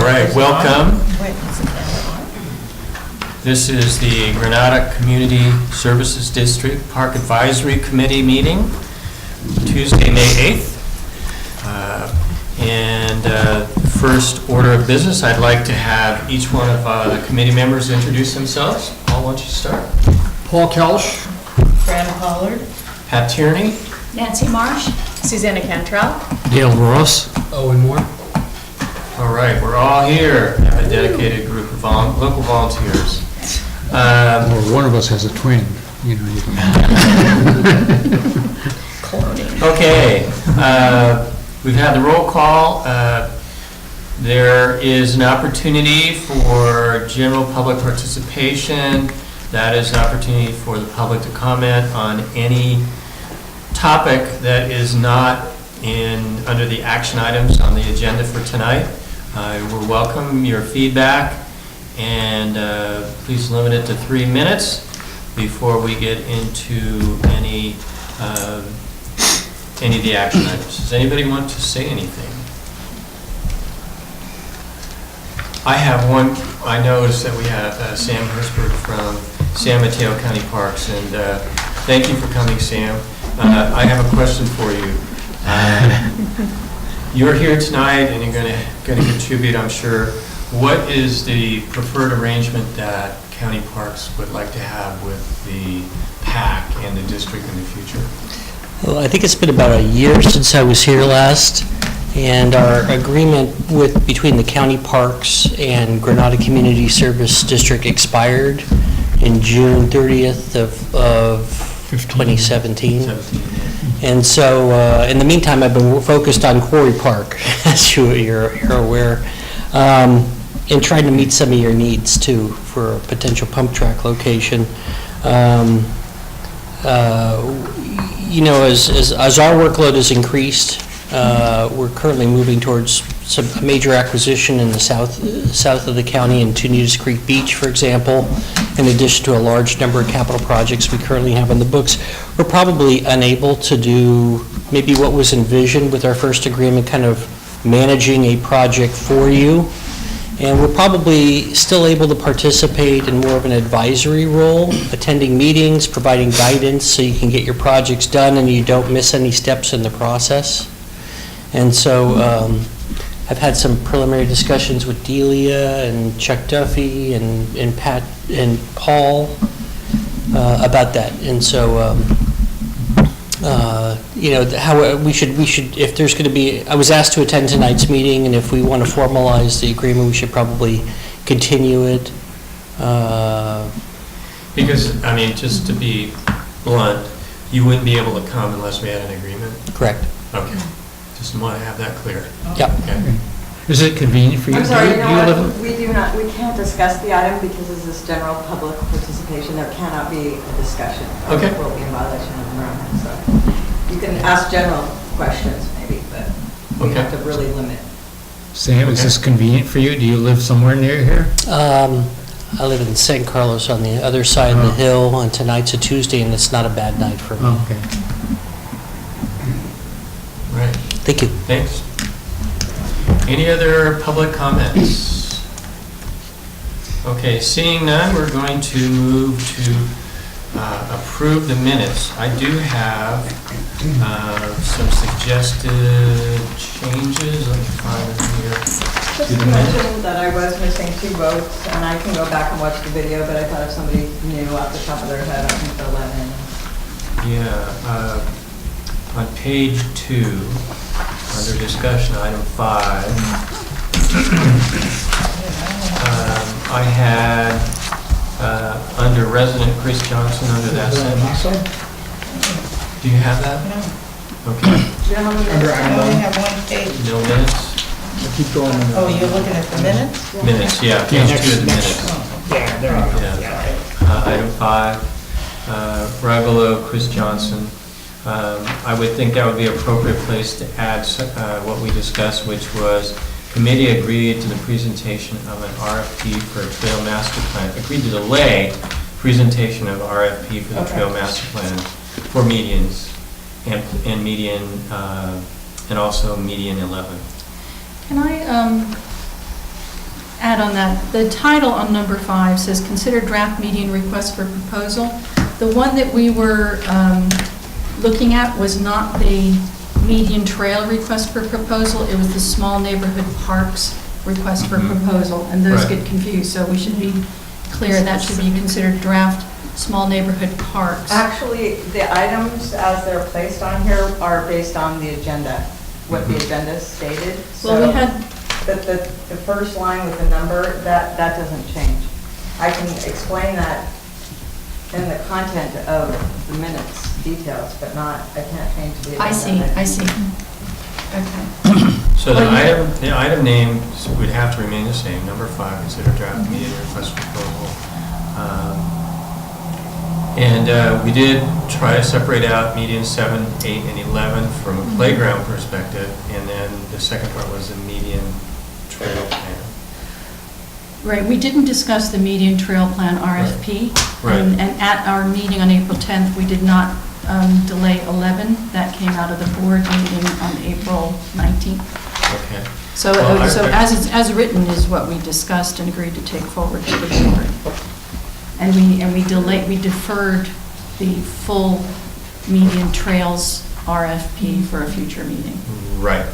right, welcome. This is the Granada Community Services District Park Advisory Committee meeting, Tuesday, May 8th. First order of business, I'd like to have each one of the committee members introduce themselves. Paul, why don't you start? Paul Kelsch. Fran Pollard. Pat Tierney. Nancy Marsh. Susanna Cantrell. Dale Ross. Owen Moore. All right, we're all here. We have a dedicated group of local volunteers. Or one of us has a twin. You know, you can. Okay, we've had the roll call. There is an opportunity for general public participation. That is an opportunity for the public to comment on any topic that is not under the action items on the agenda for tonight. We'll welcome your feedback, and please limit it to 3 minutes before we get into any of the action items. Does anybody want to say anything? I have one. I noticed that we have Sam Hersberg from San Mateo County Parks, and thank you for coming, Sam. I have a question for you. You're here tonight, and you're going to contribute, I'm sure. What is the preferred arrangement that county parks would like to have with the PAC and the district in the future? Well, I think it's been about a year since I was here last, and our agreement between the county parks and Granada Community Service District expired in June 30th of 2017. And so, in the meantime, I've been focused on Quarry Park, as you're aware, and trying to meet some of your needs too for a potential pump track location. You know, as our workload has increased, we're currently moving towards some major acquisition in the south of the county in Tunitas Creek Beach, for example. In addition to a large number of capital projects we currently have on the books, we're probably unable to do maybe what was envisioned with our first agreement, kind of managing a project for you. And we're probably still able to participate in more of an advisory role, attending meetings, providing guidance so you can get your projects done and you don't miss any steps in the process. And so I've had some preliminary discussions with Delia and Chuck Duffy and Pat and Paul about that. And so, you know, how we should, if there's going to be, I was asked to attend tonight's meeting, and if we want to formalize the agreement, we should probably continue it. Because, I mean, just to be blunt, you wouldn't be able to come unless we had an agreement? Correct. Okay. Just want to have that clear. Yep. Okay. Is it convenient for you? I'm sorry, you know live what? We can't discuss the item because this is general public participation. There cannot be a discussion. Okay. It will be in violation of the room. So you can ask general questions maybe, but we have to really limit. Sam, is this convenient for you? Do you live somewhere near here? I live in San Carlos on the other side of the hill, and tonight's a Tuesday, and it's not a bad night for me. Oh, okay. Right. Thank you. Thanks. Any other public comments? Okay, seeing none, we're going to move to approve the minutes. I do have some suggested changes. Let me find them here. Just to mention that I was missing 2 votes, and I can go back and watch the video, but I thought if somebody knew off the top of their head, I can fill that in. Yeah, on page 2, under discussion, item 5, I had under resident Chris Johnson under that sentence. Do you have that? No. Okay. Do you know how many minutes? I only have 1 page. No minutes? Keep going. Oh, you're looking at the minutes? Minutes, yeah, page 2 of the minutes. Oh, Yeah, there you go. Yeah. Item 5, right below Chris Johnson. I would think that would be an appropriate place to add what we discussed, which was committee agreed to the presentation of an RFP for a trail master plan, agreed to delay presentation of RFP for the trail master plan for medians and median and also median 11. Can I add on that. The title on number 5 says, "Consider draft median request for proposal." The one that we were looking at was not the median trail request for proposal, it was the small neighborhood parks request for proposal, and those Right. get confused, so we should be clear, that should be considered draft small neighborhood parks. Actually, the items as they're placed on here are based on the agenda, what the agenda stated. Well, we So had, the first line with the number, that doesn't change. I can explain that in the content of the minutes details, but not, I can't change the agenda. I see. Okay. So Well, the item names would have to remain the same. Number 5, consider draft median request proposal. And we did try to separate out median 7, 8, and 11 from a playground perspective, and then the second part was the median trail plan. Right, we didn't discuss the median trail plan RFP. Right. And at our meeting on April 10th, we did not delay 11. That came out of the board meeting on April 19th. Okay. So Well, so as written is what we discussed and agreed to take forward to the board. And we deferred the full median trails RFP for a future meeting. Right.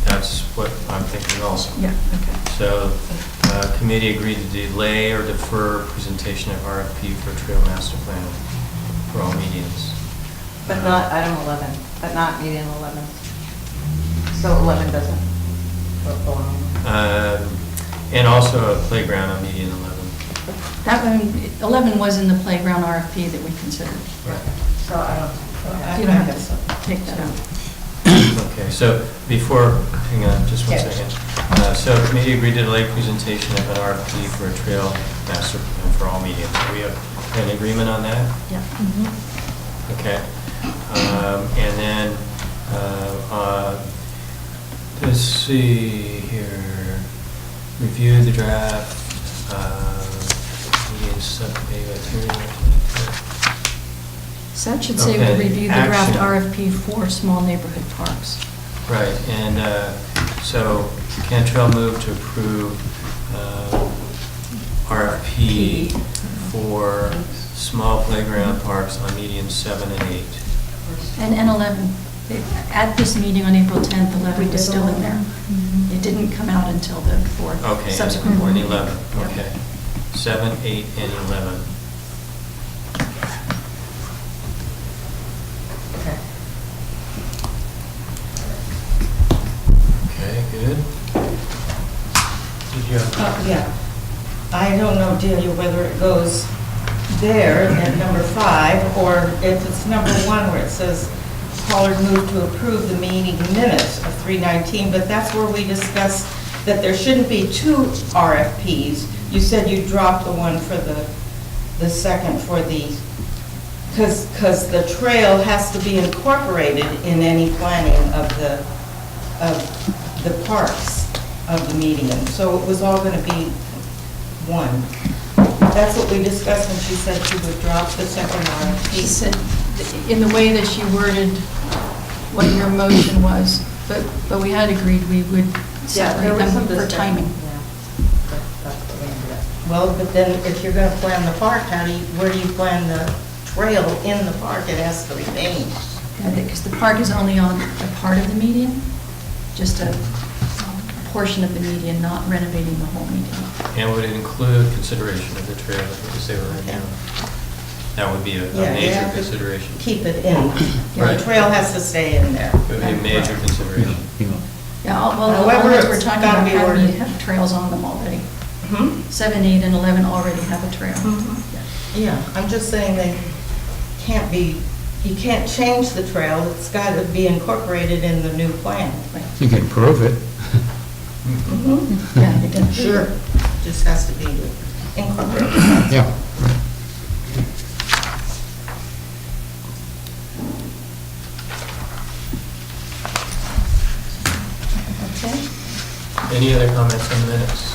That's what I'm thinking also. Yeah, okay. So committee agreed to delay or defer presentation of RFP for trail master plan for all medians. But not item 11, but not median 11. So 11 doesn't belong. And also a playground on median 11. That one, 11 was in the playground RFP that we considered. Right. So I don't. You don't have to take that out. Okay, so before, hang on, just one Yeah. second. So committee agreed to delay presentation of an RFP for a trail master plan for all medians. Do we have an agreement on that? Yeah. Okay. And then, let's see here, review the draft, median subcommittee. So that should say Okay, we review the draft action. RFP for small neighborhood parks. Right, and so Cantrell moved to approve RFP for small playground parks on median 7 and 8. And 11, at this meeting on April 10th, 11 was still in there. It didn't come out until the board, Okay, subsequent board and meeting. 11, Yep. okay. 7, 8, and 11. Okay. Okay, good. Did you have? Yeah. I don't know, Delia, whether it goes there at number 5, or if it's number 1 where it says Pollard moved to approve the meeting minutes of 3/19, but that's where we discussed that there shouldn't be 2 RFPs. You said you dropped the one for the second for the, because the trail has to be incorporated in any planning of the parks of the median. So it was all going to be one. That's what we discussed when she said she would drop the second RFP. She said, in the way that she worded what your motion was, but we had agreed we would Yeah, there separate was some them for discussion. timing. Yeah. That's what we ended up. Well, but then if you're going to plan the park, where do you plan the trail in the park? It has to remain. Because the park is only on a part of the median, just a portion of the median, not renovating the whole median. And would it include consideration of the trail because they were right now? That would be a Yeah, you major have to consideration. Keep it in. Right. The trail has to stay in there. It would be a major consideration. Yeah, well, However, the ones we're it's talking gotta about be have worded. have trails on them already. Hmm? 7, 8, and 11 already have a trail. Yeah, I'm just saying they can't be, you can't change the trail. It's got to be incorporated in the new plan. You can prove it. Yeah, it does. Sure. Just has to be incorporated. Yeah. Okay. Any other comments on the minutes?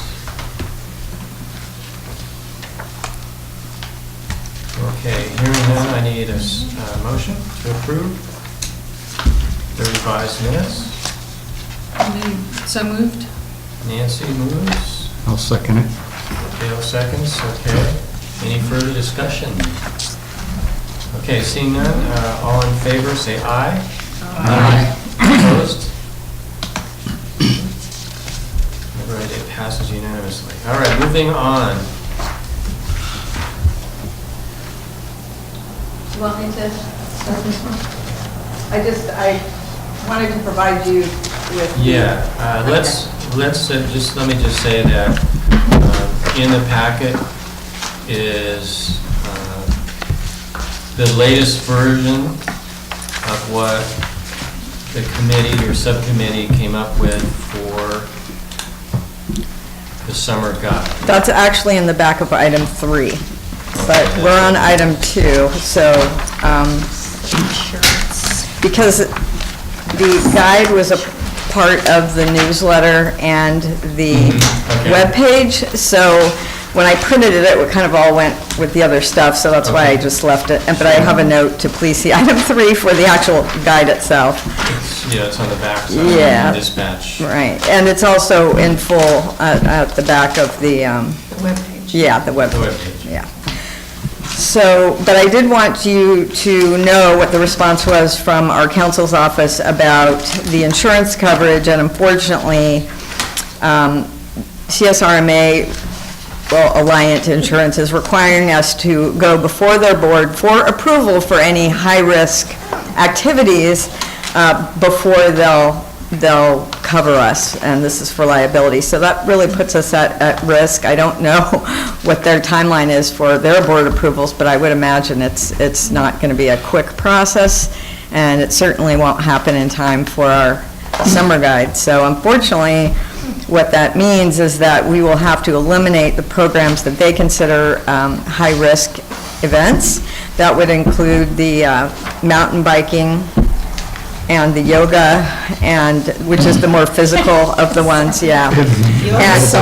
Okay, hearing none, I need a motion to approve the revised minutes. So moved? Nancy moves. I'll second it. Dale seconds, okay. Any further discussion? Okay, seeing none, all in favor, say aye. Aye. Opposed? All right, it passes unanimously. All right, moving on. Do you want me to start this one? I wanted to provide you with. Yeah, let's just, let me just say that in the packet is the latest version of what the committee or subcommittee came up with for the summer guide. That's actually in the back of item 3, but we're on item 2, so, because the guide was a part of the newsletter and the Okay. webpage, so when I printed it, it kind of all went with the other stuff, so that's why I just left it. But I have a note to please see item 3 for the actual guide itself. Yeah, it's on the back side Yeah. of the dispatch. Right, and it's also in full at the back of the, The webpage. yeah, the web. The webpage. Yeah. So, but I did want you to know what the response was from our counsel's office about the insurance coverage, and unfortunately, CSRMA, well, Alliant Insurance is requiring us to go before their board for approval for any high-risk activities before they'll cover us, and this is for liability. So that really puts us at risk. I don't know what their timeline is for their board approvals, but I would imagine it's not going to be a quick process, and it certainly won't happen in time for our summer guide. So unfortunately, what that means is that we will have to eliminate the programs that they consider high-risk events. That would include the mountain biking and the yoga, and, which is the more physical of the ones, yeah. And so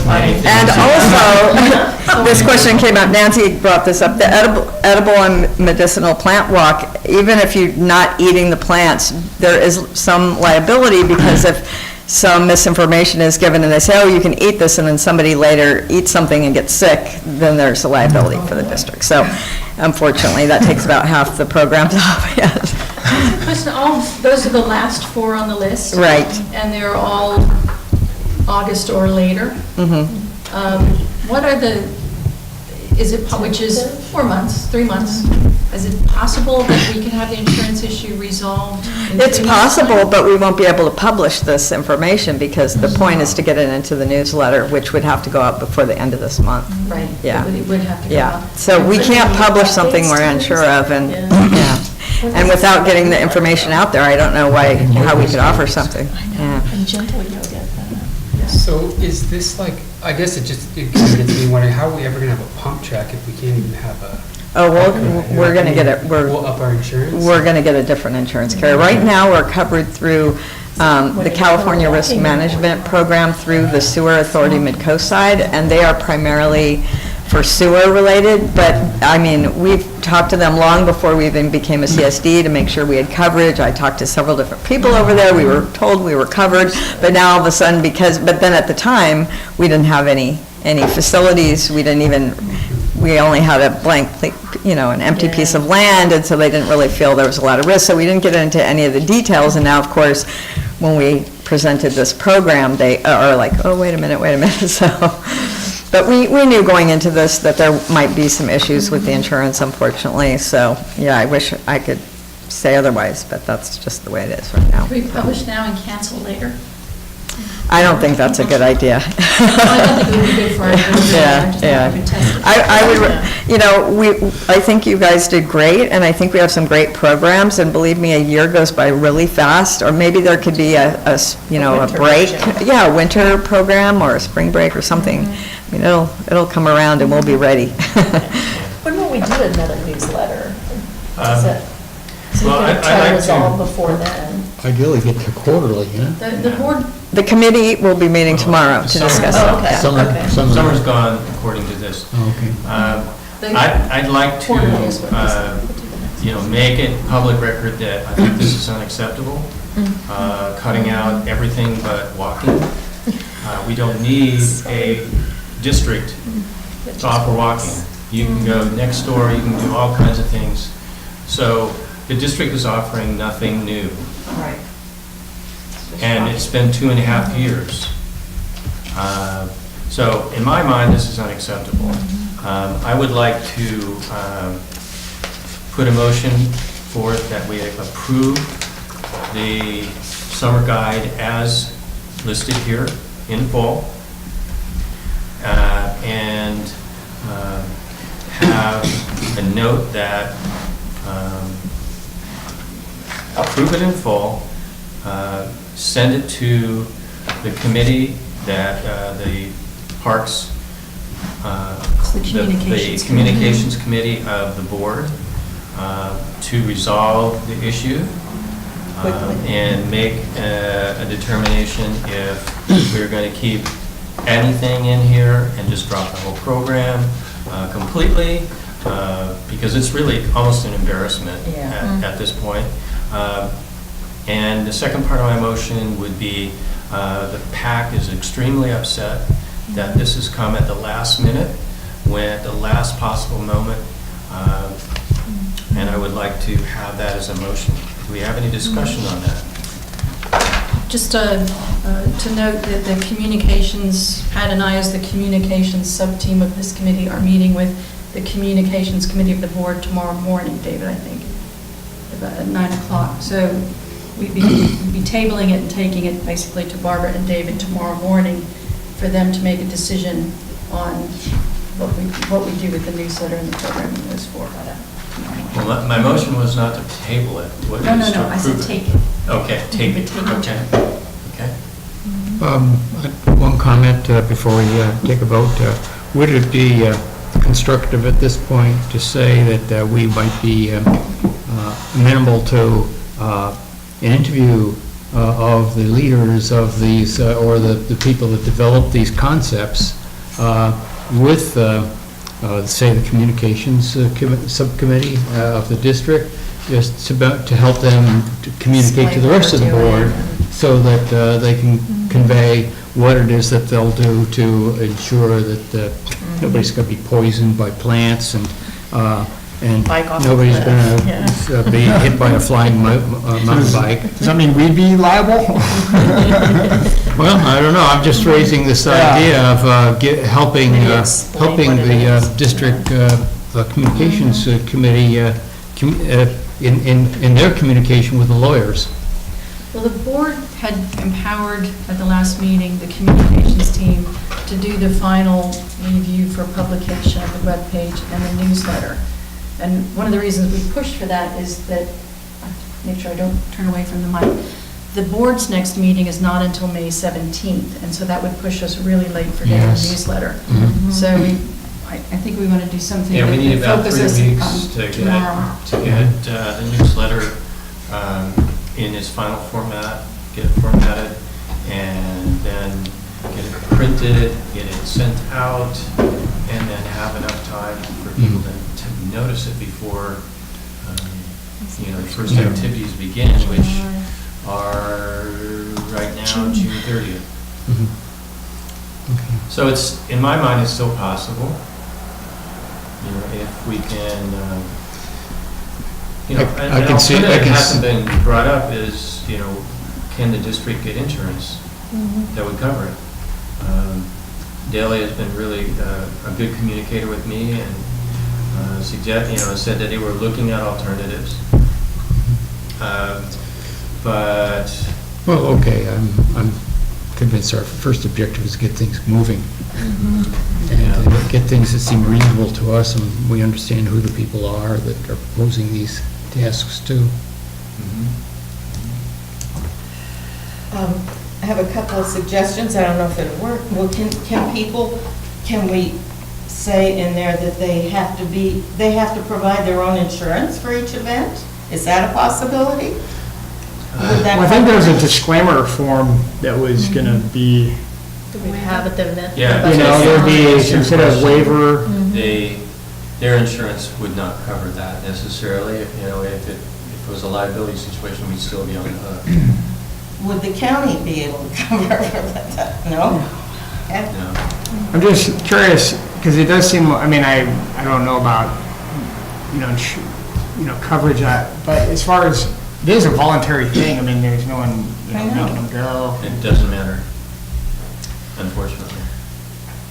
funny. And also, this question came up, Nancy brought this up, the edible and medicinal plant walk, even if you're not eating the plants, there is some liability, because if some misinformation is given and they say, oh, you can eat this, and then somebody later eats something and gets sick, then there's a liability for the district. So unfortunately, that takes about half the programs off, yes. Listen, those are the last 4 on the list. Right. And they're all August or later. What are which is 4 months, 3 months. Is it possible that we can have the insurance issue resolved in 3 months' It's time? possible, but we won't be able to publish this information, because the point is to get it into the newsletter, which would have to go out before the end of this month. Right. Yeah. It would have to go Yeah, out. so we can't publish something we're unsure of, and, yeah. And without getting the information out there, I don't know how we could offer something. Yeah. And gentle yoga. So is this like, I guess it kind of gets me wondering, how are we ever going to have a pump track if we can't even have a? Oh, we're going to get it, We'll up our insurance? we're going to get a different insurance carrier. Right now, we're covered through the California Risk Management Program through the Sewer Authority Mid-Coast side, and they are primarily for sewer related, but I mean, we've talked to them long before we even became a CSD to make sure we had coverage. I talked to several different people over there. We were told we were covered, but now all of a sudden, but then at the time, we didn't have any facilities. We only had a blank, an empty piece of land, and so they didn't really feel there was a lot of risk, so we didn't get into any of the details. And now, of course, when we presented this program, they are like, oh, wait a minute, so. But we knew going into this that there might be some issues with the insurance, unfortunately, so, yeah, I wish I could say otherwise, but that's just the way it is right now. Can we publish now and cancel later? I don't think that's a good idea. I don't think it would be good for our business. Yeah. I think you guys did great, and I think we have some great programs, and believe me, a year goes by really fast, or maybe there could be a break. Yeah, a winter program or a spring break or something. I mean, it'll come around and we'll be ready. When will we do another newsletter? So Well, we I'd can try like to to, resolve before then. Ideally, get to quarterly, yeah? The board, The committee will be meeting tomorrow to discuss Oh, it. okay. Summer's gone according to this. Oh, okay. I'd like Quarterly is what to, make it public record that I think this is unacceptable, cutting out everything but walking. We don't need a district to offer walking. You can go next door, you can do all kinds of things. So the district is offering nothing new. Right. And it's been 2.5 years. So in my mind, this is unacceptable. I would like to put a motion forth that we approve the summer guide as listed here in full, and have a note that approve it in full, send it to the committee that the Parks, The Communications the Communications Committee of the board to resolve the issue and make a determination if we're going to keep anything in here and just drop the whole program completely, because it's really almost an embarrassment at this point. And the second part of my motion would be the PAC is extremely upset that this has come at the last minute, when at the last possible moment, and I would like to have that as a motion. Do we have any discussion on that? Just to note that the communications, Pat and I, as the communications sub-team of this committee, are meeting with the communications committee of the board tomorrow morning, David, I think, about at 9 o'clock. So we'd be tabling it and taking it basically to Barbara and David tomorrow morning for them to make a decision on what we do with the newsletter and the program it goes for. Well, my motion was not to table it. What No, is to I said approve it? take it. Okay, take it, Take it. okay. One comment before we take a vote. Would it be constructive at this point to say that we might be amenable to an interview of the leaders of these, or the people that develop these concepts with, say, the communications subcommittee of the district, just to help them to communicate to the rest of the board, so that they can convey what it is that they'll do to ensure that nobody's going to be poisoned by plants, and Bike off a nobody's cliff, going to be hit by a flying mountain bike. Does that mean we'd be liable? Well, I don't know, I'm just raising this idea of helping Maybe explain helping what it the is. district communications committee in their communication with the lawyers. Well, the board had empowered at the last meeting the communications team to do the final review for publication of the webpage and the newsletter. And one of the reasons we pushed for that is that, make sure I don't turn away from the mic, the board's next meeting is not until May 17th, and so that would push us really late for getting the Yes. newsletter. Mhm. So I think we want to do something Yeah, that we need about 3 focuses weeks on to tomorrow. get the newsletter in its final format, get it formatted, and then get it printed, get it sent out, and then have enough time for people to notice it before, the first Yeah. activities begin, which are right now June 30th. Mhm. Okay. So it's, in my mind, it's still possible, if we can, I can see- that I can hasn't been brought up is, can the district get insurance that would cover it? Daley has been really a good communicator with me, and said that they were looking at alternatives. But Well, okay, I'm convinced our first objective is to get things moving. And get things that seem reasonable to us, and we understand who the people are that are proposing these tasks to. I have a couple of suggestions, I don't know if it'll work. Well, can we say in there that they have to provide their own insurance for each event? Is that a possibility? Would that Well, I think cover there's a it? disclaimer form that was going to be, Do we have at the event? Yeah. there'd be some sort of waiver. their insurance would not cover that necessarily. If it was a liability situation, we'd still be on the hook. Would the county be able to cover that? No? And No. I'm just curious, because it does seem, I mean, I don't know about, coverage, but as far as, it is a voluntary thing, I mean, there's no one, I know. making them go. It doesn't matter, unfortunately.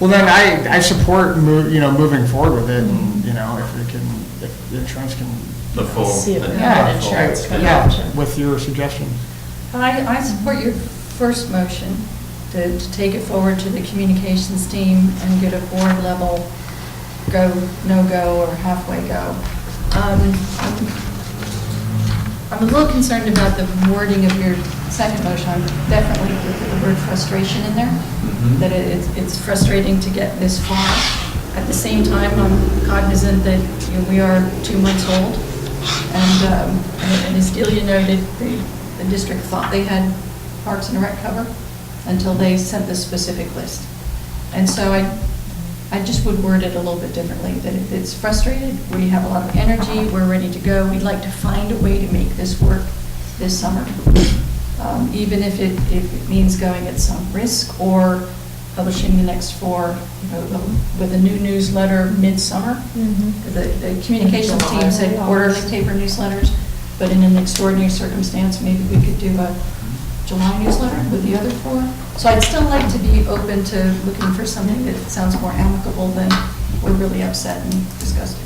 Well, then I support, moving forward with it, and, if the insurance can. The full. See if we the have full- insurance coverage. Yeah, with your suggestion. I support your first motion to take it forward to the communications team and get a board level go, no-go, or halfway go. I'm a little concerned about the wording of your second motion. I'm definitely with the word frustration in there, Mhm. that it's frustrating to get this far. At the same time, I'm cognizant that we are 2 months old, and as Delia noted, the district thought they had Parks and Rec cover until they sent the specific list. And so I just would word it a little bit differently, that it's frustrated, we have a lot of energy, we're ready to go, we'd like to find a way to make this work this summer. Even if it means going at some risk or publishing the next 4, with a new newsletter midsummer. The communications team said quarterly paper newsletters, but in an extraordinary circumstance, maybe we could do a July newsletter with the other 4. So I'd still like to be open to looking for something that sounds more amicable than we're really upset and disgusted.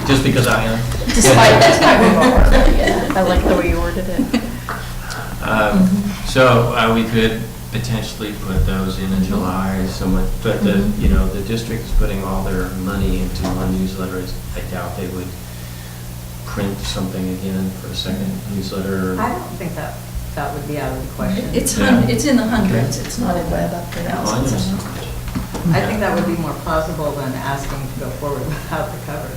Just because I am. Despite that, yeah, I like the way you worded it. So we could potentially put those in July somewhat, but the district is putting all their money into one newsletter. I doubt they would print something again for a second newsletter. I don't think that would be out of the question. It's in the hundreds, it's not a web upgrade. Oh, I know so much. I think that would be more plausible than asking to go forward without the cover.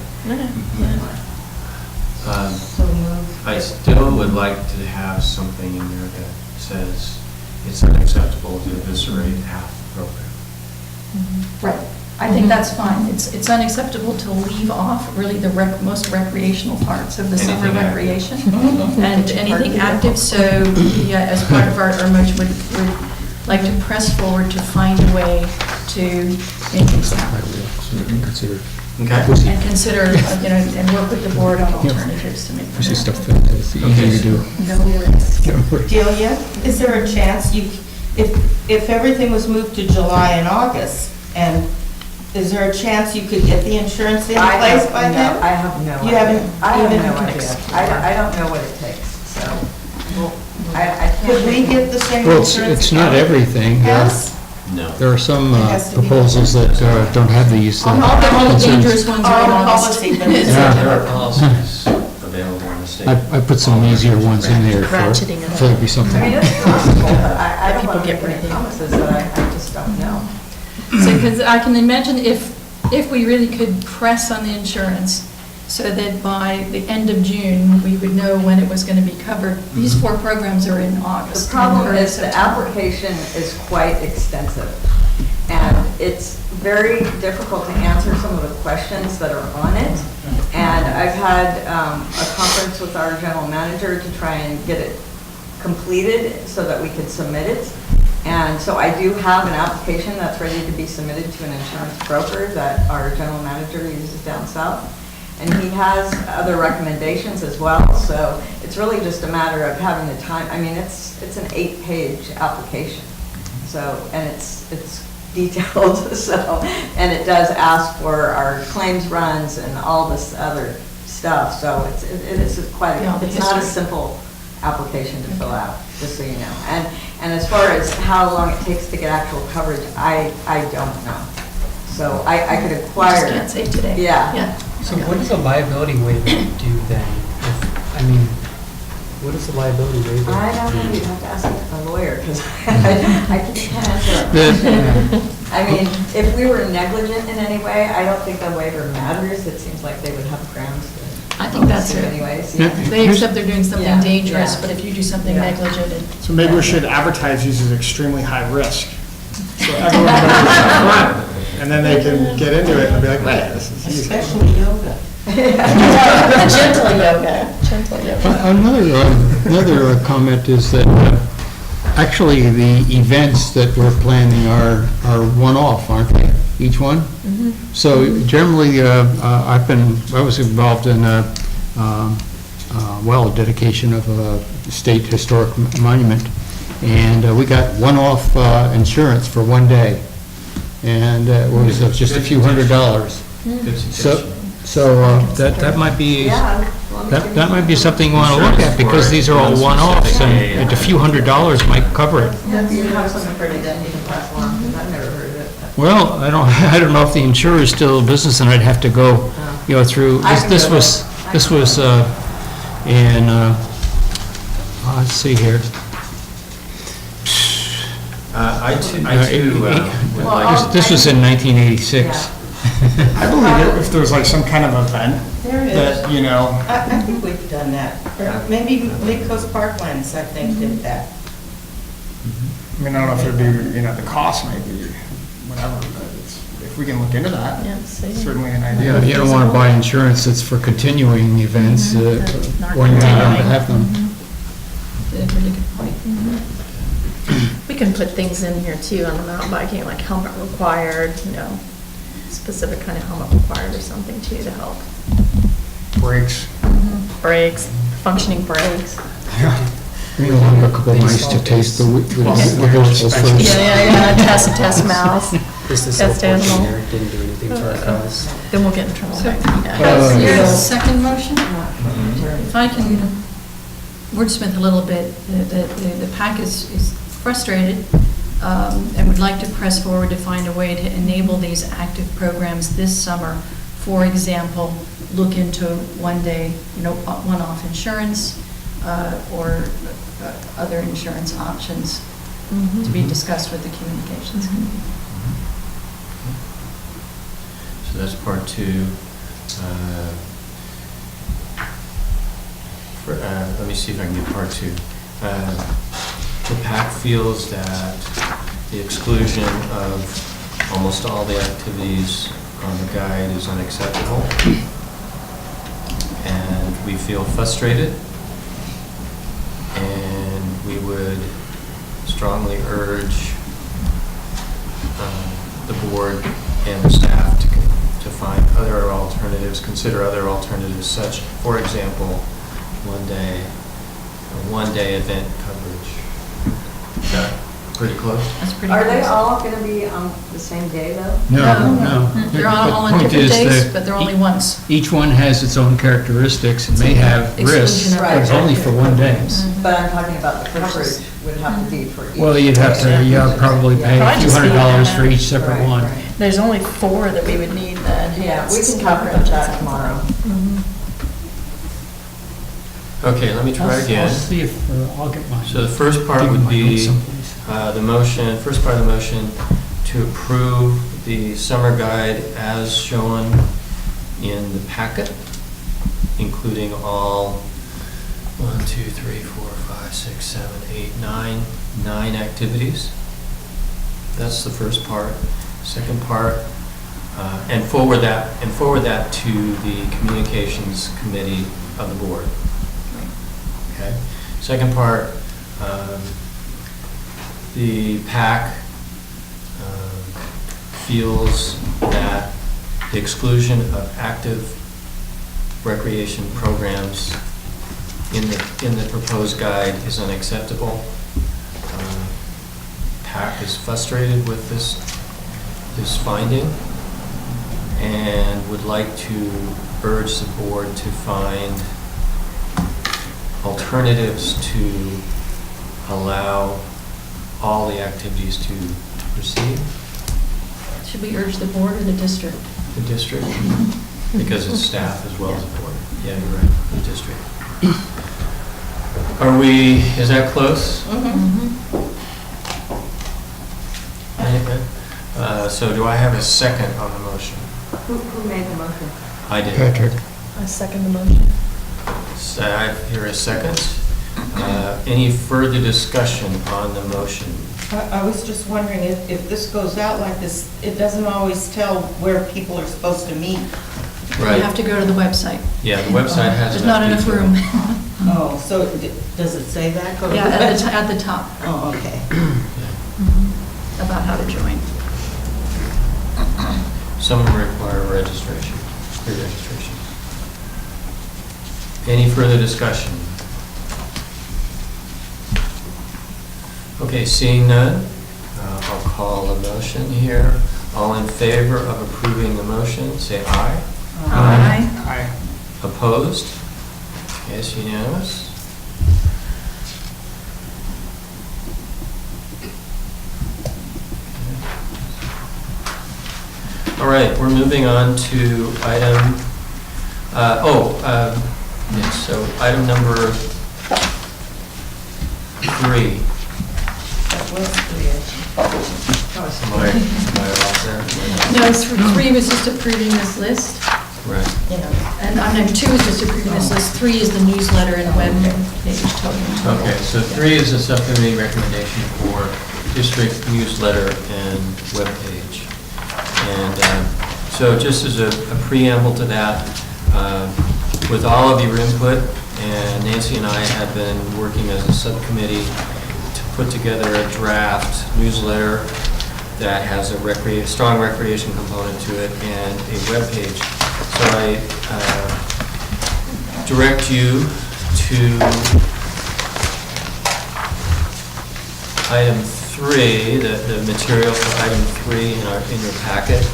so moved. I still would like to have something in there that says it's unacceptable to eviscerate half the program. Right, I think that's fine. It's unacceptable to leave off really the most recreational parts of the summer Anything active. recreation. And anything active, so as part of our motion, would like to press forward to find a way to increase that. Okay. And consider, and work with the board on alternatives to make Pussy that stuff happen. that's easy to do. No risk. Delia, is there a chance if everything was moved to July and August, and is there a chance you could get the insurance in place by then? I have no idea. You haven't I have even no idea. explored. I don't know what it takes, so, I can't. Could we get the same Well, insurance? it's not everything. Yes? No. There are some It has to be- proposals that don't have these. All the dangerous ones are in Our August. policy, but Yeah. There are policies available in the state. I put some easier ones in there Ratcheting it for there'd be I something. mean, it's possible, but I don't People want to get make rid any of it. promises that I just don't know. So, because I can imagine if we really could press on the insurance, so that by the end of June, we would know when it was going to be covered. These 4 programs are in August. The problem and is the September. application is quite extensive, and it's very difficult to answer some of the questions that are on it. And I've had a conference with our general manager to try and get it completed so that we could submit it. And so I do have an application that's ready to be submitted to an insurance broker that our general manager uses down south. And he has other recommendations as well, so it's really just a matter of having the time. I mean, it's an 8-page application, so, and it's detailed, so, and it does ask for our claims runs and all this other stuff, so it is quite, Yeah, the it's not a history. simple application to fill out, just so you know. And as far as how long it takes to get actual coverage, I don't know. So I could I acquire. just can't say today. Yeah. So what does a liability waiver do then? I mean, what does the liability waiver? I don't know, you'd have to ask a lawyer, because I can't answer that. I mean, if we were negligent in any way, I don't think the waiver matters. It seems like they would have grounds to. I think that's it. Anyways, Yeah. yeah. They accept they're doing something Yeah, dangerous, yeah. but if you do something Yeah. negligent, So maybe we should advertise these as extremely high risk. So everyone knows up front, and then they can get into it and be like, wait, this is easy. Especially yoga. Gentle yoga. Another comment is that Actually, the events that we're planning are one-off, aren't they? Each one? So generally, I was involved in dedication of a state historic monument, and we got one-off insurance for one day, and it was just a few $100s. Good suggestion. So that might be, Yeah. that might be something you want to look at, because these are all one-offs, and a few $100s might cover it. You have something pretty that you can pass along, because I've never heard of it. Well, I don't know if the insurer is still in business, and I'd have to go, through, I can this go was, there. this was, let's see here. I too would like, This was in 1986. I believe if there's like some kind of event There it is. that, I think we've done that. Or maybe Mid-Coast Parklands, I think, did that. I mean, I don't know if it'd be, the cost might be whatever, but if we can look into that, Yeah, see. certainly an idea. Yeah, you don't want to buy insurance that's for continuing events, when you don't have them. Really good point. We can put things in here too on the mountain biking, like helmet required, specific kind of helmet required or something too to help. Brakes. Brakes, functioning brakes. We don't have a couple of mice to taste the vegetables first. Yeah, test mouse. Is this Test whole portion animal. there didn't do anything to our cause? Then we'll get in trouble. So, Yeah. is there a second motion? If I can wordsmith a little bit, the PAC is frustrated and would like to press forward to find a way to enable these active programs this summer. For example, look into one-day, one-off insurance or other insurance options to be discussed with the communications committee. so that's part two. Let me see if I can get part two. The PAC feels that the exclusion of almost all the activities on the guide is unacceptable, and we feel frustrated, and we would strongly urge the board and the staff to find other alternatives, consider other alternatives such, for example, one-day event coverage. Is that pretty close? That's pretty Are they close. all going to be on the same day, though? No. They're But all the on point different is days, that but they're only once. Each one has its own characteristics and may have risks, Exclusion of- but it's only for one day. But I'm talking about the coverage would have to be for each. Well, you'd have to, probably pay a Probably few just be $100 for that. each separate Right, one. right. There's only 4 that we would need then. Yeah, we can talk about that tomorrow. Okay, let me try I'll again. see if, I'll get mine. So the first part Give me would my be notes someplace. first part of the motion to approve the summer guide as shown in the packet, including all 1, 2, 3, 4, 5, 6, 7, 8, 9 activities. That's the first part. Second part, and forward that to the communications committee of the board. Okay. Second part, the PAC feels that the exclusion of active recreation programs in the proposed guide is unacceptable. PAC is frustrated with this finding and would like to urge the board to find alternatives to allow all the activities to proceed. Should we urge the board or the district? The district, because it's staff as well as the board. Yeah, you're right, the district. Is that close? Anything? So do I have a second on the motion? Who made the motion? I did. Patrick. I second the motion. So I hear a second. Any further discussion on the motion? I was just wondering if this goes out like this, it doesn't always tell where people are supposed to meet. You have to go to the website. Yeah, the website has There's not enough detail. room. Oh, so does it say that? Go to Yeah, the at web- the top, Oh, okay. about how to join. Some will require registration, pre-registration. Any further discussion? Okay, seeing none, I'll call a motion here. All in favor of approving the motion, say aye. Aye. Aye. Opposed? Yes, unanimous. All right, we're moving on to item, yes, so item number 3. That was Am I off there? No, 3 was just approving this list, Right. and number 2 is just approving this list. 3 is the newsletter and web page total. Okay, so 3 is a subcommittee recommendation for district newsletter and webpage. And so just as a preamble to that, with all of your input, and Nancy and I have been working as a subcommittee to put together a draft newsletter that has a strong recreation component to it and a webpage. So I direct you to item 3, the material for item 3 in your packet.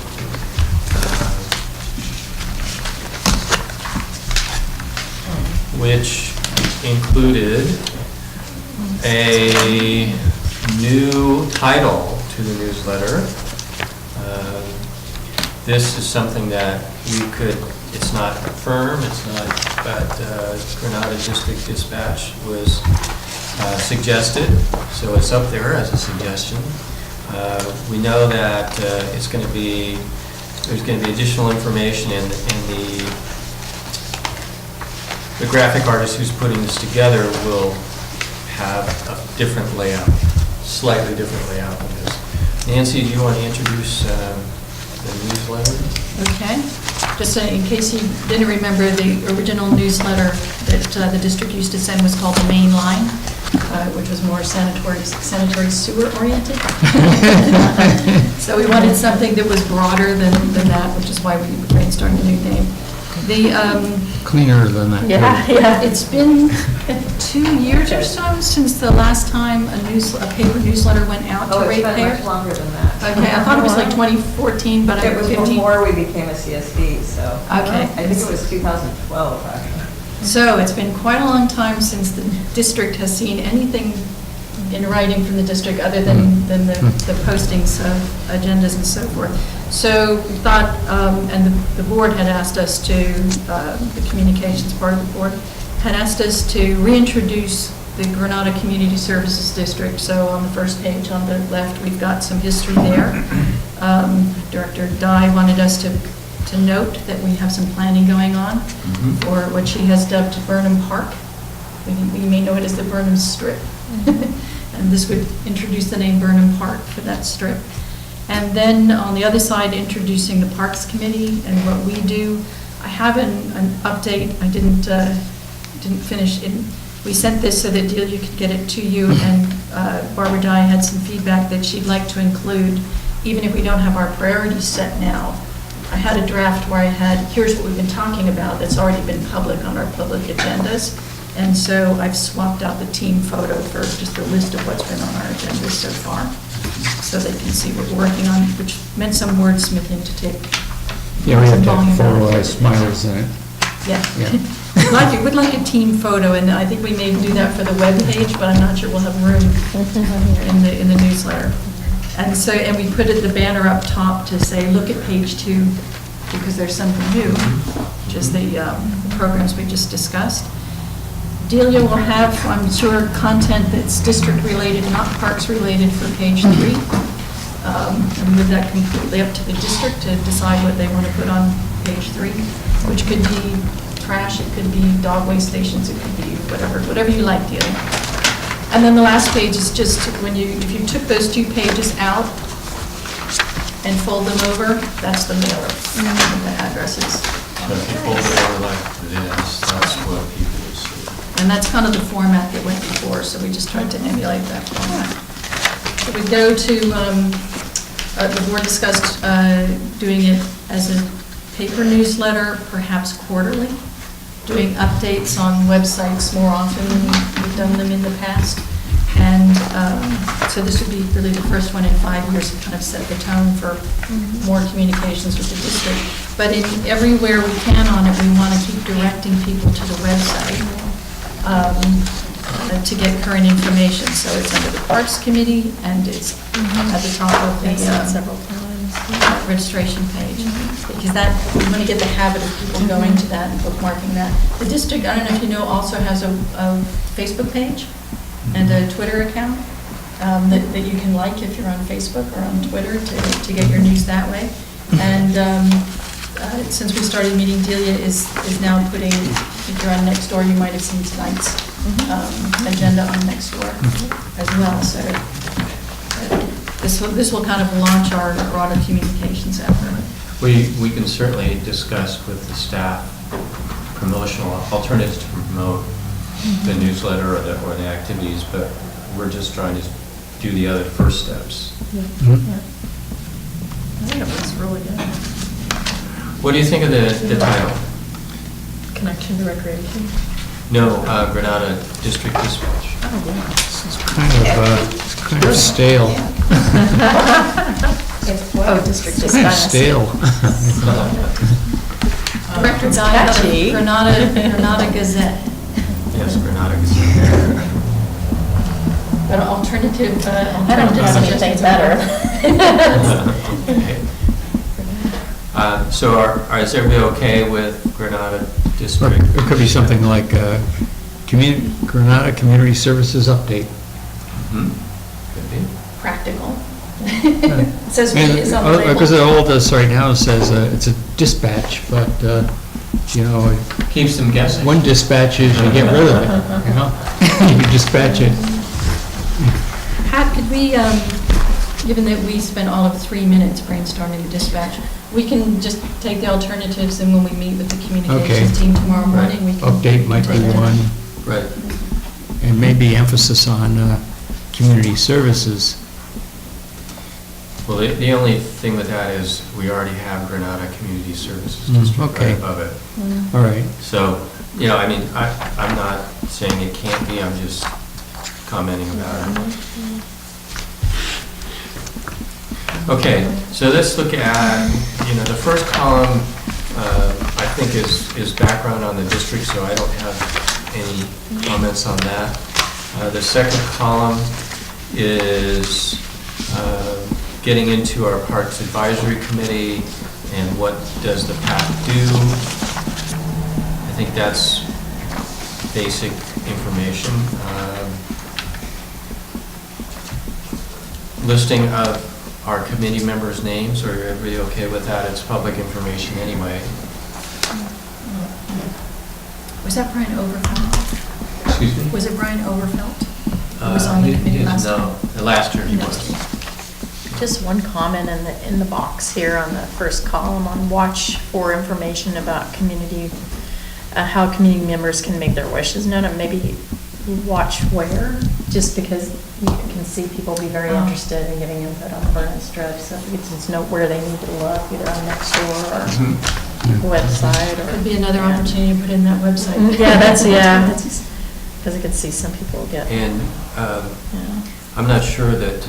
Which included a new title to the newsletter. This is something that we could, it's not firm, it's not, but Granada District Dispatch was suggested, so it's up there as a suggestion. We know that there's going to be additional information in the graphic artist who's putting this together will have a different layout, slightly different layout than this. Nancy, do you want to introduce the newsletter? Okay, just in case you didn't remember, the original newsletter that the district used to send was called the Main Line, which was more sanitary sewer oriented. So we wanted something that was broader than that, which is why we brainstormed a new name. Cleaner than that. Yeah. It's been 2 years or so since the last time a paper newsletter went out to Oh, it's been ratepayers. much longer than that. Okay, I thought it was like 2014, but I It was 15. before we became a CSD, so. Okay. I think it was 2012, actually. So it's been quite a long time since the district has seen anything in writing from the district other than the postings of agendas and so forth. So we thought, and the board had asked us to, the communications part of the board, had asked us to reintroduce the Granada Community Services District. So on the first page on the left, we've got some history there. Director Dye wanted us to note that we have some planning going on for what she has dubbed Burnham Park. We may know it as the Burnham Strip. And this would introduce the name Burnham Park for that strip. And then on the other side, introducing the Parks Committee and what we do. I have an update. I didn't finish it. We sent this so that Delia could get it to you, and Barbara Dye had some feedback that she'd like to include, even if we don't have our priorities set now. I had a draft where I had, here's what we've been talking about that's already been public on our public agendas. And so I've swapped out the team photo for just a list of what's been on our agendas so far, so they can see what we're working on, which meant some wordsmithing to take. Yeah, we some have volume that out photo of it. has smiles in it. Yeah. Yeah. We'd like a team photo, and I think we may do that for the webpage, but I'm not sure we'll have room in the newsletter. And so, and we put the banner up top to say, look at page 2, because there's something new, which is the programs we just discussed. Delia will have, I'm sure, content that's district-related, not parks-related for page 3. And we leave that completely up to the district to decide what they want to put on page 3, which could be trash, it could be dog waste stations, it could be whatever you like, Delia. And then the last page is just if you took those 2 pages out and fold them over, that's the mailer, the addresses. So if you fold it over like this, that's what people will see. And that's kind of the format that went before, so we just tried to emulate that format. So we go to, the board discussed doing it as a paper newsletter, perhaps quarterly, doing updates on websites more often than we've done them in the past. And so this would be really the first one in 5 years to kind of set the tone for more communications with the district. But in everywhere we can on it, we want to keep directing people to the website to get current information. So it's under the Parks Committee, and it's at the top of the Several times. registration page. Because that, we want to get the habit of people going to that and bookmarking that. The district, I don't know if you know, also has a Facebook page and a Twitter account that you can like if you're on Facebook or on Twitter to get your news that way. And since we started meeting, Delia is now putting, if you're on Nextdoor, you might have seen tonight's agenda on Nextdoor as well. So this will kind of launch our broader communications effort. We can certainly discuss with the staff promotional alternatives to promote the newsletter or the activities, but we're just trying to do the other first steps. I think it looks really good. What do you think of the title? Connection to recreation. No, Granada District Dispatch. Oh, yeah. It's kind of stale. Oh, district It's kind of stale. Director It's Guy, catchy. Granada Gazette. Yes, Granada Gazette. But alternative. I don't have anything better. Okay. So is everybody okay with Granada Or District? it could be something like Granada Community Services Update. Could be. Practical. It says we is on the label. Because all it does right now says it's a dispatch, but, Keeps them guessing. one dispatch is you get rid of it, You dispatch it. Pat, could we, given that we spent all of 3 minutes brainstorming the dispatch, we can just take the alternatives, and when we meet with the communications team tomorrow morning, we can. Update might be one, Right. and maybe emphasis on community services. Well, the only thing with that is we already have Granada Community Services District okay. right above it. All right. So, I'm not saying it can't be, I'm just commenting about it. Okay, so let's look at, the first column, I think is background on the district, so I don't have any comments on that. The second column is getting into our Parks Advisory Committee and what does the PAC do. I think that's basic information. Listing of our committee members' names, are everybody okay with that? It's public information anyway. Was that Brian Overfelt? Excuse me? Was it Brian Overfelt? Who was on the He committee is, last no, time? last year he No. was. Just one comment in the box here on the first column on watch for information about community, how community members can make their wishes known, and maybe watch where, just because you can see people be very interested in giving input on the Vernon Strip, so you can just know where they need to look, either on Nextdoor or website or. Could be another opportunity to put in that website. Yeah, because I could see some people get. And Yeah. I'm not sure that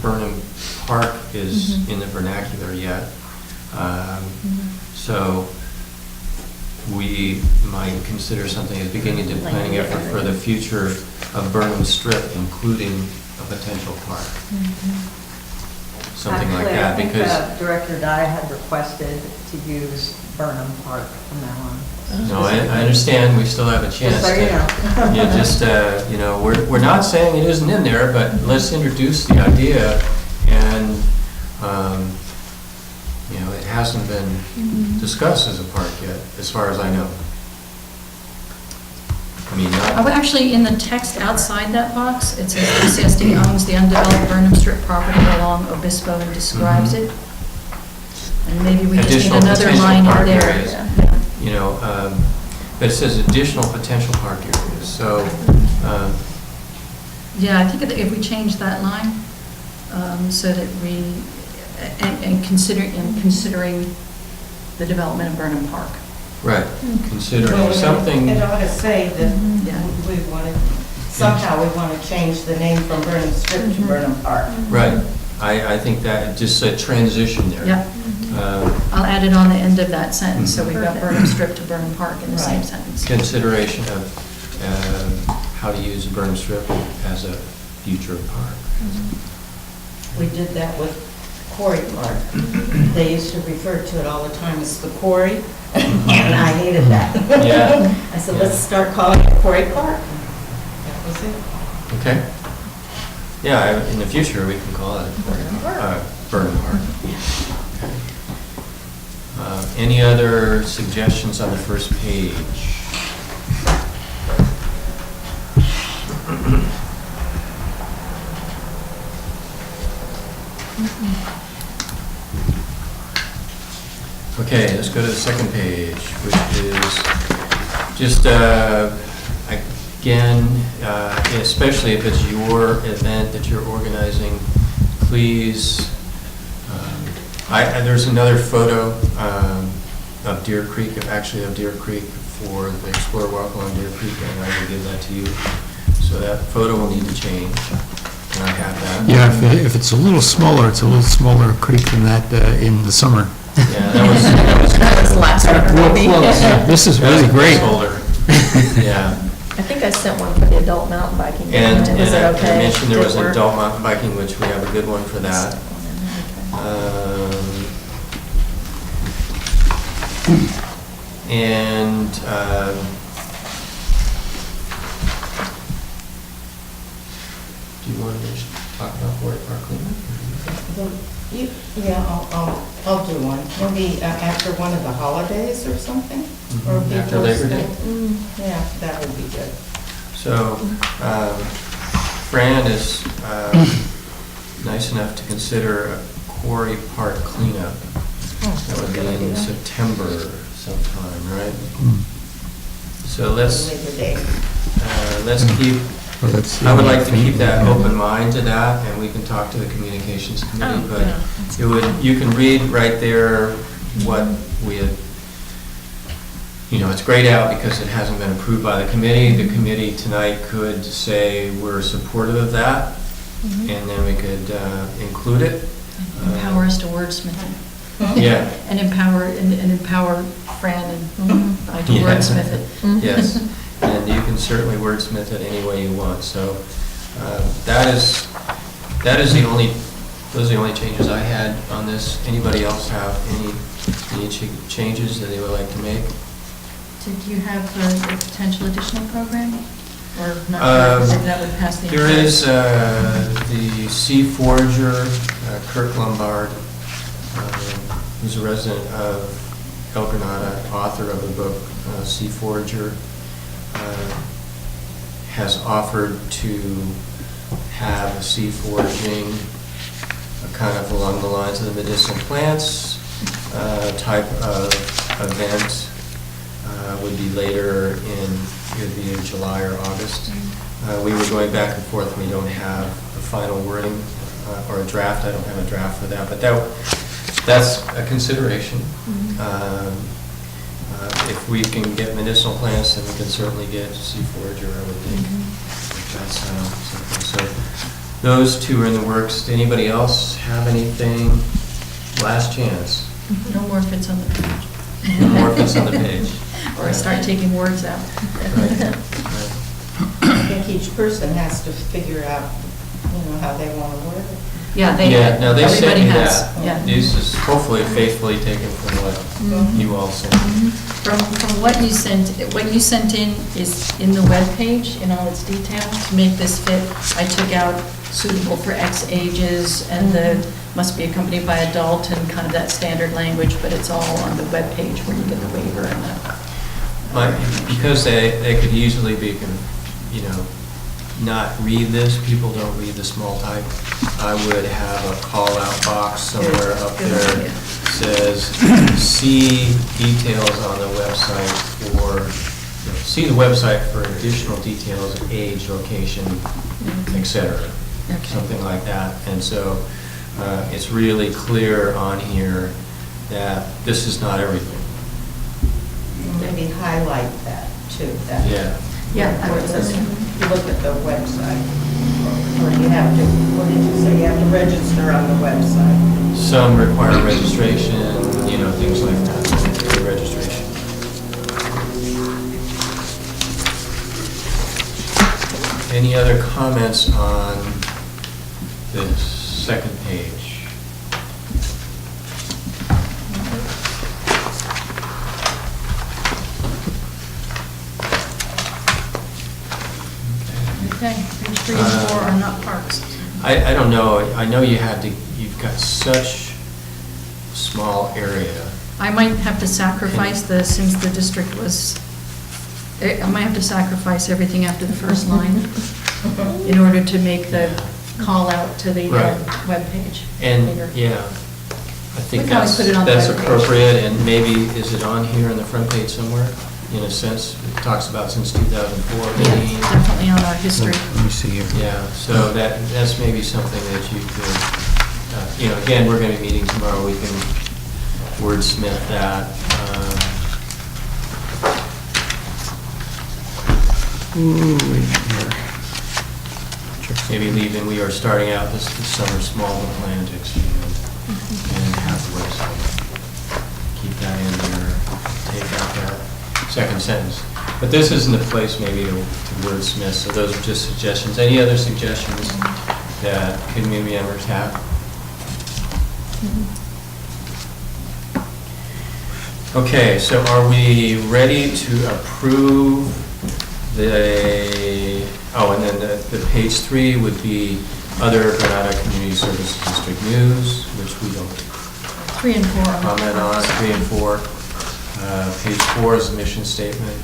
Burnham Park is in the vernacular yet. So we might consider something as beginning to planning effort for the future of Burnham Strip, including a potential park. Something like that, because. Actually, I think Director Dye had requested to use Burnham Park from now on. No, I understand, we still have a chance Just so you know. Yeah, just, we're not saying it isn't in there, but let's introduce the idea, and, it hasn't been discussed as a park yet, as far as I know. I mean, Oh, actually, in the text outside that box, it says GCSD owns the undeveloped Burnham Strip property along Obispo and describes it. And maybe we just need Additional another potential line in park there. areas. Yeah. you know, but it says additional potential park areas, so, Yeah, I think if we change that line, so that we, and considering the development of Burnham Park. right, Well, considering something, It ought to say that Yeah. we want to, somehow we want to change the name from Burnham Strip to Burnham Park. right, I think that, just a transition there. Yeah, I'll add it on the end of that sentence, so we've got Perfect. Burnham Strip to Burnham Park in the same Right. sentence. Consideration of how to use Burnham Strip as a future park. We did that with Quarry Park. They used to refer to it all the time as the quarry, and I hated that. Yeah. I said, let's start calling it Quarry Park. That was it. Okay? Yeah, in the future, we can call it Burnham Park. Okay. Any other suggestions on the first page? Okay, let's go to the second page, which is just, again, especially if it's your event that you're organizing, please, there's another photo of Deer Creek, actually of Deer Creek for the Explorer Walk along Deer Creek, and I will give that to you. So that photo will need to change. Can I have that? Yeah, if it's a little smaller creek than that in the summer. Yeah, that was. That was last winter, maybe. Yeah, this is really great. Yeah. I think I sent one for the adult mountain biking. And Was it I okay? mentioned there Did was it work? adult mountain biking, which we have a good one for that. And do you want to just talk about Quarry Park cleanup? Yeah, I'll do one. Maybe after one of the holidays or something? Or After before Labor Day? school. Yeah, that would be good. So, Fran is nice enough to consider a Quarry Park cleanup. That would be in September sometime, right? So let's keep, Well, that's the I would only like to thing. keep that open mind to that, and we can talk to the communications committee, Oh, but yeah. it would, you can read right there what we had, it's grayed out because it hasn't been approved by the committee. The committee tonight could say we're supportive of that, and then we could include it. Empower us to wordsmith it. Yeah, And empower Fran and I to Yeah. wordsmith it. yes, and you can certainly wordsmith it any way you want, so those are the only changes I had on this. Anybody else have any changes that they would like to make? Did you have a potential additional program? Or not, maybe that would pass the... There is the Sea Forager, Kirk Lombard, who's a resident of El Granada, author of the book Sea Forager, has offered to have a sea foraging, kind of along the lines of the medicinal plants type of event. Would be later it would be in July or August. We were going back and forth. We don't have a final wording or a draft. I don't have a draft for that, but that's a consideration. If we can get medicinal plants, then we can certainly get sea forager, I would think. That's something. So those two are in the works. Anybody else have anything? Last chance. No more fits on the page. No more fits on the page. Or start taking words out. Right. I think each person has to figure out, how they want to word it. Yeah, Yeah, no, they sent everybody me has. that. Yeah. This is hopefully faithfully taken from what you all sent. From what you sent in is in the webpage in all its details. To make this fit, I took out suitable for X ages and must be accompanied by adult and kind of that standard language, but it's all on the webpage where you get the waiver and Because they could easily be, not read this, people don't read the small type, I would have a call-out box somewhere up Good there idea. says, see details on the website for see the website for additional details of age, location, et cetera, Okay. something like that. And so it's really clear on here that this is not everything. Maybe highlight that too, that. Yeah. Yeah, Where it says, you look at the website, or you have to, what did you say, you have to register on the website. Some require registration, things like that, the registration. Any other comments on this second page? Okay, page 3 and 4 are not parks. I don't know, I know you've got such small area. I might have to sacrifice since the district was, I might have to sacrifice everything after the first line in order to make the call out to the Right. webpage. And, later. yeah, I think We can always that's put it on the that's webpage. appropriate, and maybe, is it on here on the front page somewhere? In a sense, it talks about since 2004, Yeah, maybe. definitely on our history. Let me see here. Yeah, so that's maybe something that you could, again, we're going to be meeting tomorrow, we can wordsmith that. Ooh, wait here. Check Maybe leave in, we are starting out this summer small and plan to expand, and have the website. Keep that in there, take out that second sentence. But this isn't the place maybe to wordsmith, so those are just suggestions. Any other suggestions that community members have? Okay, so are we ready to approve and then the page 3 would be other Granada Community Services District news, which we don't 3 and 4 are not comment on, parks. 3 and 4. Page 4 is the mission statement.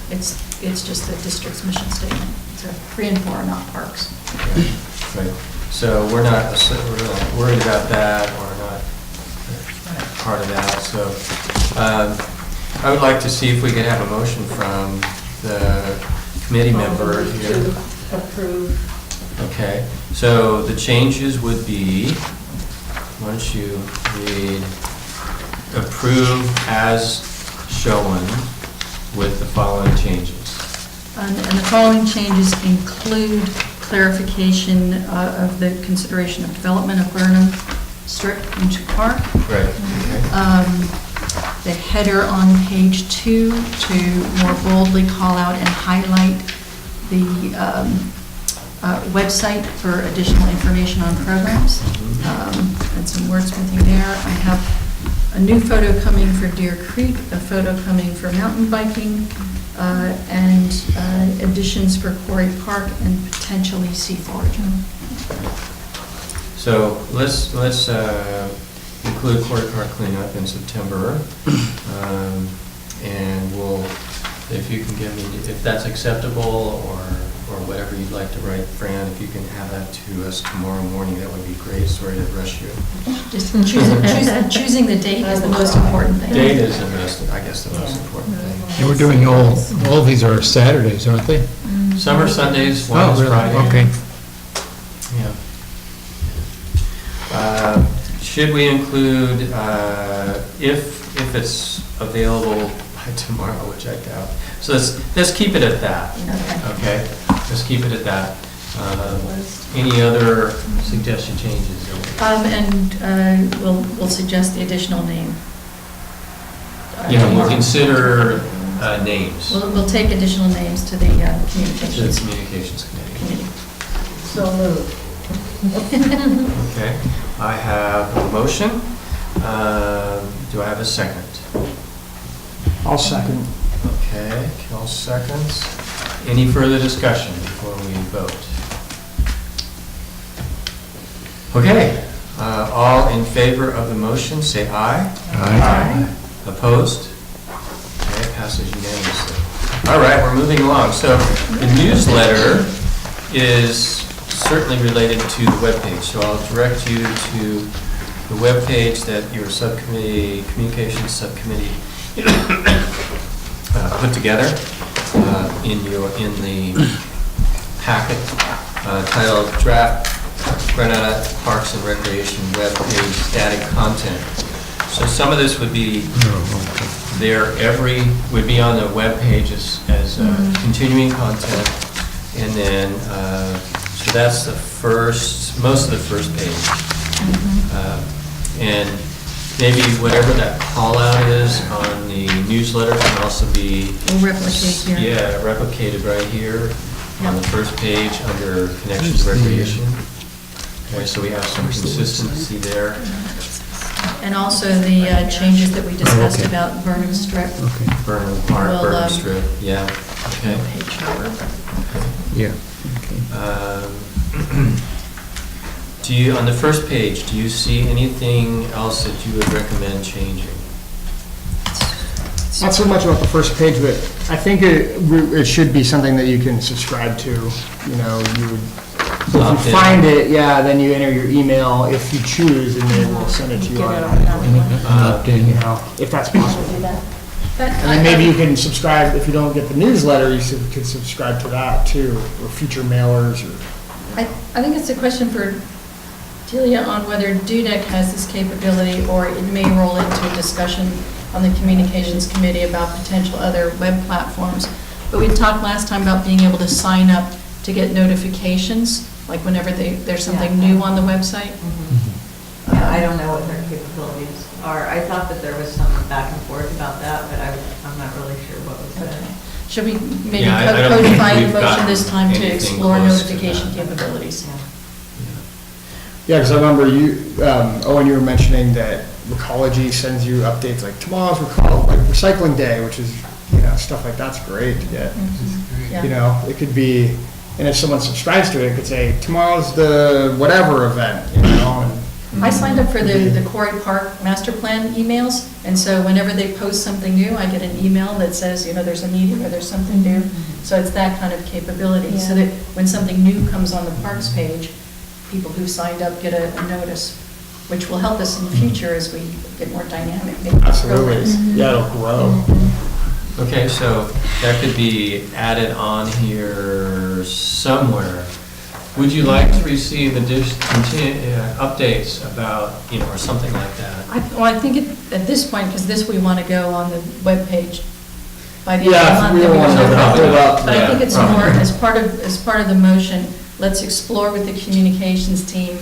It's just the district's mission statement. So 3 and 4 are not parks. Right. So we're not worried about that, or not part of that. So I would like to see if we could have a motion from the committee member here. To approve. Okay, so the changes would be, why don't you read, approve as shown with the following changes. And the following changes include clarification of the consideration of development of Burnham Strip into park. Right. Okay. The header on page 2 to more boldly call out and highlight the website for additional information on programs. And some wordsmithing there. I have a new photo coming for Deer Creek, a photo coming for mountain biking, and additions for Quarry Park and potentially sea foraging. So let's include Quarry Park cleanup in September. And if you can give me, if that's acceptable, or whatever you'd like to write, Fran, if you can have that to us tomorrow morning, that would be great. Sorry to rush you. Just choosing the date is the most important thing. Date is I guess the most important thing. And we're doing all of these are Saturdays, aren't they? Some are Sundays, one Oh, is really? Friday. Okay. Yeah. Should we include, if it's available by tomorrow, which I doubt. So let's keep it at that. Okay? Let's keep it at that. Any other suggestion changes? And we'll suggest the additional name. Yeah, we'll consider names to We'll take additional names to the the communications communications committee. committee. So moved. Okay, I have a motion. Do I have a second? I'll second. Okay, Kel seconds. Any further discussion before we vote? Okay, all in favor of the motion, say aye. Aye. Opposed? Okay, passes unanimously. All right, we're moving along. So the newsletter is certainly related to the webpage, so I'll direct you to the webpage that your subcommittee, communications subcommittee put together. in the packet titled Draft Granada Parks and Recreation Web Page Static Content. So some of this would be there would be on the web page as continuing content, and then so that's most of the first page, and maybe whatever that call out is on the newsletter can also be We'll replicate here. Yeah, replicated right here on the first page under Connections Recreation. Okay, so we have some consistency there. And also the changes that we discussed okay. about Burnham Strip. Okay, Burnham Park, Well, Burnham Strip, yeah, okay. Page number. yeah, okay. On the first page, do you see anything else that you would recommend changing? Not so much about the first page, but I think it should be something that you can subscribe to. You know, you would, so if Opt you in. find it, yeah, then you enter your email if you choose, and they will send it to you Get it automatically. Opt-in. You know, if that's possible. But And then maybe you can subscribe, if you don't get the newsletter, you could subscribe to that too, or future mailers, or. I think it's a question for Delia on whether DUDEC has this capability, or it may roll into a discussion on the Communications Committee about potential other web platforms. But we talked last time about being able to sign up to get notifications, like whenever there's something new on the website. Yeah, I don't know what their capabilities are. I thought that there was some back and forth about that, but I'm not really sure what was said. Okay. Should we maybe Yeah, I don't think codify the we've motion gotten this time to anything explore close to notification that. capabilities? Yeah, because I remember Owen, you were mentioning that Recology sends you updates like tomorrow's recycling day, which is, stuff like that's great to get. Yeah. It could be, and if someone subscribes to it, it could say tomorrow's the whatever event, and I signed up for the Quarry Park Master Plan emails, and so whenever they post something new, I get an email that says, there's a meeting or there's something new. So it's that kind of capability, so that when something new comes on the parks page, people who signed up get a notice, which will help us in the future as we get more dynamic. absolutely, programs. yeah, it'll grow. Okay, so that could be added on here somewhere. Would you like to receive updates about, or something like that? I think at this point, because this we want to go on the webpage by the end Yeah, of the month. we then don't want to can- wrap it up. But I think it's Yeah, more, probably. as part of the motion, let's explore with the communications team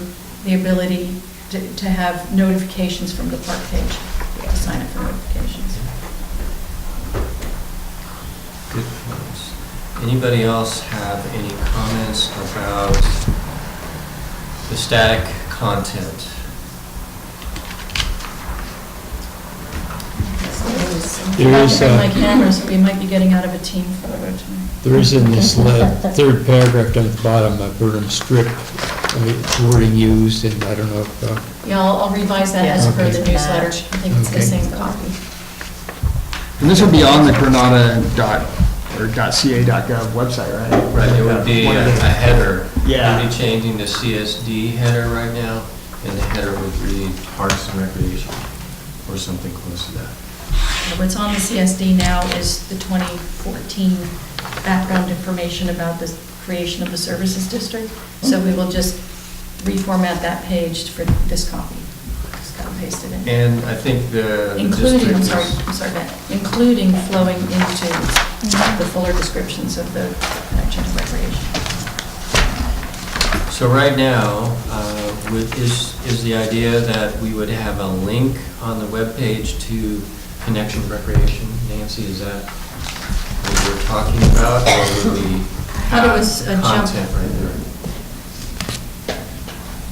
the ability to have notifications from the park page, to sign up for notifications. Good points. Anybody else have any comments about the static content? There is, Bring my camera, so we might be getting out of a team photo tonight. There is in this third paragraph down at the bottom, a Burnham Strip wording used, and I don't know if, Yeah, I'll revise that as per the Okay. newsletter. I think it's the Okay. same copy. And this would be on the Granada.ca.gov website, right? Right, it would be One a of the- header. Yeah. We'd be changing the CSD header right now, and the header would read Parks and Recreation, or something close to that. What's on the CSD now is the 2014 background information about the creation of the services district. So we will just reformat that page for this copy. Just cut and paste it in. And I think the Including, I'm district sorry, Ben, including flowing into the fuller descriptions of the connection to recreation. So right now, is the idea that we would have a link on the webpage to Connection Recreation? Nancy, is that what we're talking about, or would we Thought it have was a jump. content right there?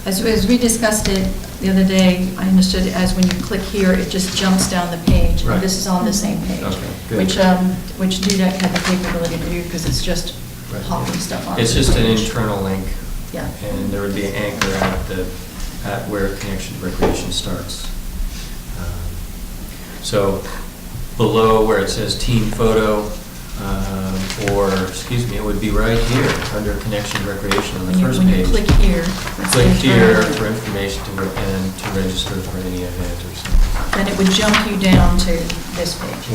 As we discussed it the other day, I understood it as when you click here, it just jumps down the page. Right. And this is on the same page. Okay, good. Which DUDEC had the capability to do because it's just Right. popping stuff on. It's just an internal link, Yeah. and there would be an anchor at where Connection Recreation starts. So below where it says team photo, it would be right here, under Connection Recreation on the first When you page. click here. it's Click the here turn. for information and to register for any event or something, Then it would jump you down to this page.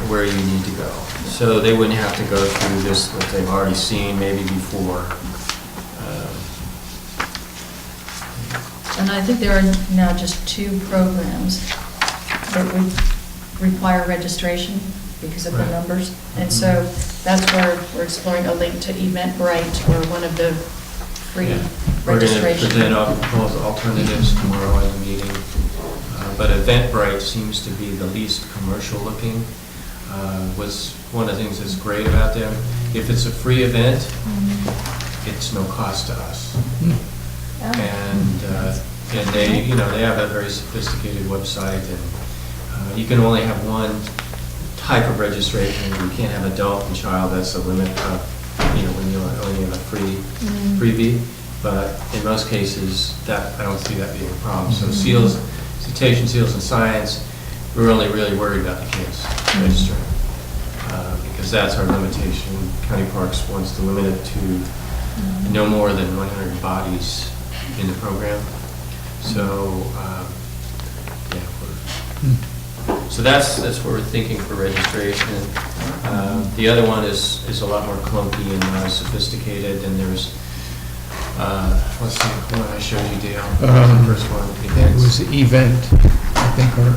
where you need to go. So they wouldn't have to go through this, what they've already seen maybe before. And I think there are now just 2 programs that would require registration because of the Right. numbers. And so that's where we're exploring a link to Eventbrite or one of the free Yeah. We're going to registration. present alternatives tomorrow in the meeting. But Eventbrite seems to be the least commercial looking. Was one of the things that's great about them. If it's a free event, it's no cost to us. And they, they have a very sophisticated website, and you can only have one type of registration. You can't have adult and child, that's the limit of, when you only have a freebie. But in most cases, I don't see that being a problem. So citation seals and science, we're only really worried about the kids registering. Because that's our limitation. County Parks wants to limit it to no more than 100 bodies in the program. So, so that's what we're thinking for registration. The other one is a lot more clunky and not as sophisticated, and there's, let's see, what I showed you, Dale. The first one, It events. was event, I think, or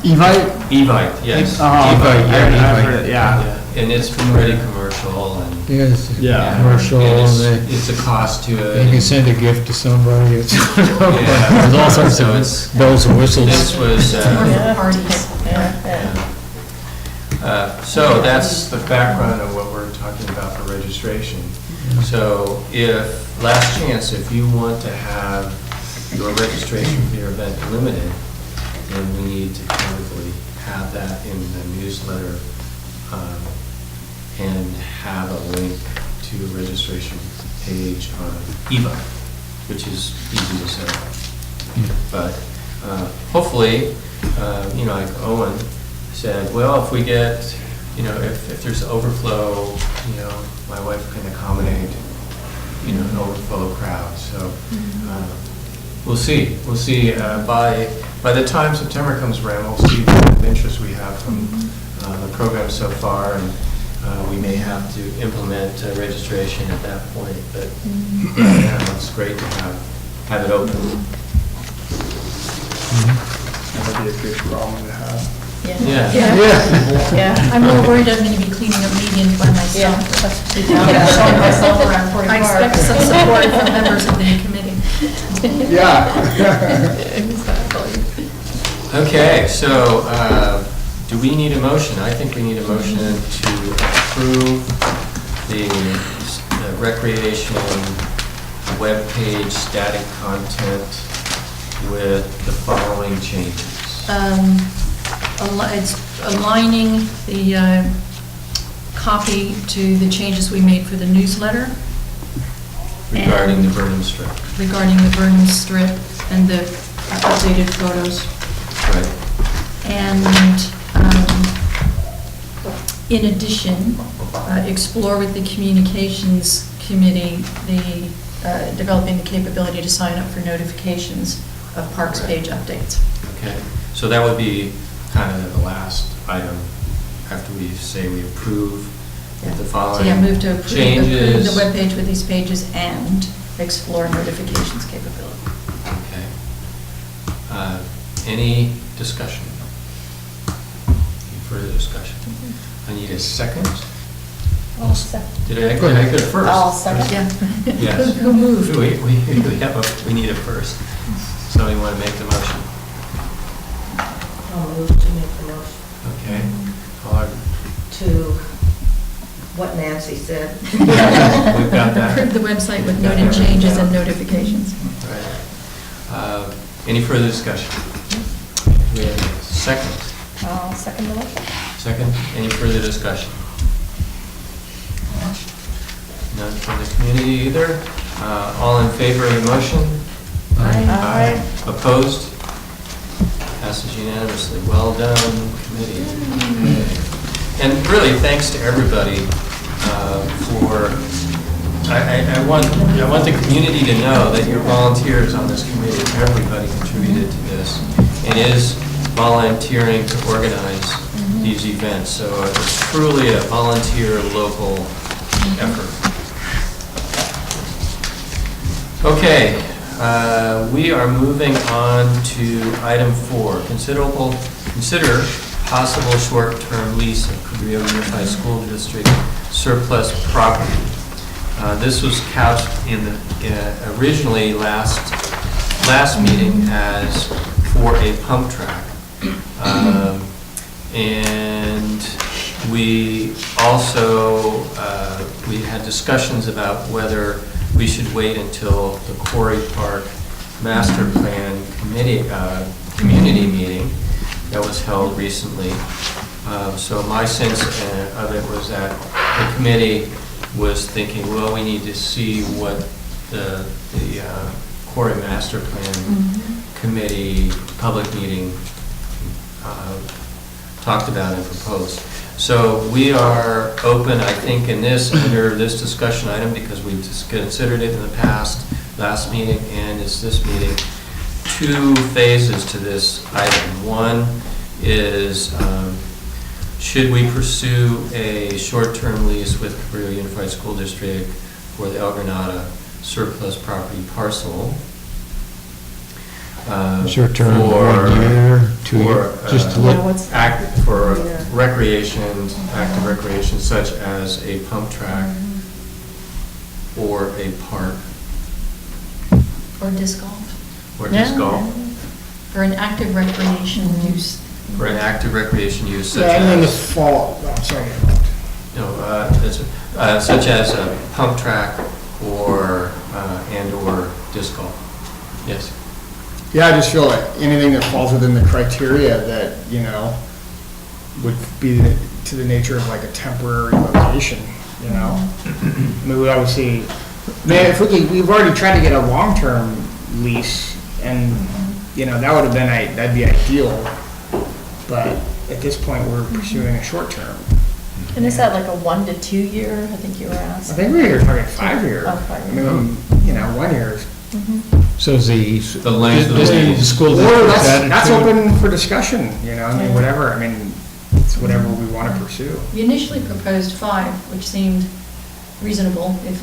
Evite? Evite, yes. Evite, yeah, I've heard it, yeah. And it's pretty commercial, and yes, Yeah. commercial, and they it's a cost to it. you can send a gift to somebody, it's, Yeah. there's all sorts So of it's- bells and whistles. This was, It's more Yeah. for parties. so that's the background of what we're talking about for registration. So last chance, if you want to have your registration for your event limited, then we need to probably have that in the newsletter and have a link to a registration page on EVA, which is easy to set up. But hopefully, like Owen said, well, if we get, if there's overflow, my wife can accommodate, an overflow crowd. So we'll see. We'll see. By the time September comes around, we'll see what kind of interest we have from the program so far, and we may have to implement registration at that point. But yeah, it's great to have it open. That would be a good problem to have. Yeah. Yeah. I'm more worried I'm going to be cleaning up medians by myself. Showing myself around 40 I expect some support from members of the committee. Yeah. Exactly. Okay, so do we need a motion? I think we need a motion to approve the recreation webpage static content with the following changes. It's aligning the copy to the changes we made for the newsletter. Regarding the Burnham strip. Regarding the Burnham strip and the updated photos. Right. And in addition, explore with the communications committee developing the capability to sign up for notifications of Parks page updates. Okay, so that would be kind of the last item after we say we approve with the So following yeah, move to approve the changes. webpage with these pages and explore notifications capability. Okay. Any discussion? Any further discussion? I need a second. I'll second. Did I get it first? I'll second. Yeah. Yes. Who moved? We need it first. Somebody want to make the motion? I'll move to make the motion Okay. All right. to what Nancy said. We've got that. Approve the website with noted changes and notifications. Right. Any further discussion? We have a second. I'll second the motion. Second, any further discussion? None from the community either. All in favor of the motion? Aye. Opposed? Passes unanimously. Well done, committee. Okay. And really, thanks to everybody for, I want the community to know that you're volunteers on this committee. Everybody contributed to this. It is volunteering to organize these events, so it's truly a volunteer local effort. Okay, we are moving on to item 4. Consider possible short-term lease of Cabrillo Unified School District surplus property. This was couched in the, originally last meeting as for a pump track. And we also, we had discussions about whether we should wait until the Quarry Park Master Plan Committee, community meeting that was held recently. So my sense of it was that the committee was thinking, well, we need to see what the Quarry Master Plan Committee public meeting talked about and proposed. So we are open, I think, in this, under this discussion item, because we just considered it in the past, last meeting, and it's this meeting, 2 phases to this item. One is, should we pursue a short-term lease with Cabrillo Unified School District for the El Granada surplus property parcel? Short-term, for- 1 year, 2 for, years, just to Yeah, look. what's- For Yeah. recreation, active recreation, such as a pump track or a park Or disc golf, or disc Yeah. golf, or an active recreation use. or an active recreation use such Yeah, and then the as, fall, I'm sorry. such as a pump track or, and/or disc golf. Yes. Yeah, I just feel like anything that falls within the criteria that, would be to the nature of like a temporary location, I mean, we obviously, man, if we've already tried to get a long-term lease, and, that would have been, that'd be ideal, but at this point, we're pursuing a short-term. And is that like a 1 to 2 year? I think you were I asking. think we were talking 5 year. Oh, 5 I year. mean, 1 year is, So is The length of the lease. the school or district's that's attitude? open for discussion, I mean, whatever, I mean, it's whatever we want to pursue. We initially proposed 5, which seemed reasonable. If,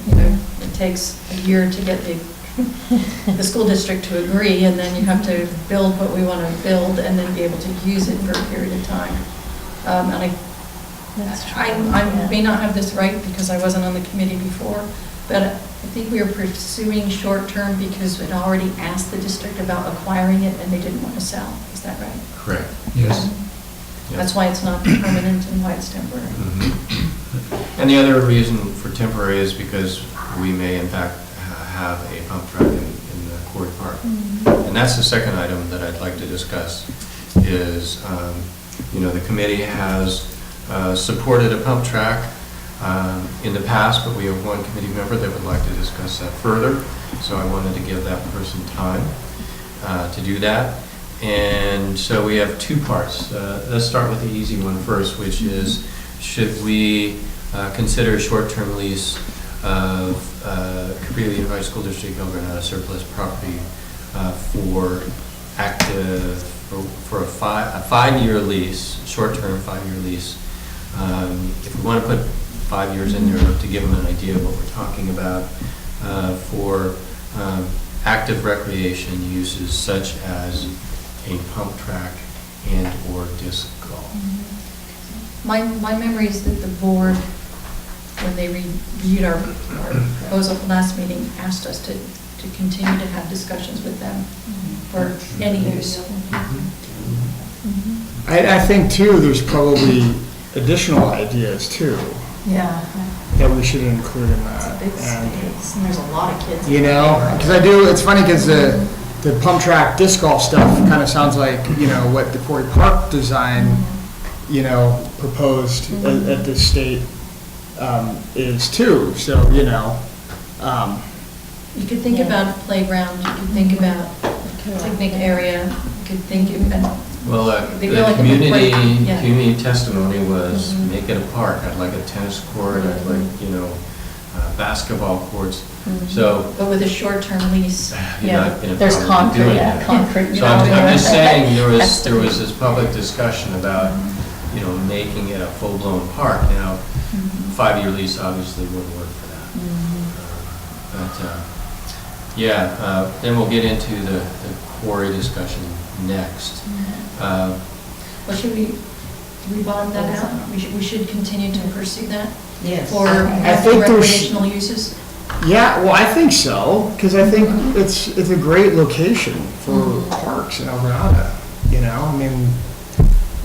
it takes a year to get the school district to agree, and then you have to build what we want to build, and then be able to use it for a period of time. And That's true. I may not have this right because I wasn't on the committee before, but I think we were pursuing short-term because we'd already asked the district about acquiring it, and they didn't want to sell. Is that right? Correct. Yes. That's why it's not permanent and why it's temporary. And the other reason for temporary is because we may in fact have a pump track in the Quarry Park. And that's the second item that I'd like to discuss is, the committee has supported a pump track in the past, but we have one committee member that would like to discuss that further. So I wanted to give that person time to do that. And so we have 2 parts. Let's start with the easy one first, which is, should we consider a short-term lease of Cabrillo Unified School District El Granada surplus property for active, for a 5-year lease, short-term 5-year lease. If we want to put 5 years in there to give them an idea of what we're talking about, for active recreation uses such as a pump track and/or disc golf. My memory is that the board, when they reviewed our proposal last meeting, asked us to continue to have discussions with them for any use. I think too, there's probably additional ideas too, Yeah. that we should include in It's a that. big And, space, and there's a lot of kids. because it's funny because the pump track disc golf stuff kind of sounds like, what the Quarry Park design, proposed at the state is too, so, You could think about a playground, you could think about a picnic area, you could think about Well, They the feel like a community, break, yeah. community testimony was, Mhm. make it a park. I'd like a tennis court, I'd like, basketball courts. So, But with a short-term lease. you're Yeah, not gonna there's probably concrete, doing yeah, that. concrete. So I'm just saying, Has to there be. was this public discussion about, making it a full-blown park. Now, 5-year lease obviously wouldn't work for that. Then we'll get into the quarry discussion next. Well, should we bond that out? We should continue to pursue that Yes. for I think there's- recreational uses? Yeah, well, I think so, because I think it's a great location for parks in El Granada, I mean,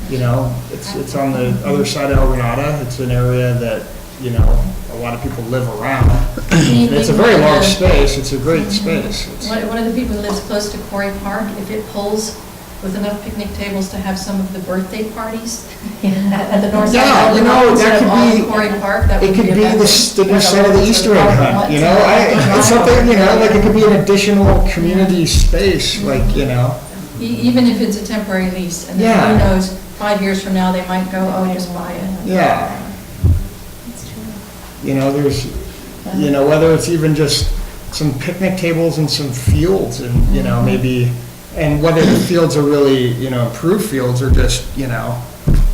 it's on the other side of El Granada, it's an area that, a lot of people live around. It's a very large space, it's a great space. One of the people who lives close to Quarry Park, if it pulls with enough picnic tables to have some of the birthday parties at the north Yeah, side of the that instead could of all be- of Quarry Park, that It would could be a the stepping stone of the Easter egg hunt, it's something, like it could be an additional community space, Even if it's a temporary lease, and then Yeah. who knows, 5 years from now, they might go, oh, just buy it. yeah. There's, whether it's even just some picnic tables and some fields and, maybe, and whether the fields are really, improved fields or just,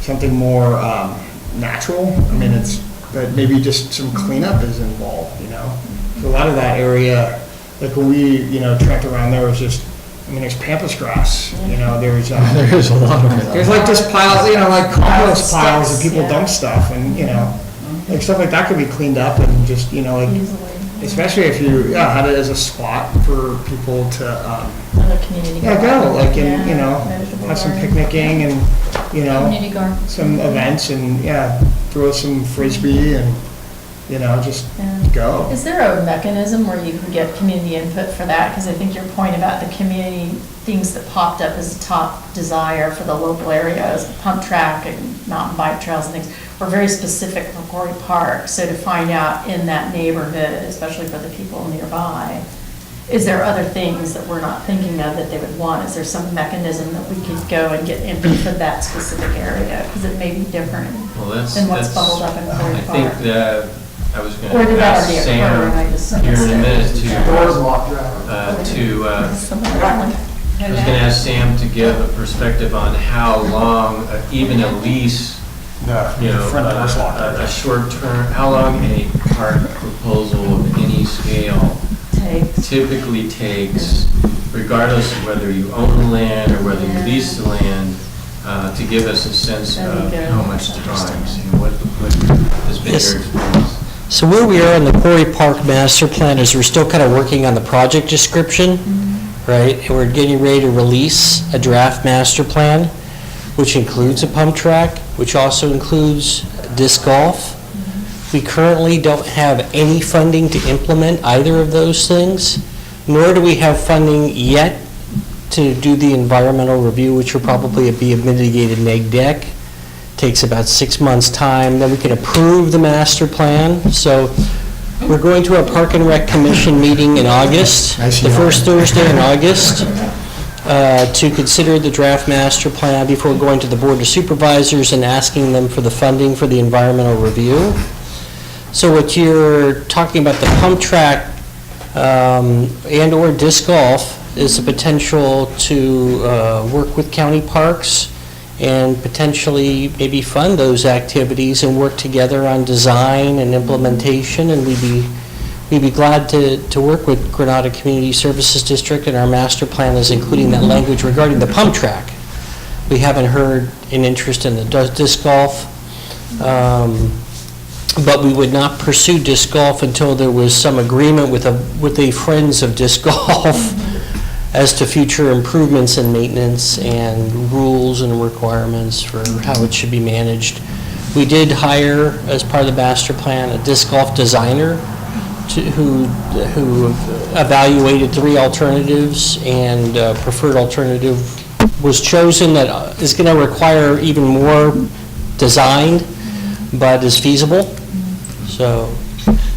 something more natural. I mean, but maybe just some cleanup is involved, So a lot of that area, like when we, trekked around there was just, there's pampas grass, there's. There's a lot of it. There's like just piles, like compost piles and Sticks, people yeah. dump stuff and, like stuff like that could be cleaned up and just, especially if you, had it as a spot for people to, Another community. go, garden. and, Vegetable have some garden. picnicking and, Community garden. some events and, throw some frisbee and, just Yeah. go. Is there a mechanism where you can get community input for that? Because I think your point about the community things that popped up as a top desire for the local areas, pump track and mountain bike trails and things, were very specific for Quarry Park. So to find out in that neighborhood, especially for the people nearby, is there other things that we're not thinking of that they would want? Is there some mechanism that we could go and get input for that specific area? Because it may be different Well, than what's bubbled up in Quarry I Park. think that I was Or going did to that ask already occur Sam and I just here in a missed it? minute Doors locked. I was going to ask Sam to give a perspective on how long even a lease, Front door's locked. a short term, how long a park proposal of any scale typically takes, regardless of whether you own the land or whether you lease the land, to give us a sense of how much time. So what has been Yes. your experience? So where we are in the Quarry Park Master Plan is we're still kind of working on the project description, right? And we're getting ready to release a draft master plan, which includes a pump track, which also includes disc golf. We currently don't have any funding to implement either of those things, nor do we have funding yet to do the environmental review, which will probably be a mitigated neg deck. Takes about 6 months' time, then we can approve the master plan. So we're going to a Park and Rec Commission meeting in August, the first Thursday in August, to consider the draft master plan before going to the Board of Supervisors and asking them for the funding for the environmental review. So what you're talking about, the pump track and/or disc golf, is the potential to work with county parks and potentially maybe fund those activities and work together on design and implementation, and we'd be glad to work with Granada Community Services District, and our master plan is including that language regarding the pump track. We haven't heard an interest in the disc golf, but we would not pursue disc golf until there was some agreement with the Friends of Disc Golf as to future improvements and maintenance and rules and requirements for how it should be managed. We did hire, as part of the master plan, a disc golf designer who evaluated 3 alternatives, and preferred alternative was chosen that is going to require even more design, but is feasible. So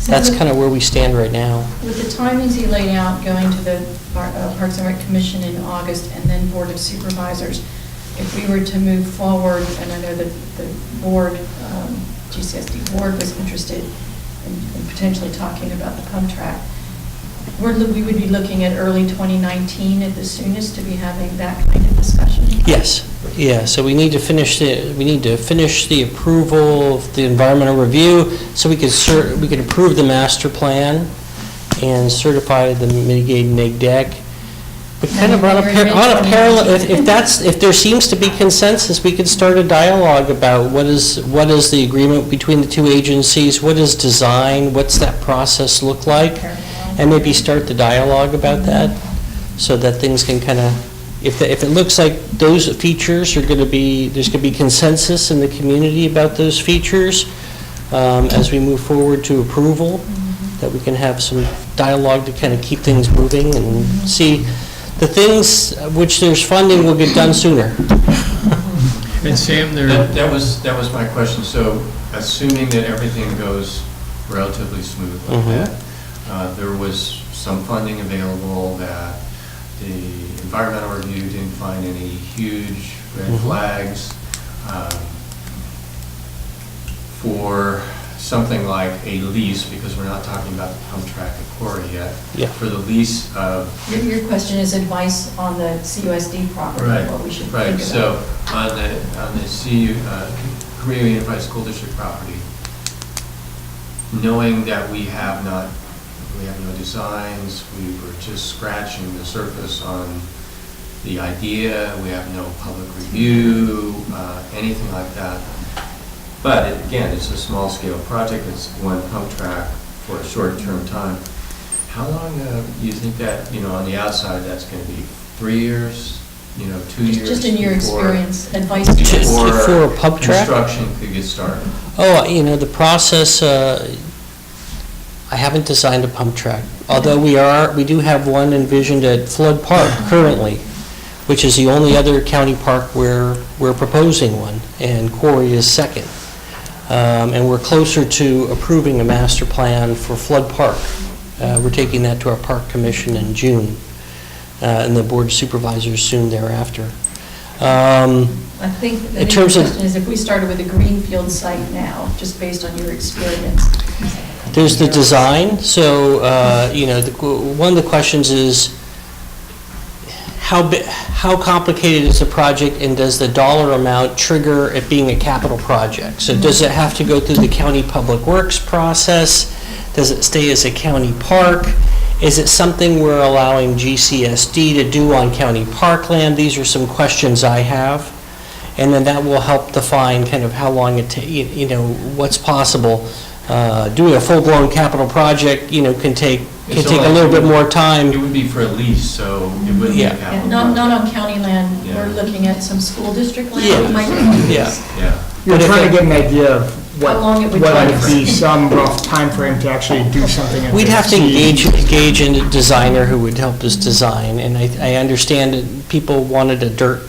that's kind of where we stand right now. With the timings he laid out, going to the Parks and Rec Commission in August and then Board of Supervisors, if we were to move forward, and I know that the board, GCSD board was interested in potentially talking about the pump track, we would be looking at early 2019 at the soonest to be having that kind of discussion. Yes, yeah, so we need to finish the approval of the environmental review, so we could approve the master plan and certify the mitigated neg deck. But kind of on a parallel, if there seems to be consensus, we could start a dialogue about what is the agreement between the two agencies, what is design, what's that process look like, and maybe start the dialogue about that, so that things can kind of, if it looks like those features are going to be, there's going to be consensus in the community about those features as we move forward to approval, that we can have some dialogue to kind of keep things moving and see the things which there's funding will get done sooner. And Sam, That was my question. So assuming that everything goes relatively smooth like that, there was some funding available, that the environmental review didn't find any huge red flags for something like a lease, because we're not talking about the pump track at Quarry yet. Yeah. For the lease of... Your question is advice on the CUSD property, what we should think about. Right, so on the CU, Korea Unified School District property, knowing that we have no designs, we were just scratching the surface on the idea, we have no public review, anything like that. But again, it's a small scale project, it's one pump track for a short-term time. How long do you think that, on the outside, that's going to be? 3 years, 2 years? Just in your experience, advice. For a pump track? Construction could get started. Oh, the process, I haven't designed a pump track, although we do have one envisioned at Flood Park currently, which is the only other county park where we're proposing one, and Quarry is second. And we're closer to approving a master plan for Flood Park. We're taking that to our park commission in June, and the board of supervisors soon thereafter. I think the in terms of question is if we started with a greenfield site now, just based on your experience. There's the design, so, one of the questions is, how complicated is the project, and does the dollar amount trigger it being a capital project? So does it have to go through the county public works process? Does it stay as a county park? Is it something we're allowing GCSD to do on county parkland? These are some questions I have. And then that will help define kind of how long it takes, what's possible. Doing a full-blown capital project, can take a little bit more time. It would be for a lease, so it wouldn't be a capital Not project. on county land, Yeah. we're looking at some school district land. Yeah. It might be Yeah. Yeah. You're But if trying it- to get an idea of How long it would what take. would be some rough time frame to actually do something. at We'd the have to C. engage in a designer who would help us design, and I understand that people wanted a dirt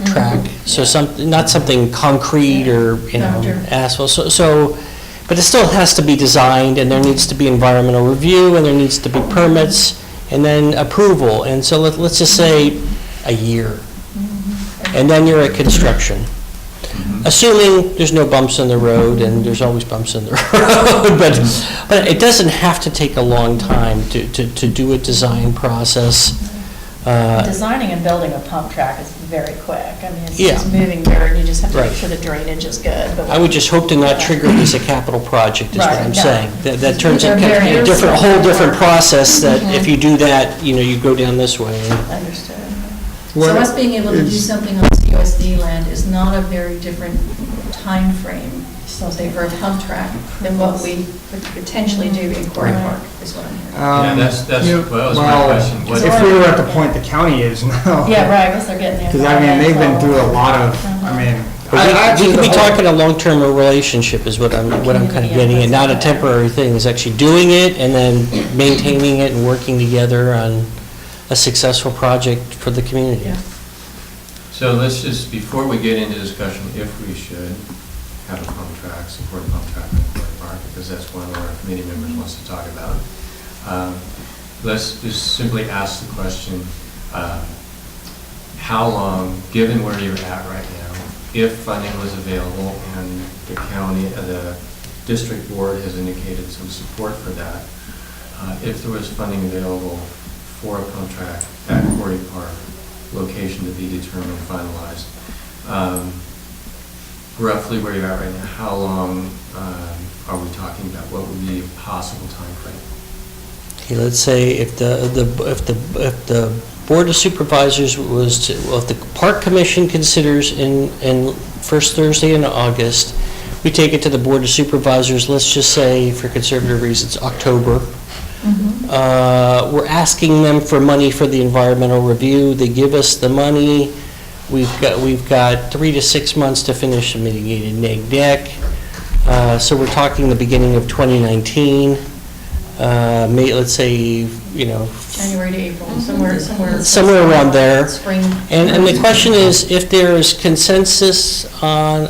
track, so not something concrete or, No, dirt. asphalt, but it still has to be designed, and there needs to be environmental review, and there needs to be permits, and then approval, and so let's just say a year. And then you're at construction. Assuming there's no bumps in the road, and there's always bumps in the road, but it doesn't have to take a long time to do a design process. Designing and building a pump track is very quick. I mean, it's Yeah. just moving dirt, you just have to make Right. sure the drainage is good. But I would just hope to not trigger it as a capital project, is what Right, I'm yeah. saying. That turns They're into very a whole different small. process, that if you do that, you go down this way. Understood. So us being able to do something on CUSD land is not a very different time frame, so say for a pump track, than what we would potentially do in Quarry Park, is what I'm hearing. Yeah, that's, that was my question. What- If we were at the point the county is now. Yeah, right, I guess they're getting there. Because, they've been through a lot of, But we could be talking a long-term relationship is what I'm kind of getting at, not a temporary thing, is actually doing it and then maintaining it and working together on a successful project for the community. Yeah. So let's just, before we get into discussion, if we should have a pump track, support a pump track in Quarry Park, because that's one of our committee members wants to talk about. Let's just simply ask the question, how long, given where you're at right now, if funding was available, and the county, the district board has indicated some support for that, if there was funding available for a pump track at Quarry Park, location to be determined, finalized, roughly where you're at right now, how long are we talking about? What would be a possible timeframe? Okay, let's say if the Board of Supervisors was to, well, if the Park Commission considers in first Thursday in August, we take it to the Board of Supervisors, let's just say, for conservative reasons, October. We're asking them for money for the environmental review. They give us the money. We've got 3 to 6 months to finish a mitigated neg deck. So we're talking the beginning of 2019. Let's say, January to April, somewhere around there. Spring. And the question is, if there is consensus on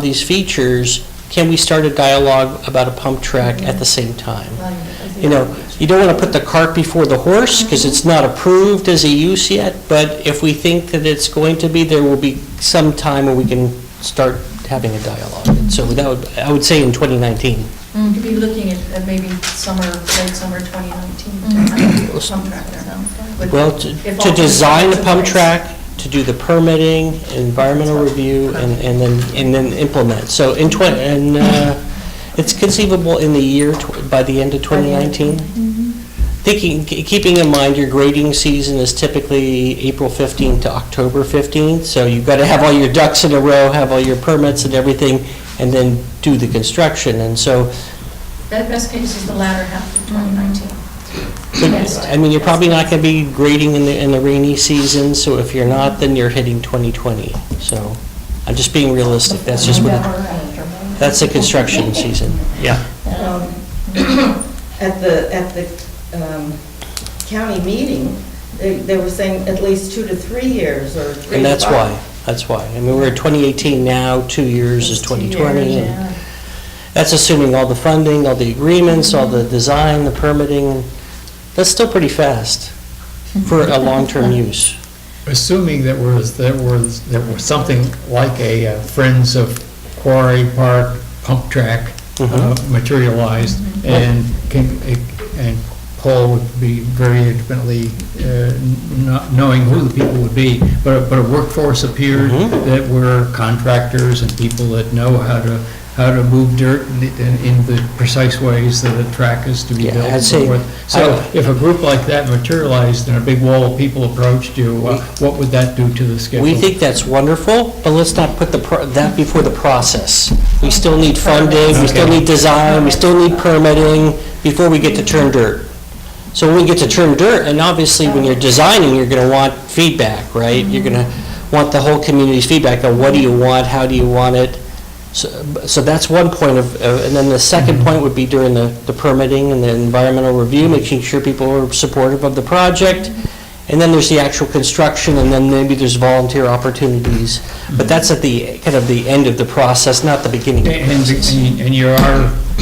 these features, can we start a dialogue about a pump track at the same time? You don't want to put the cart before the horse, because it's not approved as a use yet, but if we think that it's going to be, there will be some time where we can start having a dialogue. So I would say in 2019. We could be looking at maybe late summer 2019 to have a pump track there. Well, to design the pump track, to do the permitting, environmental review, and then implement. So it's conceivable in the year, by the end of 2019. Keeping in mind your grading season is typically April 15th to October 15th, so you've got to have all your ducks in a row, have all your permits and everything, and then do the construction. And so That best case is the latter half of 2019. I mean, you're probably not going to be grading in the rainy season, so if you're not, then you're hitting 2020. So I'm just being realistic. That's just that's the construction season. Yeah. At the county meeting, they were saying at least 2 to 3 years, or 3 to 5. And that's why. I mean, we're at 2018 now, 2 years is 2020. And that's assuming all the funding, all the agreements, all the design, the permitting. That's still pretty fast for a long-term use. Assuming that was something like a Friends of Quarry Park pump track materialized, and Paul would be very intimately not knowing who the people would be, but a workforce appeared that were contractors and people that know how to move dirt in the precise ways that a track is to be built and so forth. So if a group like that materialized and a big wall of people approached you, what would that do to the schedule? We think that's wonderful, but let's not put that before the process. We still need funding, we still need design, we still need permitting before we get to turn dirt. So when we get to turn dirt, and obviously when you're designing, you're going to want feedback, right? You're going to want the whole community's feedback on what do you want, how do you want it. So that's one point and then the second point would be during the permitting and the environmental review, making sure people are supportive of the project. And then there's the actual construction, and then maybe there's volunteer opportunities. But that's at the kind of the end of the process, not the beginning of the process. And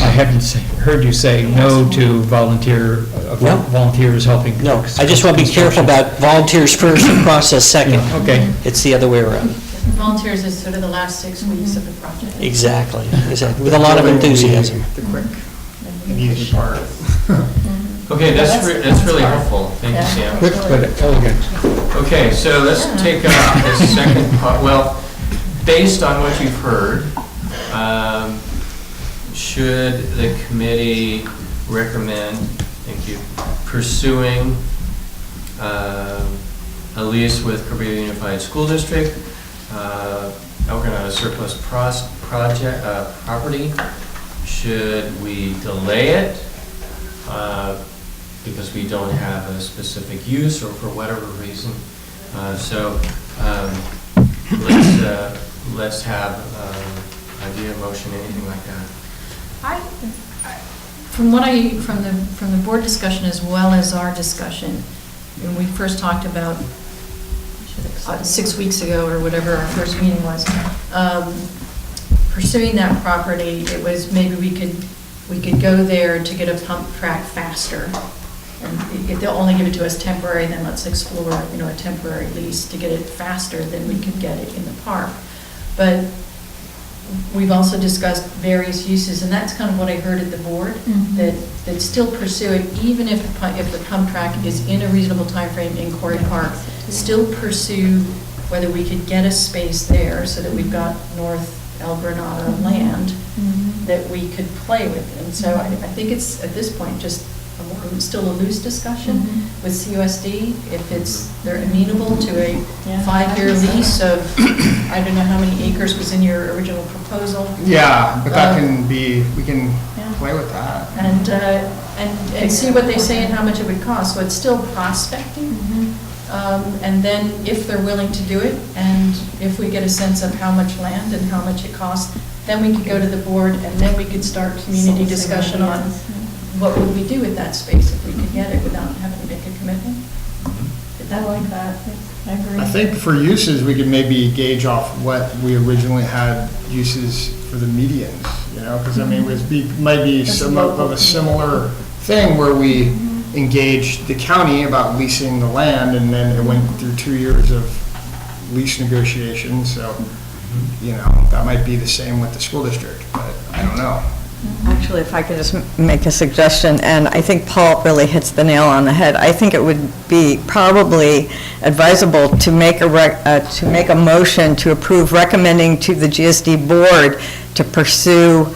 I haven't heard you say no to volunteers helping. No, I just want to be careful about volunteers first and process second. Yeah, okay. It's the other way around. Volunteers is sort of the last 6 weeks of the project. Exactly, with a lot of enthusiasm. The quick and easy part. Okay, that's really helpful. Thank you, Sam. Quick but elegant. Okay, so let's take up the second part. Well, based on what you've heard, should the committee recommend, thank you, pursuing a lease with Cabrillo Unified School District, Granada surplus property? Should we delay it because we don't have a specific use or for whatever reason? Let's have idea, motion, anything like that. From the board discussion as well as our discussion, when we first talked about 6 weeks ago or whatever our first meeting was, pursuing that property, it was maybe we could go there to get a pump track faster And if they'll only give it to us temporary, then let's explore, a temporary lease to get it faster than we could get it in the park. But we've also discussed various uses, and that's kind of what I heard at the board, that still pursue it, even if the pump track is in a reasonable timeframe in Quarry Park, still pursue whether we could get a space there so that we've got North El Granada land that we could play with. And so I think it's, at this point, just still a loose discussion with CUSD, if they're amenable to a 5-year lease of, I don't know how many acres was in your original proposal. Yeah, but that can be, we can play with that. And see what they say and how much it would cost. So it's still prospecting. And then if they're willing to do it, and if we get a sense of how much land and how much it costs, then we could go to the board, and then we could start community discussion on what would we do with that space if we could get it without having to make a commitment. I like that. I agree. I think for uses, we could maybe gauge off what we originally had uses for the medians, because I mean, it might be some of a similar thing where we engaged the county about leasing the land, and then it went through 2 years of lease negotiations, so, that might be the same with the school district, but I don't know. Actually, if I could just make a suggestion, and I think Paul really hits the nail on the head, I think it would be probably advisable to make a motion to approve recommending to the GSD board to pursue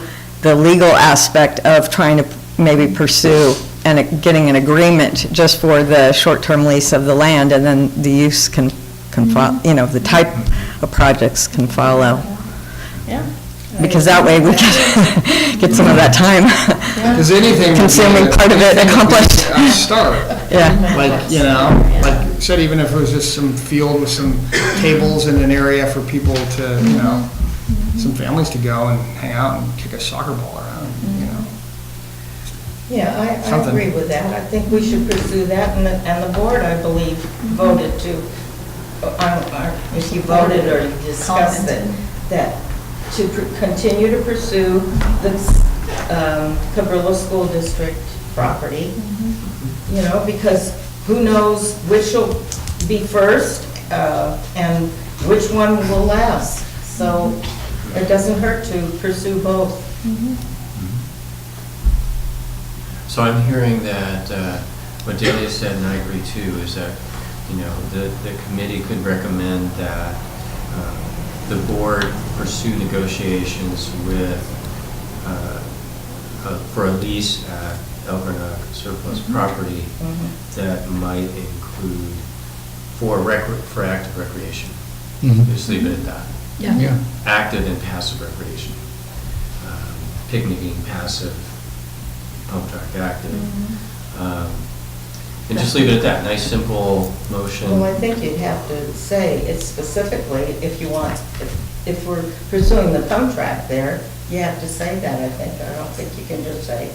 the legal aspect of trying to maybe pursue and getting an agreement just for the short-term lease of the land, and then the use can follow, the type of projects can follow. Yeah. Because that way we can get some of that time. Because anything. Consuming part of it accomplished. Start. Yeah. Like, like I said, even if it was just some field with some tables in an area for people to, some families to go and hang out and kick a soccer ball around, Yeah, I Something. agree with that. I think we should pursue that, and the board, I believe, voted to, if you voted or you discussed it, that to continue to pursue the Cabrillo School District property, because who knows which will be first and which one will last. So it doesn't hurt to pursue both. So I'm hearing that what Delia said, and I agree too, is that, the committee could recommend that the board pursue negotiations with, for a lease at El Granada surplus property that might include for active recreation. Just leave it at that. Yeah. Active and passive recreation. Picnicking, passive, pump track, active. And just leave it at that, nice, simple motion. Well, I think you'd have to say it specifically if you want, if we're pursuing the pump track there, you have to say that, I think. I don't think you can just say,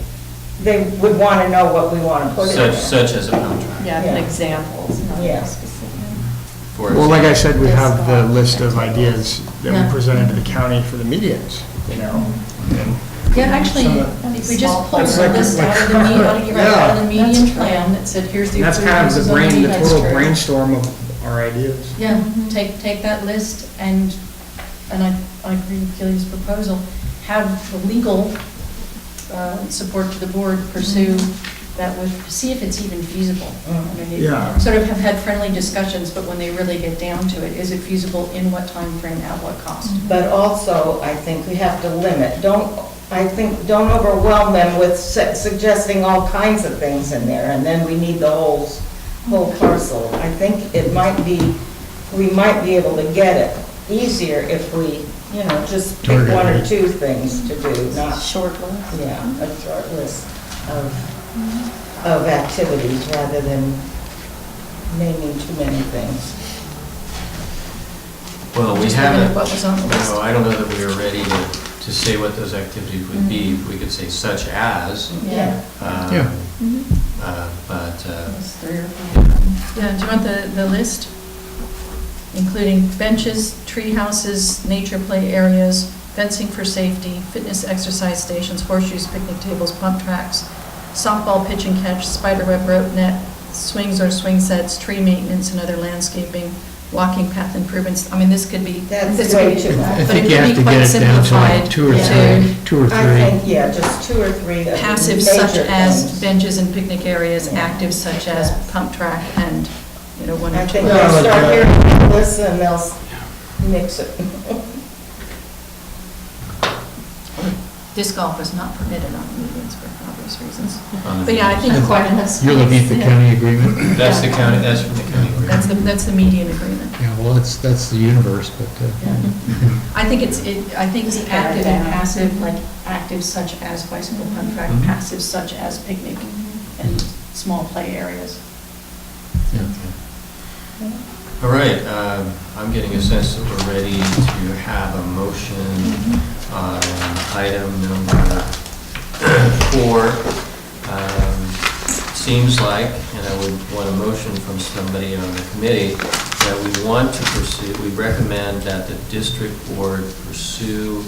they would want to know what we want to put in there. Such as a pump track. Yeah. Examples, not Yeah. specific. For Well, like I example. said, we have the list of ideas that we presented to the county for the medians, and Yeah, actually, Some if we just pulled It's the like- list out of the median plan that said, here's the that's approved kind of uses the on brain, the Levi's total Trail. brainstorm of our ideas. Yeah, take that list and I agree with Gillian's proposal, have the legal support to the board pursue that would, see if it's even feasible. I mean, Yeah. Sort of have had friendly discussions, but when they really get down to it, is it feasible, in what time frame, at what cost? But also, I think we have to limit, don't overwhelm them with suggesting all kinds of things in there, and then we need the whole parcel. I think it might be, we might be able to get it easier if we, just pick one or two things to do, not, Short list. yeah, a short list of activities rather than naming too many things. Well, we Just looking at haven't, what was on the list. I don't know that we are ready to say what those activities would be. We could say such as. Yeah. Yeah. But, There's 3 or 4. Yeah, do you want the list? Including benches, tree houses, nature play areas, fencing for safety, fitness exercise stations, horseshoes, picnic tables, pump tracks, softball pitch and catch, spiderweb rope net, swings or swing sets, tree maintenance and other landscaping, walking path improvements. I mean, this could be. That's this way could be- too much. I but think it you could have be to quite get it down to like simplified two or to I three. think, yeah, just 2 or 3. of the Passive such major as things. benches and picnic areas, Yeah. active such as pump track and, you know, one I or two. think Yeah, they'll like start that. hearing this and they'll mix it. Disc golf is not permitted on medians for obvious reasons. On the But yeah, I think And quite enough. You're looking at the county agreement? That's the county, that's from the county. That's the median agreement. Yeah, well, that's the universe, but, I think it's active and passive, like active such as bicycle pump track, Mhm. passive such as picnic and small play areas. All right, I'm getting a sense that we're ready to have a motion on item number 4. Seems like, and I would want a motion from somebody on the committee, that we want to pursue, we recommend that the district board pursue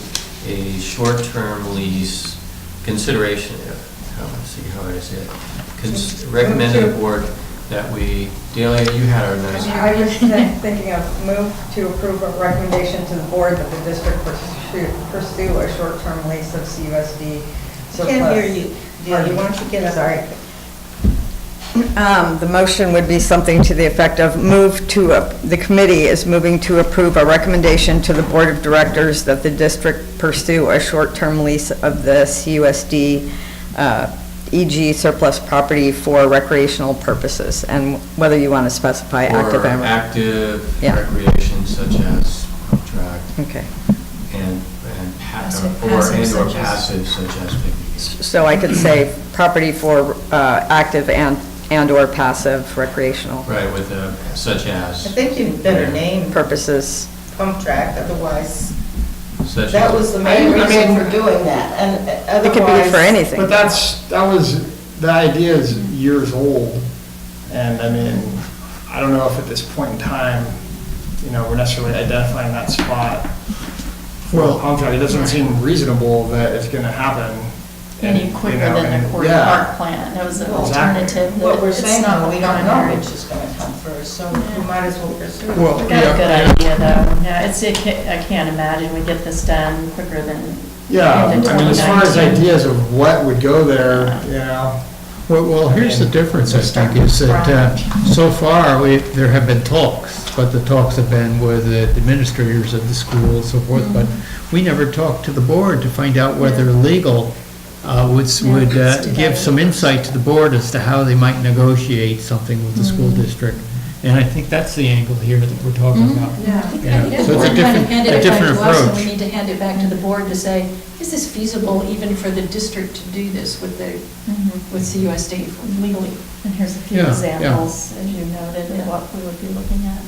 a short-term lease consideration, let's see how I say it. Recommend to the board that we, Delia, you had our nice. I was thinking of move to approve a recommendation to the board that the district pursue a short-term lease of CUSD surplus. Can't hear you. Delia, why don't you get up? Sorry. The motion would be something to the effect of the committee is moving to approve a recommendation to the board of directors that the district pursue a short-term lease of the CUSD e.g. surplus property for recreational purposes, and whether you want to specify active Or and... active Yeah. recreation such as pump track Okay. and Passive or such as- passive such as picnic. So I could say property for active and/or passive recreational Right, with such I as, think you better name purposes. pump track, otherwise, such that as. was the main I reason mean- for doing that, and It could be otherwise. for anything. But the idea is years old, and I mean, I don't know if at this point in time, we're necessarily identifying that spot for a pump track. It doesn't seem reasonable that it's gonna happen. Any quicker than the and- Quarry yeah. Park plan. That was an Exactly. alternative. What we're It's saying, not though, we don't know primary. which is gonna come first, so we might as well pursue it. Well, We got a good idea, though. Yeah, I can't imagine we get this done quicker than Yeah, into I mean, as far as 2019. ideas of what would go there, well, here's the difference, I think, is that so far, there have been talks, but the talks have been with the administrators of the school and so forth, but we never talked to the board to find out whether legal would give some insight to the board as to how they might negotiate something with the school district. And I think that's the angle here that we're talking about. Yeah, I think Yeah, the so it's a board kind of different- handed a it back different to us, and approach. we need to hand it back to the board to say, is this feasible even for the district to do this with CUSD legally? And here's a few Yeah, yeah. examples, as you noted, of what we would be looking at.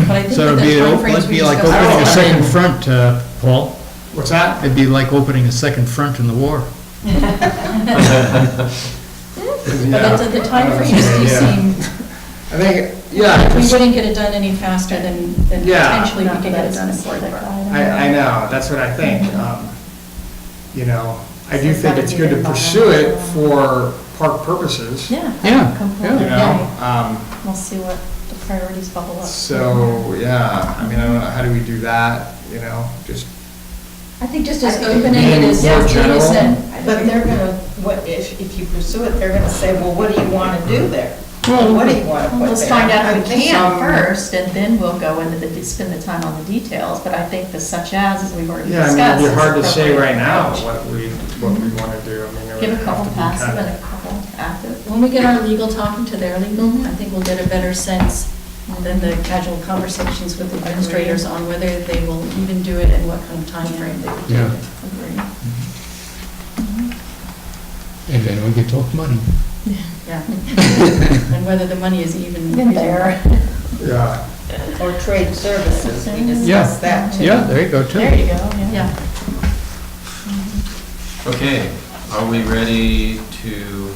But I think So that the timeframes it'd we be like discussed- opening a second front, Paul. what's that? It'd be like opening a second front in the war. But the timeframes do seem, I think, yeah, we wouldn't get it done any faster than Yeah. potentially we Not could that get it it's done an in important Florida. item. I know, that's what I think. I do So think that'd it's be good to the pursue it environmental- for park purposes, Yeah. Yeah, Completely. yeah. We'll see what the priorities bubble up. So, yeah, I mean, I don't know, how do we do that, just, I think just as I think opening it as more Julia general. said. But they're gonna, if you pursue it, they're gonna say, well, what do you wanna do there? Well, What do you wanna put there? Let's find out I if we think can some- first, and then we'll go into spend the time on the details, but I think the such as we've already yeah, I discussed. mean, it'd be is hard to say appropriate right now approach. what we want to do. I mean, it Give would a have couple to be passive kind and of. a couple active. When we get our legal talking to their legal, I think we'll get a better sense than the casual conversations with administrators on whether they will even do it and what kind of timeframe they would do Yeah. it. Agree. and then we can talk money. Yeah. And whether the money is even. In there. Yeah, Or trade services, we Yeah. discussed that too. Yeah, there you go, too. There you go, yeah. Yeah. Okay, are we ready to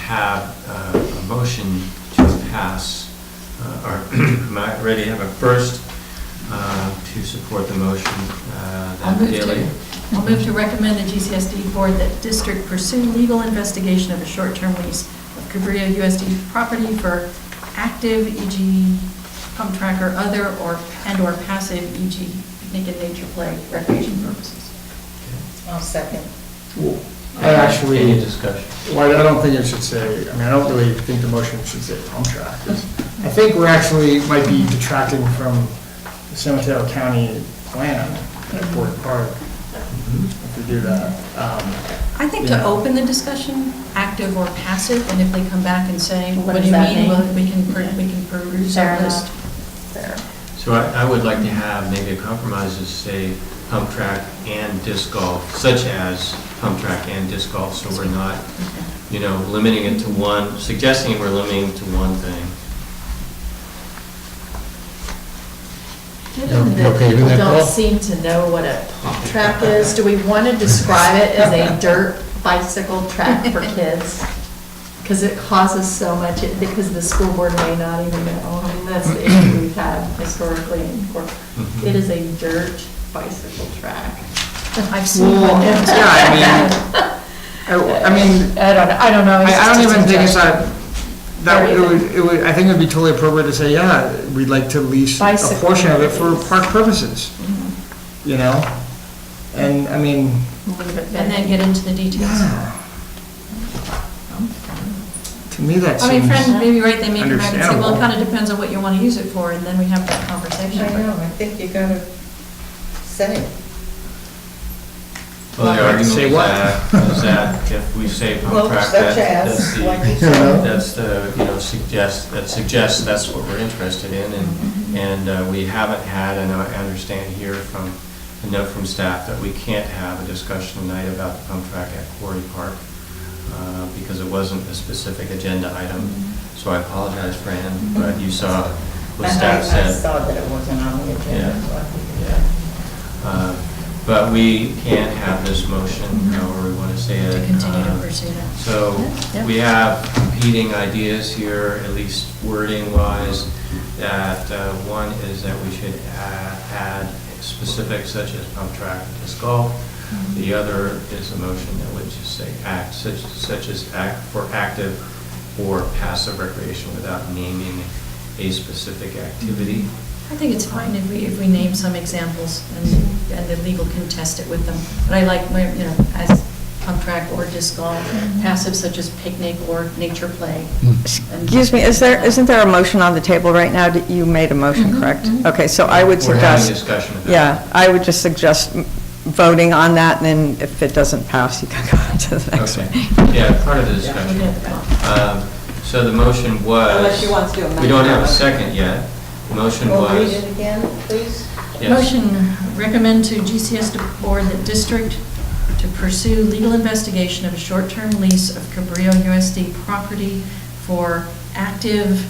have a motion to pass, or am I ready to have a first to support the motion I'll that move Daley. I'll move to recommend the GCSD board that district pursue legal investigation of a short-term lease of Cabrillo USD property for active, e.g. pump track or other, and/or passive, e.g. picnic and nature play, recreation purposes. I'll second. I actually, Any discussion? well, I don't think it should say, I mean, I don't really think the motion should say pump track. I think we're actually, might be detracting from the San Mateo County plan at Fort Park, if we do that. I think to Yeah. open the discussion, active or passive, and if they come back and say, What what do does you that mean? mean? Well, we can peruse Fair our list. enough. Fair. So I would like to have maybe a compromise to say pump track and disc golf, such as pump track and disc golf, so we're not, limiting it to one, suggesting we're limiting it to one thing. Given that Okay with people that, don't Paul? seem to know what a pump track is, do we want to describe it as a dirt bicycle track for kids? Because it causes so much, because the school board may not even know. I mean, that's the issue we've had historically in court. It is a dirt bicycle track. I've seen Well, one. yeah, I mean, I don't know. I don't just a even think it's suggestion. that Or even- it would, I think it would be totally appropriate to say, yeah, we'd like to lease a Bicycle portion of it for lease. park purposes, Mm-hmm. you know? And, I mean, Leave it And then vague. get into the details. yeah. To me, that I mean, seems, friend may be right, they may come back and say, well, it understandable. kind of depends on what you want to use it for, and then we have that conversation. I know, I think you gotta say it. Well, the argument Say is what? that if we say Well, pump track, such that's as, the, like you said. that's the, suggests that's what we're interested in, and we haven't had, and I understand here from a note from staff that we can't have a discussion tonight about the pump track at Quarry Park, because it wasn't a specific agenda item, so I apologize, Fran, but you saw what staff I said. saw that it wasn't on the agenda, Yeah. so I figured Yeah. But we can have this motion, however we want to say it. To continue to pursue that. So Yeah. we have competing ideas here, at least wording wise, that one is that we should add specifics such as pump track and disc golf. The other is a motion that would just say act, such as act for active or passive recreation without naming a specific activity. I think it's fine if we name some examples and the legal can test it with them. But I like, as pump track or disc golf, passive such as picnic or nature play. Excuse me, isn't there a motion on the table right now? You made a motion, correct? Okay, so I would We're having suggest, discussion about it. yeah, I would just suggest voting on that, and then if it doesn't pass, you can go on to the next Okay, one. yeah, part of the We discussion. did that. So the motion was. Unless you want to amend We don't have a that. second yet. The motion Well, read was. it again, please. Yes. Motion, recommend to GCS board that district to pursue legal investigation of a short-term lease of Cabrillo USD property for active,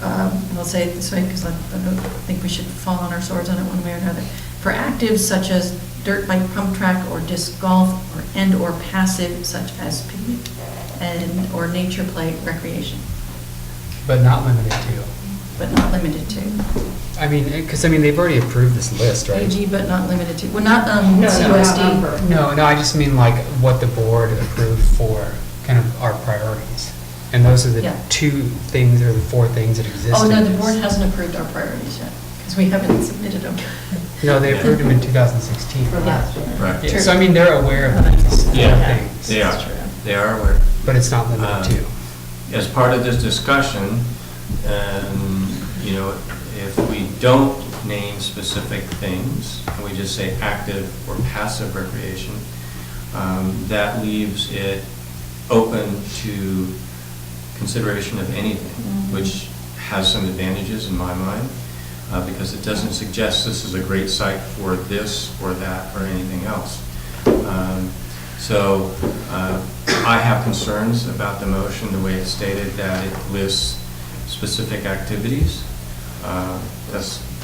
I'll say it this way because I don't think we should fall on our swords on it one way or another, for active such as dirt bike pump track or disc golf and/or passive such as picnic or nature play recreation, But not limited to. but not limited to. I mean, because, they've already approved this list, right? AG, but not limited to. Well, not No, CUSD. No, I just mean like what the board approved for kind of our priorities. And those are the Yeah. 2 things or the 4 things that exist. Oh, no, in the this. board hasn't approved our priorities yet, because we haven't submitted them. No, they approved them in 2016. For last year. Right. Yeah, True. so they're aware of these Yeah, things. they are. That's true. They are aware. But it's not limited to. As part of this discussion, if we don't name specific things, and we just say active or passive recreation, that leaves it open to consideration of anything, which has some advantages in my mind, because it doesn't suggest this is a great site for this or that or anything else. So I have concerns about the motion, the way it's stated, that it lists specific activities.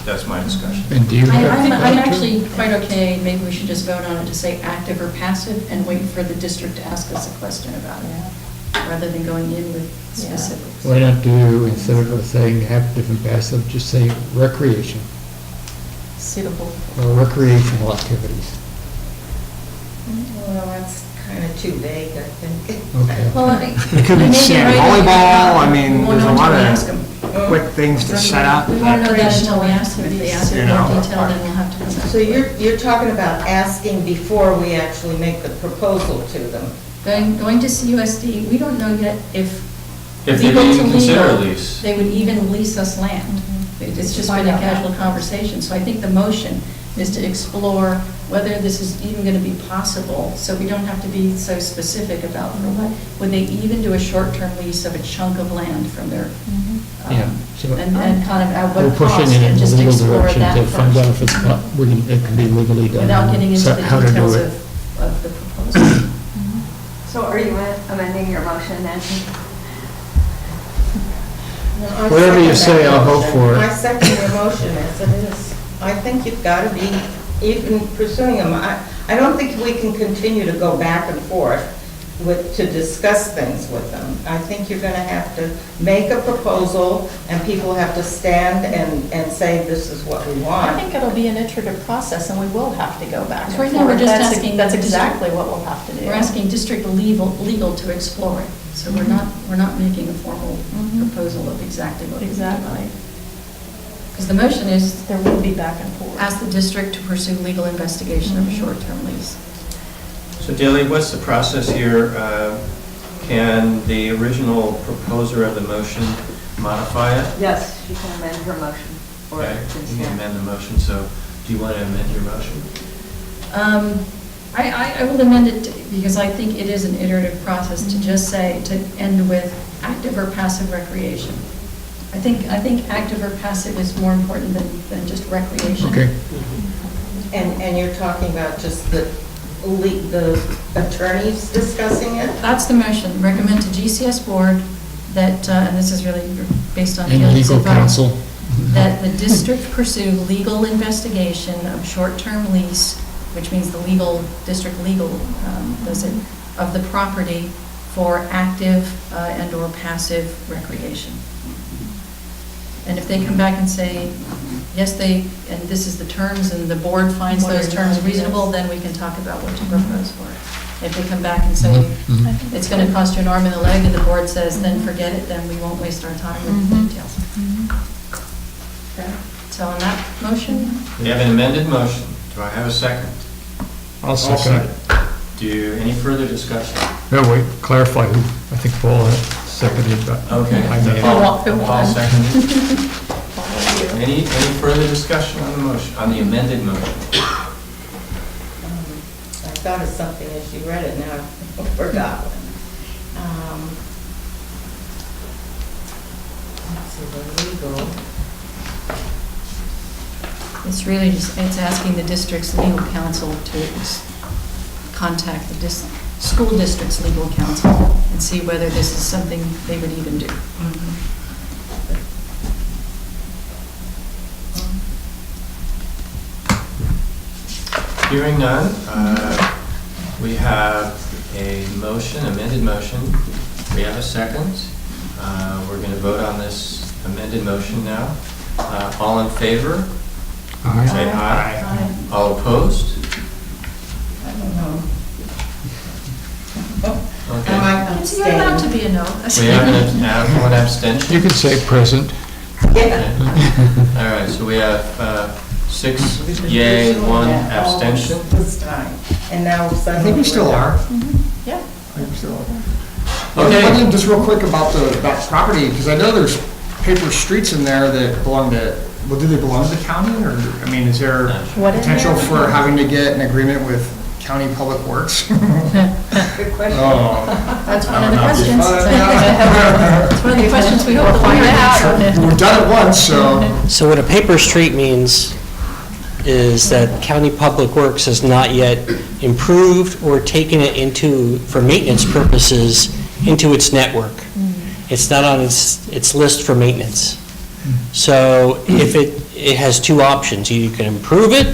That's my discussion. And do you have? I'm actually quite okay, maybe we should just vote on it to say active or passive and wait for the district to ask us a question about it, rather than going in with specifics. Why not do, instead of saying active and passive, just say recreation? suitable. Or recreational activities. Well, that's kind of too vague, I think. Okay. Well, It could be sand volleyball, I mean, there's a lot of quick things to set up. We won't know that until we ask them. If they ask You in more know. detail, then we'll have to come back. So you're talking about asking before we actually make the proposal to them? Going to CUSD, we don't know yet if If they legal to even consider a legal, lease. they would even lease us land. It's just been a casual conversation, so I think the motion is to explore whether this is even going to be possible, so we don't have to be so specific about for what. Would they even do a short-term lease of a chunk of land from their, Yeah, so and kind of at we're what pushing cost, it in and the just legal explore direction that to find out if first, it's, it can be legally done. without getting into So the how to do details it. of the proposal. So are you amending your motion, Nancy? No, I Whatever you second say, that I'll vote motion. for it. I second your motion as it is. I think you've got to be even pursuing them. I don't think we can continue to go back and forth to discuss things with them. I think you're going to have to make a proposal, and people have to stand and say, this is what we I want. think it'll be an iterative process, and we will have to go back and Right now, we're forth. just That's- asking That's the district- exactly what we'll have to do. We're asking district legal to explore it, so we're not making a formal Mhm. proposal of exactly what we do. Exactly. Because the motion is, There will be back and forth. ask the district to pursue legal investigation of a short-term lease. So Daley, what's the process here? Can the original proposer of the motion modify it? Yes, she can amend her motion or Okay, you can consent. amend the motion, so do you want to amend your motion? I will amend it because I think it is an iterative process to just say, to end with active or passive recreation. I think active or passive is more important than just recreation. Okay, And you're talking about just the attorneys discussing it? That's the motion. Recommend to GCS board that, and this is really based on and Felix's legal advice, counsel. that the district pursue legal investigation of short-term lease, which means the district legal does it, of the property for active and/or passive recreation. And if they come back and say, yes, and this is the terms, and the board finds those terms reasonable, then we can talk about what to propose for it. If they come back and say, Mhm. I think it's going to cost you an arm and a leg, and the board says, then forget it, then we won't waste our time with the Mhm. details. Okay. So on that motion, We have an amended motion. Do I have a second? I'll second it. Any further discussion? No, wait, clarify who, I think Paul had seconded, but Okay. I may have. Paul seconded. follow you. Any further discussion on the motion, on the amended motion? I thought of something as you read it, now I forgot. Let's see, the legal. it's really just, it's asking the district's legal counsel to contact the school district's legal counsel and see whether this is something they would even do. Hearing none, we have a motion, amended motion. We have a second. We're going to vote on this amended motion now. All in favor? Aye. Say aye. All opposed? I don't know. Okay. Am I It's you're allowed to abstaining? be a no. We have one abstention. You could say present. Yeah. All right, so we have 6 yay, 1 abstention. This time, and now I suddenly. think we still are. Yeah. I think we still are. Okay. One thing, just real quick about that property, because I know there's paper streets in there that belong to, well, do they belong to the county, or, I mean, is there What in potential there? for having to get an agreement with county public works? Good question. Oh. That's one of the questions. Uh, It's one of the questions we hope to Find find out. out. We've done it once, so. So what a paper street means is that County Public Works has not yet improved or taken it into, for maintenance purposes, into its network. It's not on its list for maintenance. So if it has two options, you can improve it,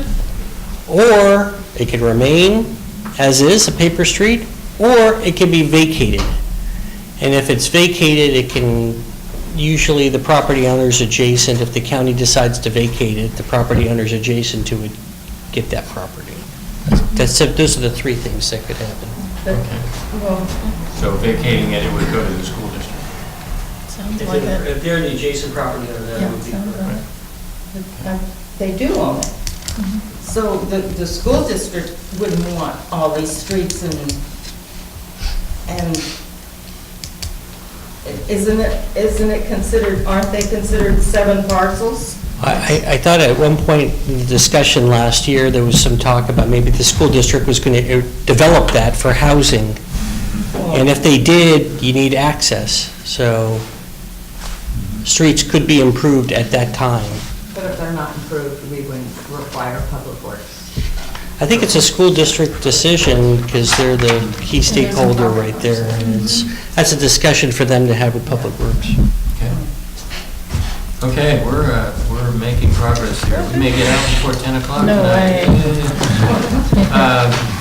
or it can remain as is, a paper street, or it can be vacated. And if it's vacated, it can usually the property owners adjacent, if the county decides to vacate it, the property owners adjacent to it get that property. Those are the three things that could happen. Well, So vacating it, it would go to the school district. Sounds like it. If they're the adjacent property owner, that Yeah, would be sounds correct. like they do own it. So the school district wouldn't want all these streets and isn't it considered, aren't they considered 7 parcels? I thought at one point in the discussion last year, there was some talk about maybe the school district was going to develop that for housing. And if they did, you need access. So streets could be improved at that time. But if they're not improved, we wouldn't require public works. I think it's a school district decision because they're the key stakeholder right there. And that's a discussion for them to have with Public Works. Okay, we're making progress here. We may get out before 10 o'clock No tonight.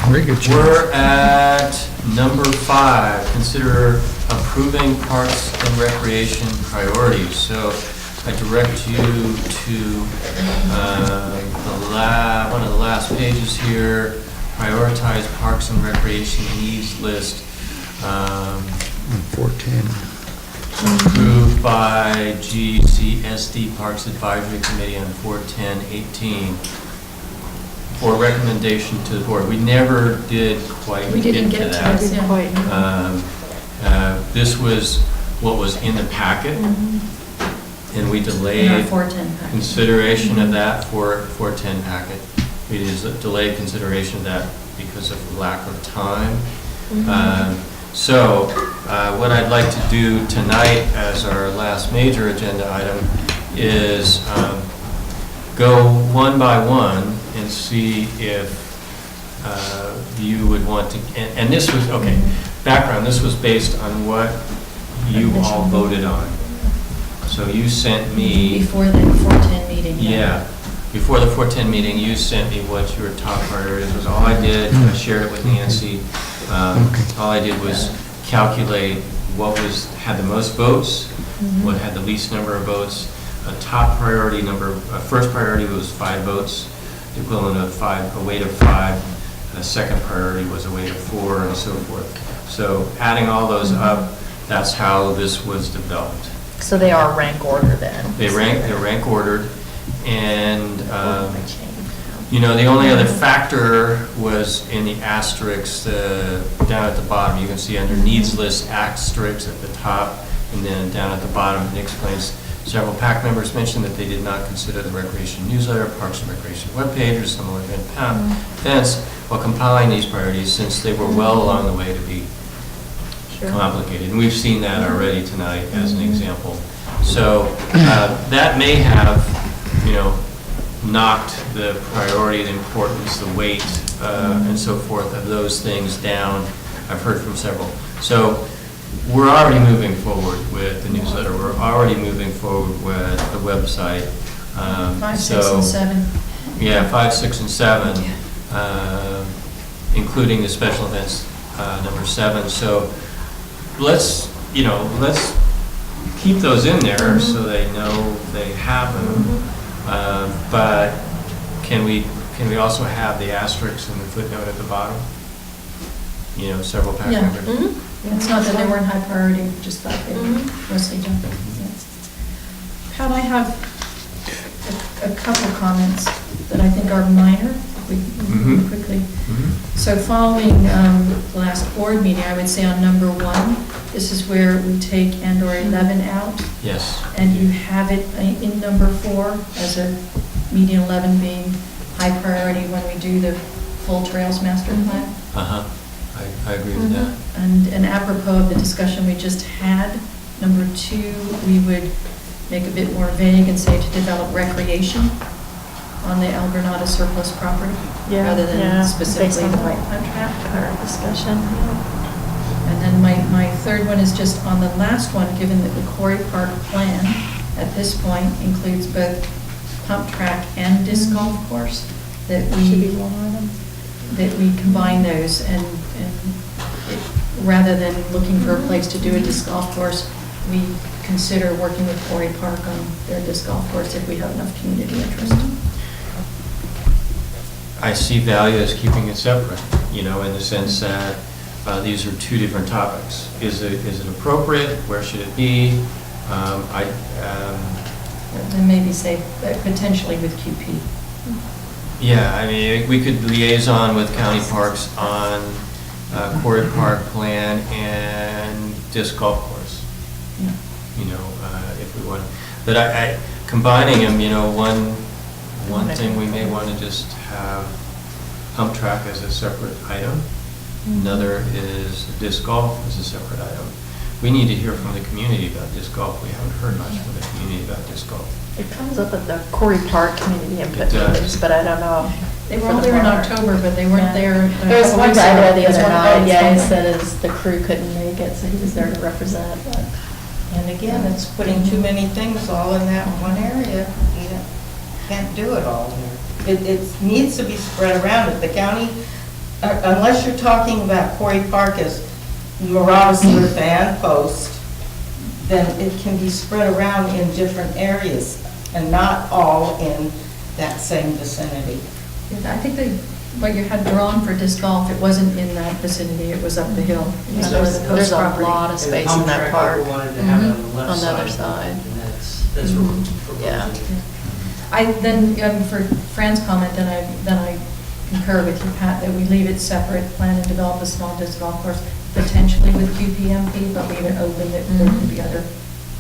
Very good job. We're at number 5, consider approving parks and recreation priorities. So I direct you to one of the last pages here, prioritize parks and recreation needs list. 410. Approved by GCSD Parks Advisory Committee on 4/10/18 for recommendation to the board. We never did quite We get didn't to get to that. this, yeah. This was what was in the packet, and we In our delayed 410 package. consideration of that for 410 packet. We delayed consideration of that because of lack of time. So what I'd like to do tonight as our last major agenda item is go one by one and see if you would want to, and this was, okay, background, this was based on what you all voted on. So you sent me. Before the 410 meeting. Yeah, before the 410 meeting, you sent me what your top priorities was. All I did, I shared it with Nancy. All I did was calculate what had the most votes, what had the least number of votes. A top priority number, first priority was 5 votes, the equivalent of 5, a weight of 5. A second priority was a weight of 4, and so forth. So adding all those up, that's how this was developed. So they are rank order then? They're rank ordered, and, you know, the only other factor was in the asterisks down at the bottom. You can see under needs list asterisks at the top, and then down at the bottom, it explains several PAC members mentioned that they did not consider the recreation newsletter, Parks and Recreation webpage, or similar events while compiling these priorities, since they were well along the way to be complicated. And we've seen that already tonight as an example. So that may have, you know, knocked the priority, the importance, the weight, and so forth of those things down. I've heard from several. So we're already moving forward with the newsletter. We're already moving forward with the website. 5, 6, and 7. Yeah, 5, 6, and 7, including the special events number 7. So let's keep those in there so they know they have them. But can we also have the asterisks and the footnote at the bottom? You know, several PAC Yeah. members. It's not that they weren't high priority, just that they were mostly jumping. Pat, I have a couple comments that I think are minor, if we can quickly. So following the last board meeting, I would say on number 1, this is where we take and/or 11 out, Yes. and you have it in number 4 as a median 11 being high priority when we do the full trails master plan. Uh-huh. I agree with that. And apropos of the discussion we just had, number 2, we would make a bit more vague and say to develop recreation on the El Granada surplus property, rather than specifically the white contract. Our discussion. And then my third one is just on the last one, given that the Quarry Park plan at this point includes both pump track and disc golf course, that we combine those and rather than looking for a place to do a disc golf course, we consider working with Quarry Park on their disc golf course if we have enough community interest. I see value as keeping it separate, in the sense that these are two different topics. Is it appropriate? Where should it be? And maybe say potentially with QP. Yeah, I mean, we could liaison with county parks on Quarry Park plan and disc golf course. Yeah. If we want. But combining them, one thing we may want to just have pump track as a separate item. Another is disc golf as a separate item. We need to hear from the community about disc golf. We haven't heard much from the community about disc golf. It comes up at the Quarry Park community input It does. meetings, but I don't know. They were all there in October, but they weren't there. There was one guy there the other night, yeah, he said. said the crew couldn't make it, so he was there to represent, but. And again, it's putting too many things all in that one area. You can't do it all there. It needs to be spread around. If the county, unless you're talking about Quarry Park as Morales and Post, then it can be spread around in different areas and not all in that same vicinity. I think what you had drawn for disc golf, it wasn't in that vicinity, it was up the hill. It was over the There's coast a property. lot of space in that park. Wanted to have it on the left On the other side. side. And that's what we're Yeah. proposing. For Fran's comment, then I concur with you, Pat, that we leave it separate, plan and develop a small disc golf course, potentially with QPMP, but leave it open that there could be other,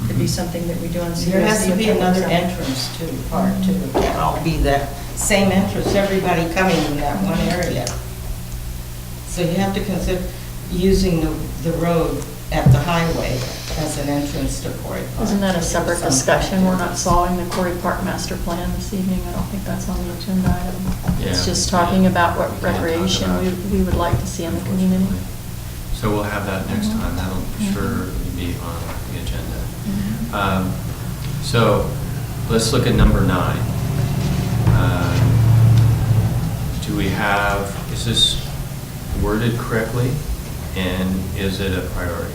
could be something that we do on CSD. There has to be another side. entrance to the park too. It can't all be that same entrance, everybody coming in that one area. So you have to consider using the road at the highway as an entrance to Quarry Park. Isn't that a separate discussion? We're not solving the Quarry Park master plan this evening. I don't think that's on the agenda item. It's Yeah. just talking about what Yeah, talk recreation about we would like to see in the community. So we'll have that next time. That'll sure be on the agenda. So let's look at number 9. Do we have, is this worded correctly? And is it a priority?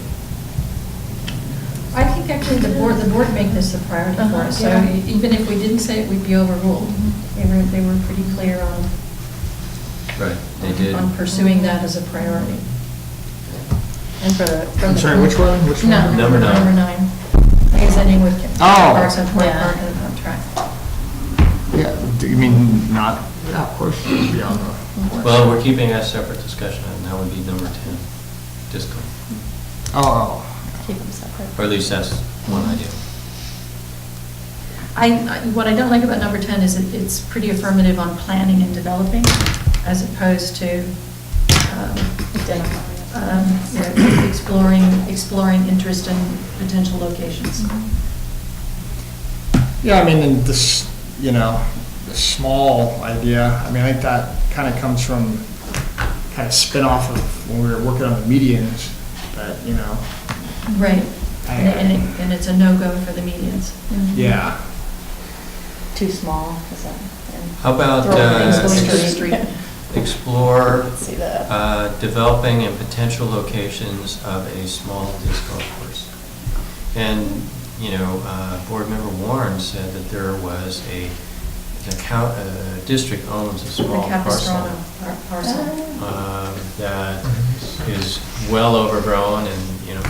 I think actually the board made this a priority for us, so Yeah. even if we didn't say it, we'd be overruled. They were pretty clear Right, they did. on pursuing that as a priority. And for the. I'm sorry, which one? Which one? No, Number 9. Number 9. Extending with parks and Quarry yeah. Park and on track. Yeah, do you mean not, yeah, of course, it should be on the. Well, we're keeping a separate discussion, and that would be number 10, disc golf. Oh, Keep them separate. Or at least that's one idea. What I don't like about number 10 is it's pretty affirmative on planning and developing, as opposed to exploring interest and potential locations. yeah, I mean, and this, the small idea, I mean, I think that kind of comes from, kind of spin off of when we were working on the medians, but, Right. And it's a no-go for the medians. yeah. Too small, is that? How about Throw things going to the street. explore See that? developing and potential locations of a small disc golf course? And, Board Member Warren said that there was a district owns a The small parcel Capistrano parcel. that is well overgrown, and,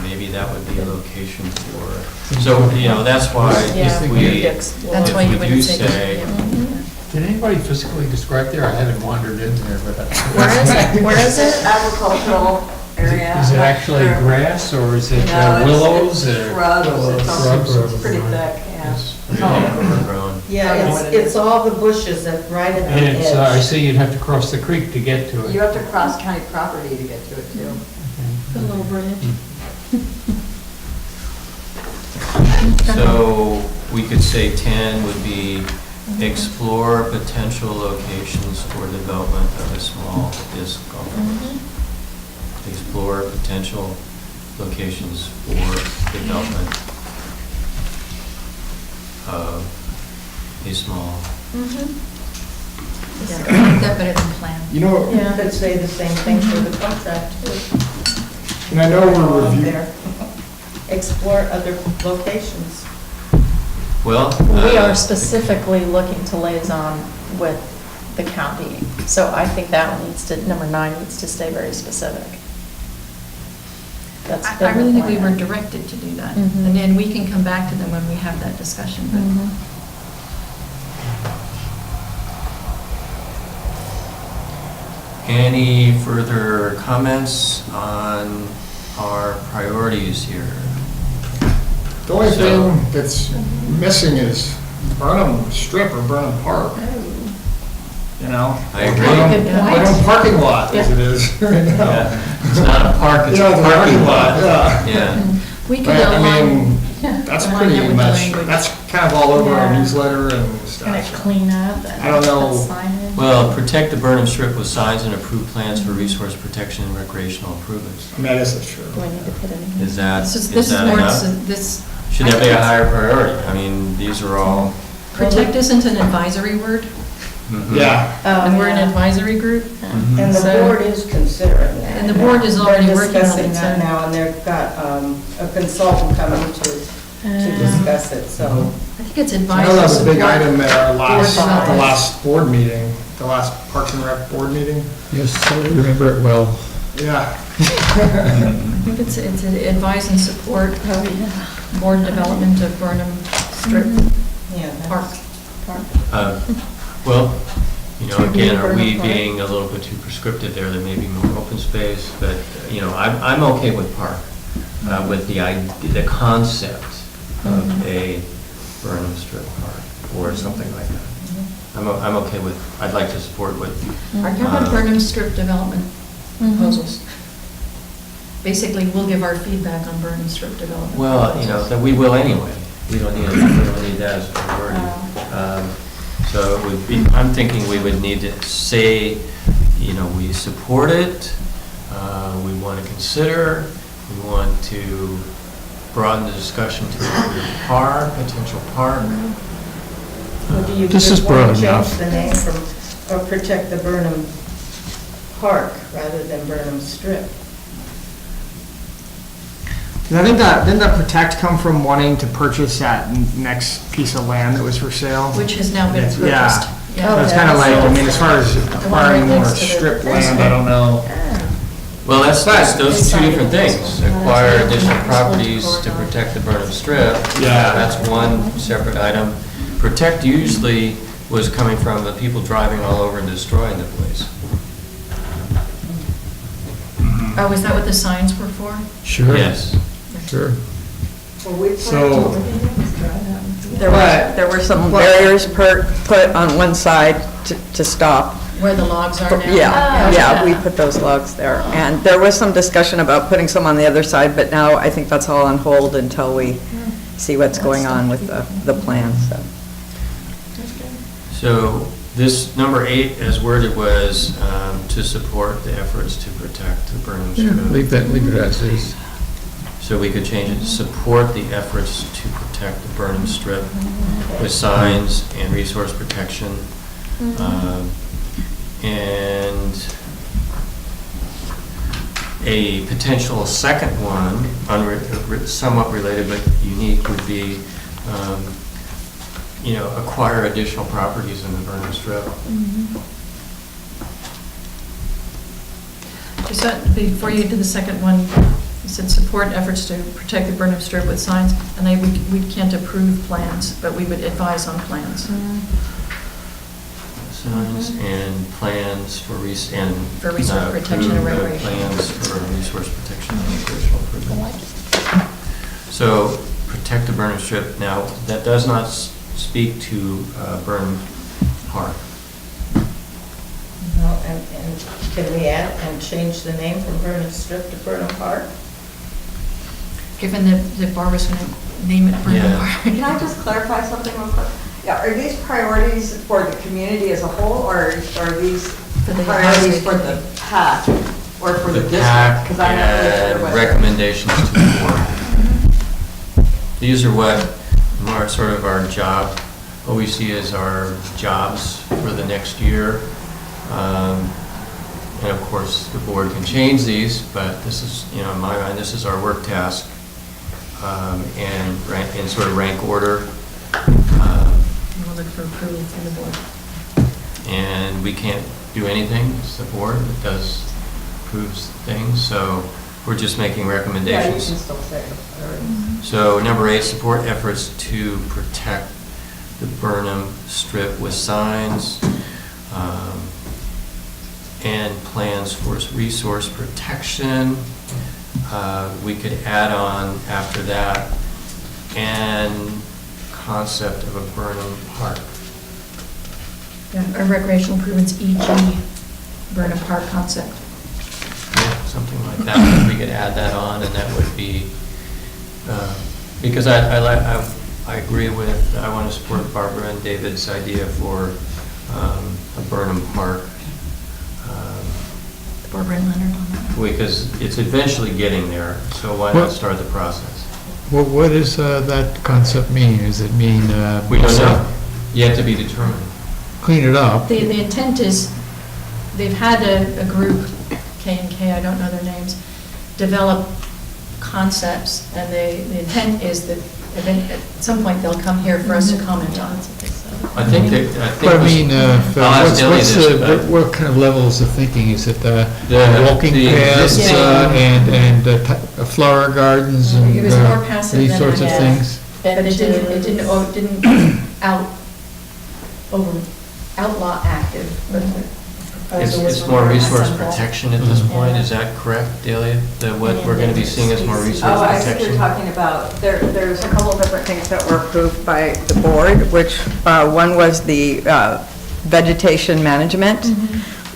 maybe that would be a location for, so, that's why Yeah, if we, That's why you if we do wouldn't say. say, Did anybody physically describe there? I haven't wandered in there, but. Where is it? Where is it? Agricultural area. Is it actually grass or is it No, it's- willows? it's or- shrubs. It's Shrubs. It's pretty thick, yeah. it's pretty overgrown. Yeah, it's all the bushes that right at the And it's, I edge. see you'd have to cross the creek to get to it. You have to cross county property to get to it too. The little bridge. So we could say 10 would be explore potential locations for development of a small disc golf course. Explore potential locations for development of a small. Yeah, I like that better than plan. You could say the same thing for the contract too. And I know we're All reviewing. there. explore other locations. Well. We are specifically looking to liaison with the county, so I think that one needs to, number 9 needs to stay very specific. That's I been really the think we plan. were directed to do that. Mhm. And then we can come back to them when we have that discussion, but Mhm. Any further comments on our priorities here? The only So- thing that's missing is Burnham Strip or Burnham Park, you know? I agree. Burnham- Good point. Burnham parking lot, as it is right now. Yeah. It's not a park, it's You a know, the parking lot. yeah. Yeah. we could But, I align. mean, that's align pretty that with the much, language. that's kind of all over our Yeah. newsletter and Kind of stuff. clean up and I don't know. signage. Well, protect the Burnham Strip with signs and approved plans for resource protection and recreational improvements. I mean, I guess that's true. Do we need to put it in? Is that, This is is that more, enough? this, Should that be a higher priority? I mean, these are all. protect isn't an advisory word, Mhm. Yeah. and we're an advisory group. Mhm. And the So- board is considering that. And the board is already They're working on discussing it, that so- now, and they've got a consultant coming to discuss it, so. I think it's I advisory know that was a big support. item at our last, Board the development. last board meeting, the last Parks and Rec board meeting. Yes, I remember it well. Yeah. I think it's advise and support board development of Burnham Strip Yeah, Park. Uh, Well, you know, To be again, are we Burnham Park. being a little bit too prescriptive there? There may be more open space, but, you know, I'm okay with park, with the concept of a Burnham Strip park or something like that. I'm okay with, I'd like to support what, How about Burnham Strip development proposals? Basically, we'll give our feedback on Burnham Strip development. well, you know, that we will anyway. We don't need that as a priority. So it would be, I'm thinking we would need to say, you know, we support it, we want to consider, we want to broaden the discussion to include park, potential park. Or do you This just is want broad to change enough. the name from, or protect the Burnham Park rather than Burnham Strip? 'Cause I think that, didn't that protect come from wanting to purchase that next piece of land that was for sale? Which has now been That's- purchased. So it's kind of like, I mean, as far as acquiring more next to the strip preschool. land, I don't know. Well, those are two different things. But- Acquire additional properties to protect the Burnham Strip. Yeah. That's one separate item. Protect usually was coming from the people driving all over and destroying the place. Oh, is that what the signs were for? Sure. Yes. Sure. So, There were some barriers put on one side to stop. Where the logs are now? Yeah, we put those logs there. And there was some discussion about putting some on the other side, but now I think that's all on hold until we see what's going on with the plan, so. So this number 8 as worded was to support the efforts to protect the Burnham Yeah, Strip. leave it as is. So we could change it to support the efforts to protect the Burnham Strip with signs and resource protection. And a potential second one, somewhat related but unique, would be, you know, acquire additional properties in the Burnham Strip. Is that, before you get to the second one, you said support efforts to protect the Burnham Strip with signs, and we can't approve plans, but we would advise on plans. Signs and plans for For resource protection and approve, recreation. Plans for resource protection and recreational improvement. So protect the Burnham Strip. Now, that does not speak to Burnham Park. Well, and can we add and change the name from Burnham Strip to Burnham Park? Given that Barbara's going to name it Burnham Yeah. Park. Can I just clarify something real quick? Yeah, are these priorities for the community as a whole, or are these For the priorities advisory for the PAC, or for the The district? PAC 'Cause I'm not really sure and what- recommendations to the board. These are what are sort of our job, what we see as our jobs for the next year. And of course, the board can change these, but this is, you know, in my mind, this is our work task. and in sort of rank order. We'll look for approval from the board. And we can't do anything, it's the board that does, approves things, so we're just making Yeah, you recommendations. can still say it. So number 8, support efforts to protect the Burnham Strip with signs and plans for resource protection. We could add on after that, and concept of a Burnham Park. Yeah, or recreational improvements, e.g. Burnham Park concept. Yeah, something like that. We could add that on, and that would be, because I agree with, I want to support Barbara and David's idea for a Burnham Park. Barbara and Leonard on that. Because it's eventually getting there, so why not start the process? What does that concept mean? Does it mean? We don't know. Yet to be determined. Clean it up? The intent is, they've had a group, K&K, I don't know their names, develop concepts, and the intent is that at some point they'll come here for us to comment on. I think But I mean, I'll ask Dilly this, but- what kind of levels of thinking? Is it The- walking the paths existing- and flower gardens and It was more passive these than sorts of it things? But it didn't outlaw active, but the proposal was It's more resource simple. protection at this point, is that correct, Delia? That what we're going to be seeing is more resource Oh, I think protection? you're talking about, there's a couple of different things that were approved by the board, which, one was the vegetation management,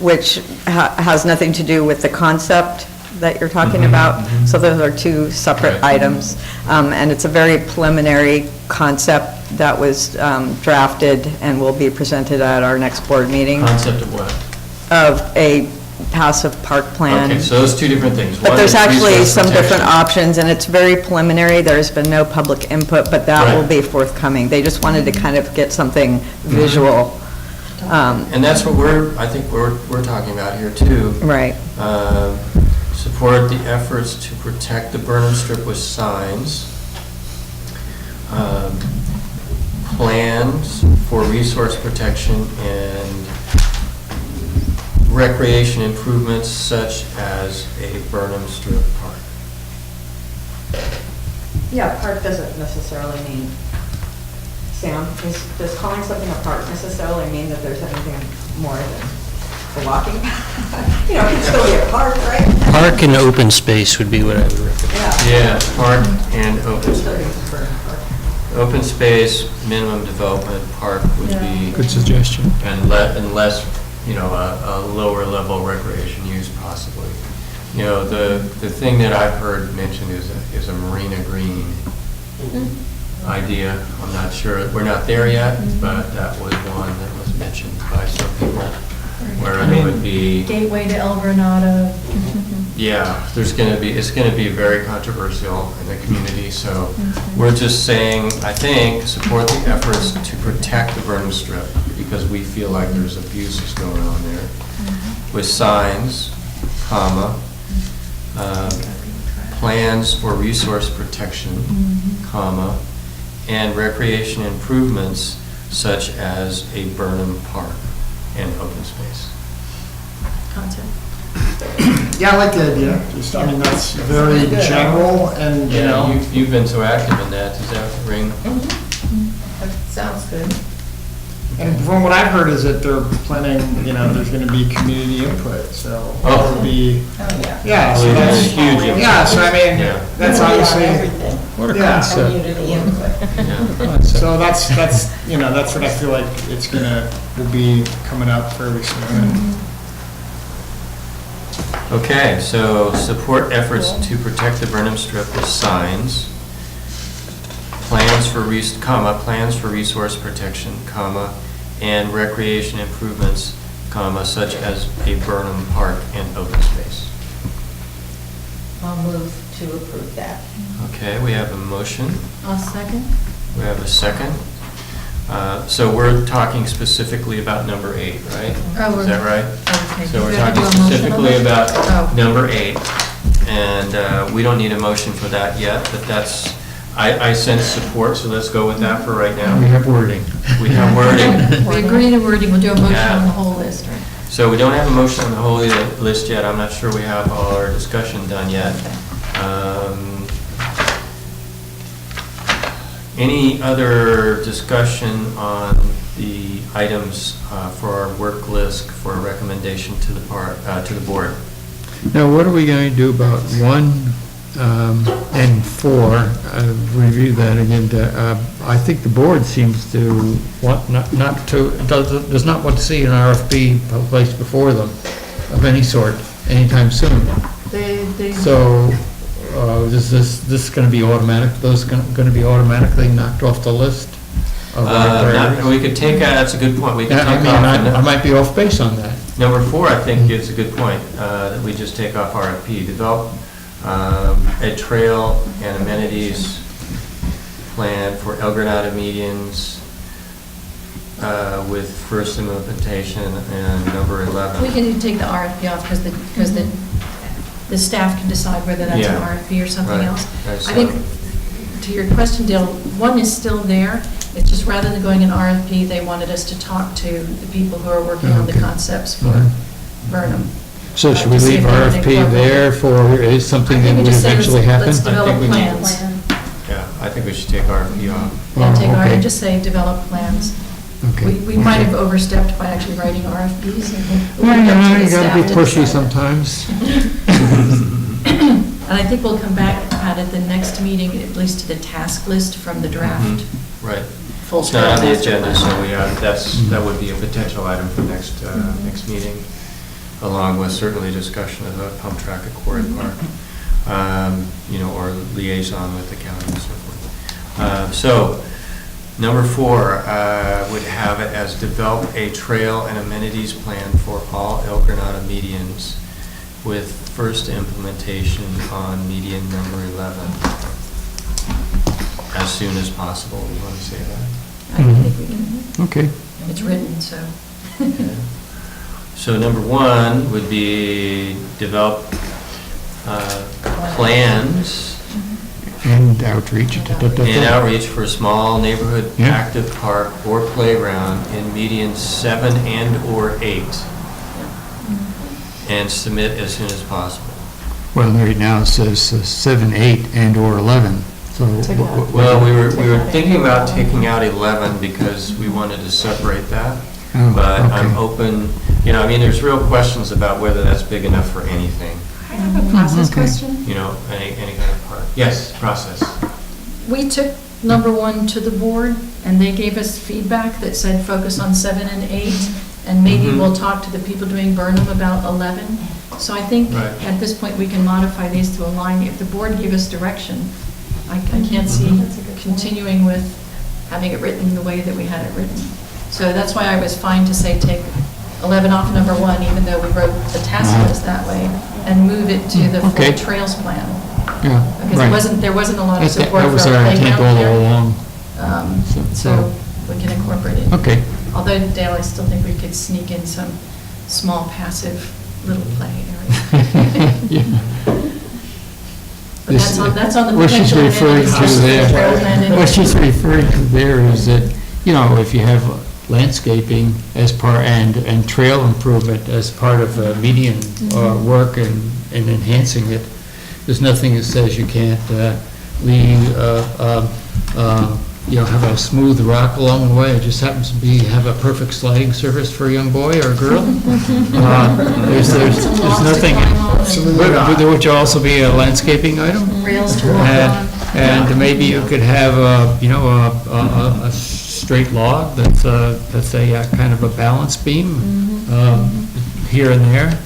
which has nothing to do with the concept that you're talking about. So those are two separate Right. items. And it's a very preliminary concept that was drafted and will be presented at our next board meeting Concept of what? of a passive park plan. Okay, so those two different things. But One there's is actually resource some different protection. options, and it's very preliminary. There's been no public input, but that will Right. be forthcoming. They just wanted to kind of get something visual. And that's what I think we're talking about here too. Right. Support the efforts to protect the Burnham Strip with signs. Plans for resource protection and recreation improvements such as a Burnham Strip park. Yeah, park doesn't necessarily mean, Sam, does calling something a park necessarily mean that there's anything more than a walking? You know, it can still be a park, right? Park and open space would be what I would recommend. Yeah, park and open Still space. use Burnham Park. Open space, minimum development, park would be, Good suggestion. and less, a lower level recreation use possibly. The thing that I've heard mentioned is a marina green idea. I'm not sure, we're not there yet, but that was one that was mentioned by some people, where it would be, Gateway to El Granada. yeah, it's going to be very controversial in the community, so we're just saying, I think, support the efforts to protect the Burnham Strip, because we feel like there's abuses going on there, with signs, comma, plans for resource protection, comma, and recreation improvements such as a Burnham Park and open space. Concept. Yeah, I like the idea. Just, I mean, that's very general and, you know. You've been so active in that, does that ring? That sounds good. And from what I've heard is that they're planning, there's going to be community input, so Oh. it'll be, Oh, yeah. yeah, so Well, that's it's huge input. Yeah, so I mean, Yeah. that's Yeah, obviously, everything. What a Yeah. concept. Community input. Yeah. so that's what I feel like will be coming up fairly soon. Okay, so support efforts to protect the Burnham Strip with signs, plans for resource protection, comma, and recreation improvements, comma, such as a Burnham Park and open space. I'll move to approve that. Okay, we have a motion, I'll second. we have a second. So we're talking specifically about number 8, right? Oh, Is that right? Okay. So we're Do we have to talking do a motion on specifically that? about Oh. number 8, and we don't need a motion for that yet, but that's I sense support, so let's go with that for right We now. have wording. We have wording. We agree to wording, we'll do a motion Yeah. on the whole list, right? So we don't have a motion on the whole list yet. I'm not sure we have all our discussion done yet. Any other discussion on the items for our work list for a recommendation to the board? Now, what are we going to do about 1 and 4? Review that again. I think the board seems to want, does not want to see an RFP placed before them of any sort anytime soon. They, So, is this going to be automatic, those going to be automatically knocked off the list of our priorities? We could take, that's a good point. We could Yeah, I take mean, I off, might be off base on that. number 4, I think, is a good point, that we just take off RFP. Develop a trail and amenities plan for El Granada medians with first implementation and number 11. we can take the RFP off because the staff can decide whether that's an Yeah. RFP or something Right. else. Right, I think, to your question, Dale, 1 is still there. It's just rather than going an RFP, they wanted us to talk to the people who are working on the Okay. concepts for Mhm. Burnham. So should we To see leave if they would RFP incorporate there for, is something I that think we would just say eventually happen? let's I think develop we need- plans. Yeah, I think we should take RFP off. Yeah, take our, okay. and just say develop plans. Okay. We might have overstepped by actually writing RFPs. and we'll Well, leave it up to you the gotta be staff to pushy decide. sometimes. And I think we'll come back, Pat, at the next meeting, at least to the task list from the draft. Mhm. Right. Full It's not on the scale master agenda, plan. so that would be a potential item for next meeting, along with certainly discussion of a pump track at Quarry Park, or liaison with the county and so forth. So, number 4 would have it as develop a trail and amenities plan for all El Granada medians with first implementation on median number 11 as soon as possible. You want to say that? I think we can, Okay. it's written, so. Okay. So number 1 would be develop plans And outreach. and outreach for a small neighborhood Yeah. active park or playground in median 7 and/or 8, and submit as soon as possible. Well, right now it says 7, 8, and/or 11, so. Well, we were thinking about taking out 11 because we wanted to separate that, Oh, but I'm okay. open, there's real questions about whether that's big enough for anything, I have a process Okay. question. any kind of park. Yes, process. We took number 1 to the board, and they gave us feedback that said focus on 7 and 8, and maybe Mhm. we'll talk to the people doing Burnham about 11. So I think Right. at this point, we can modify these to align. If the board gave us direction, I can't see continuing with having it written the way that we had it written. So that's why I was fine to say take 11 off number 1, even though we wrote the task list that way, and move it to the Okay. full trails plan. Yeah, Because right. there wasn't a lot of That support that was for our our intent playground all there. along. So we can incorporate it. Okay. Although, Dale, I still think we could sneak in some small passive little play area. Yeah. But that's on the What she's potential referring to amenities list, trail there, plan what she's referring to there is that, if you have landscaping as part, and trail improvement as part of median work and enhancing it, there's nothing that says you can't leave, have a smooth rock along the way. It just happens to have a perfect sliding surface for a young boy or a girl. There's Some logs to nothing, climb on and which will also be a landscaping item. rails to walk on. And maybe you could have a straight log that's a kind of a balance beam here and there.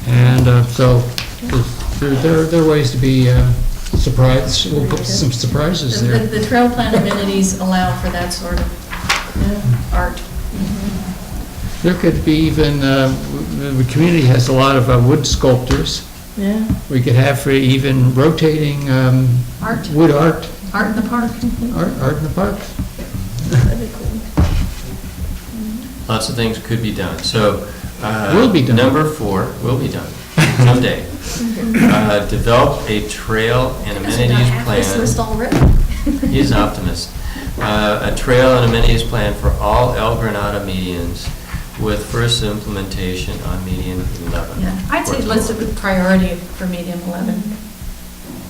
And so there are ways to be surprised. We'll put some surprises there. The trail plan amenities allow for that sort of art. There could be even, the community has a lot of wood sculptors. Yeah. We could have for even rotating Art, wood art, art in the park. art in the park. That'd be cool. Lots of things could be done. So, Will be done. Number 4 will be done someday. Develop a trail and Because we got amenities half this list plan already. He's an optimist. A trail and amenities plan for all El Granada medians with first implementation on median 11. Yeah, I'd say let's look at priority for median 11.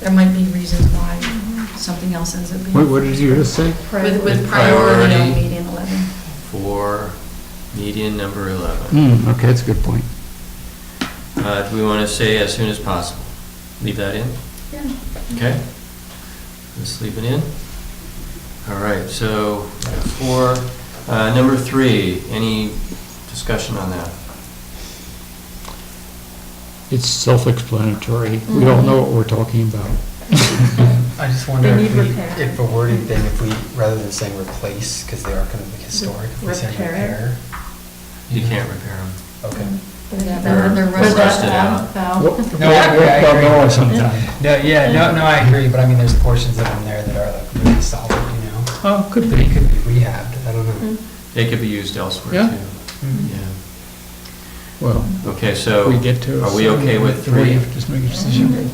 There might be reasons why something else ends up being. What did you just say? With priority on median 11. For median number 11. Okay, that's a good point. Do we want to say as soon as possible? Leave that in? Yeah. Okay. Let's leave it in. All right, so for number 3, any discussion on that? It's self-explanatory. We all know what we're talking about. I just wonder They need if repair. if a wording thing, if we, rather than saying replace, because they are kind of historic, if we say Repair. repair. You can't repair them. Okay. Yeah, They're they're rusted out. No, I agree. We'll sometime. No, I agree, but I mean, there's portions of them there that are like really solid, you know? Oh, could They be. could be rehabbed, I don't know. They could be used elsewhere Yeah. too. Mhm. Yeah. Well, Okay, so we get to. are we okay with We 3? have to just make a decision.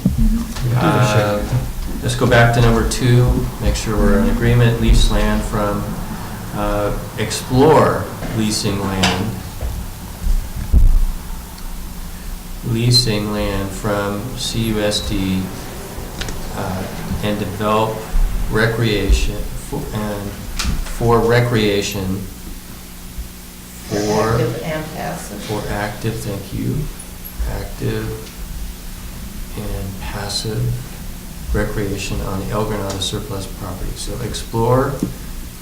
Let's go back to number 2, make sure we're in agreement. Lease land from, explore leasing land. Leasing land from CUSD and develop recreation, for recreation, for Active and passive. for active, thank you, active and passive recreation on the El Granada surplus property. So explore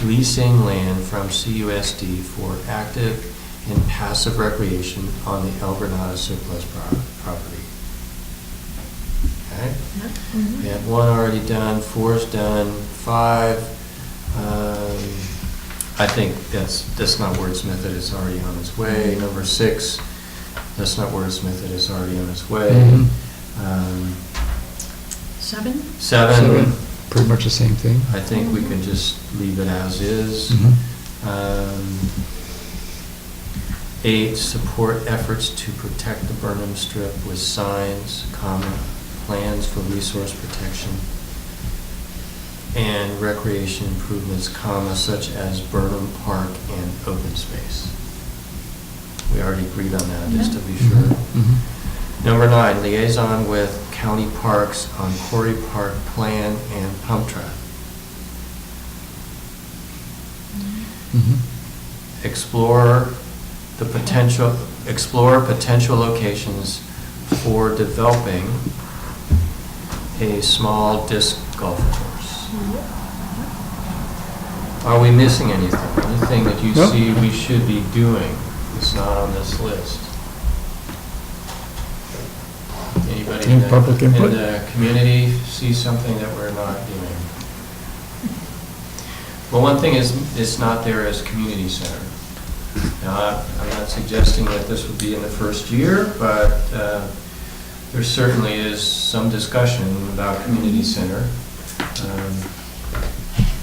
leasing land from CUSD for active and passive recreation on the El Granada surplus property. Okay? We have 1 already done, 4 is done, 5, I think that's not wordsmithed, it's already on its way. Number 6, that's not wordsmithed, it's already on its way. Mhm. 7? 7, Pretty much the same thing. I think we can just leave it as is. Mhm. 8, support efforts to protect the Burnham Strip with signs, plans for resource protection, and recreation improvements, such as Burnham Park and open space. We already agreed on that, just to be sure. Mhm. Number 9, liaison with county parks on Quarry Park plan and pump track. Mhm. Explore potential locations for developing a small disc golf course. Are we missing anything? Anything that you Nope. see we should be doing that's not on this list? Anybody Any public in input? the community see something that we're not doing? Well, one thing is, it's not there as community center. Now, I'm not suggesting that this would be in the first year, but there certainly is some discussion about community center.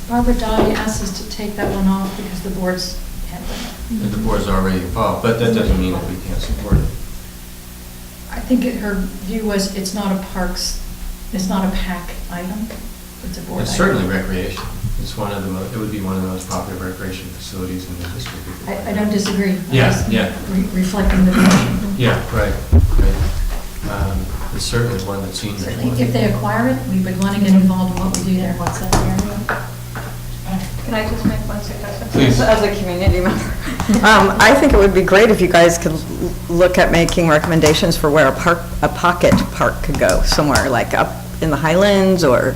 Barbara Dottie asked us to take that one off because the board's handling it. And the board's already involved, but that doesn't mean that we can't support it. I think her view was it's not a PAC item, it's a board It's item. certainly recreation. It's one of the it would be one of the most popular recreation facilities in the district. I don't disagree. I'm Yeah, just yeah. Reflecting the vision. Yeah, right. It's certainly one that's seen. Certainly, if they acquire it, we would want to get involved in what we do there. What's that area? Can I just make one suggestion? Please. As a community member. I think it would be great if you guys could look at making recommendations for where a pocket park could go, somewhere like up in the Highlands or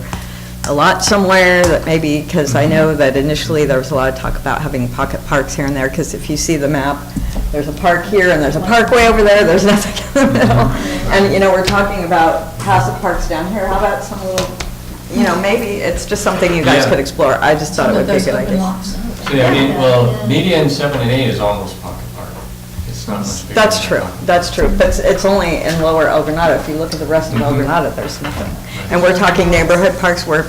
a lot somewhere that maybe, because I know that initially there was a lot of talk about having pocket parks here and there, because if you see the map, there's a park here and there's a park way over there, there's nothing in the middle. And, we're talking about passive parks down here. How about some little, maybe it's just something you guys Yeah. could explore. I just thought it would be a good idea. See, median 7 and 8 is almost pocket park. It's not much bigger. That's than true, pocket. that's true, but it's only in lower El Granada. If you look at the rest of El Granada, there's nothing. And we're talking neighborhood parks where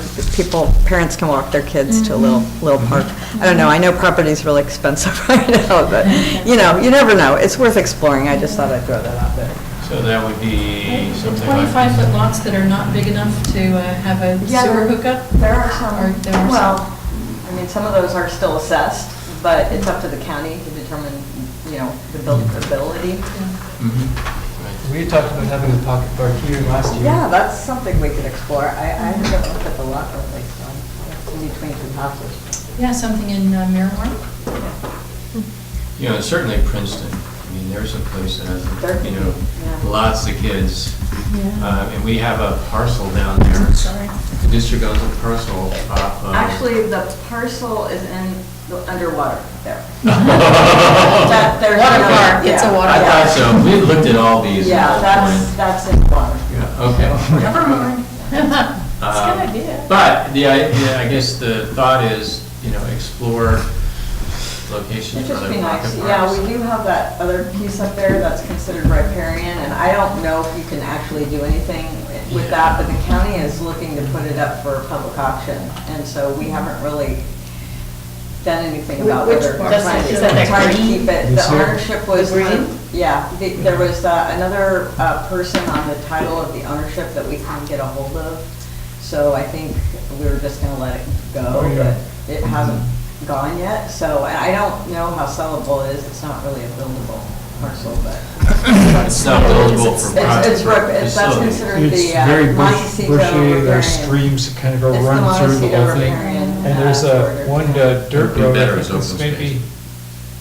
parents can walk their kids to a little park. I don't know, I know property's really expensive right now, but, you never know. It's worth exploring. I just thought I'd throw that out there. So So that would be something like... 25-foot lots that are not big enough to have a Yeah, sewer hookup? There are Or some, there are well, I mean, some of those are still assessed, but it's up to the county to determine, you know, the buildability. Mhm. We had talked about having a pocket park here last year. Yeah, that's something we could explore. I haven't looked at the lot really, so it's in between two houses. Yeah, something in Miramar? You know, certainly Princeton, I mean, there's a place that has, you know, Yeah. lots of kids. Yeah. And we have a parcel down there. Sorry. The district owns a parcel off of... Actually, the parcel is underwater there. There's Water no- park, it's a yeah. water I Yeah. thought so. We looked at all these. Yeah, at one point. that's in water. Yeah, okay. Never mind. It's a good idea. But the idea, I guess the thought is, you know, explore locations It'd for just other be pocket nice. parks. Yeah, we do have that other piece up there that's considered riparian, and I don't know if you can actually do anything with that, but the county is looking to put it up for public auction, and so we haven't really done anything about Which whether. parcel? Is that that trying to green? keep it, This the here? ownership was. The green? Yeah, there was another person on the title of the ownership that we couldn't get a hold of, so I think we were just gonna let it go, Oh, yeah. but it hasn't gone yet, so, and I don't know how sellable it is, it's not really a buildable parcel, but. It's not buildable for It's, private that's facility. considered It's the very Montecito bushy, riparian. there's streams that kind of go It's the run through the Montecito whole thing. riparian, And there's corridor. one dirt It'd be road, better I as think it's open maybe, space.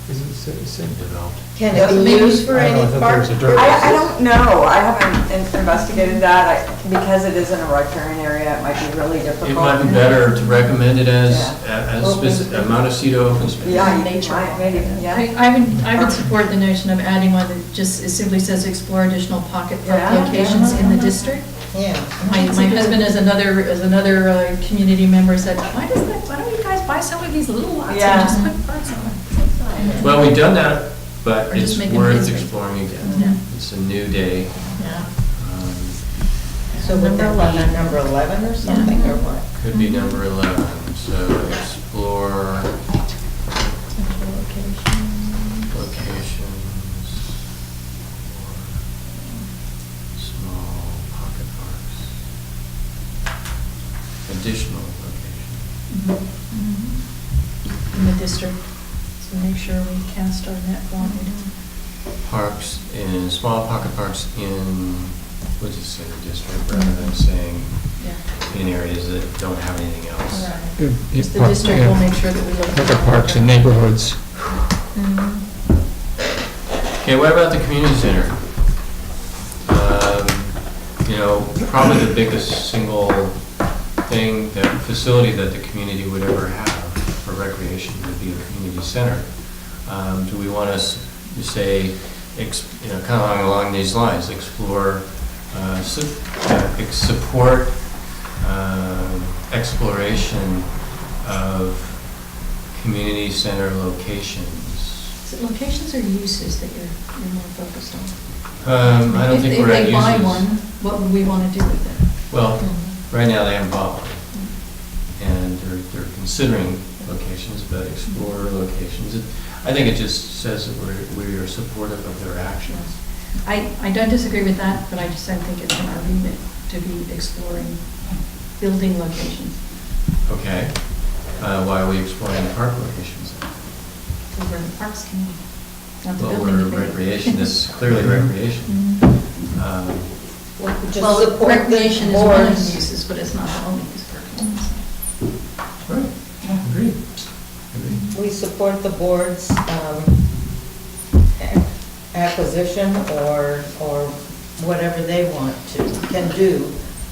is it same? Developed. Can it be used for I don't know, any I thought there park? was a dirt I don't know, I haven't investigated that, because it is in a riparian area, it might be really difficult. It might be better to recommend it as Yeah. a Montecito open space. Yeah, you Nature. might, maybe, yeah. I would support the notion of adding one that just, it simply says explore additional pocket park Yeah. locations in the district. Yeah. My husband as another community member said, why don't you guys buy some of these little lots Yeah. and just put parks on them? Well, we've done that, but Or just it's make it worth busy. exploring again. Yeah. It's a new day. Yeah. Um, So would that be on number 11 or something, or what? Could be number 11, so explore locations for small pocket parks. Additional locations. In the district, so make sure we cast our net wide. Parks small pocket parks in, we'll just say the district rather than saying Yeah. in areas that don't have anything else. Right. Just the district will make sure that we look. at Pocket parks and neighborhoods. Okay, what about the community center? You know, probably the biggest single facility that the community would ever have for recreation would be the community center. Do we want to say, you know, kind of along these lines, explore, support exploration of community center locations? Is it locations or uses that you're more focused on? I don't think we're at If they buy uses. one, what would we want to do with it? Well, right now they haven't bought one. And they're considering locations, but explore locations. I think it just says that we are supportive of their actions. I don't disagree with that, but I just don't think it's in our remit to be exploring building locations. Okay. Why are we exploring park locations? So where the parks can be, not the Well, building. we're recreation, this is clearly recreation. Just Well, support the recreation is one of boards. the uses, but it's not the only use for community center. Right, agreed. Agreed. We support the board's acquisition or whatever they can do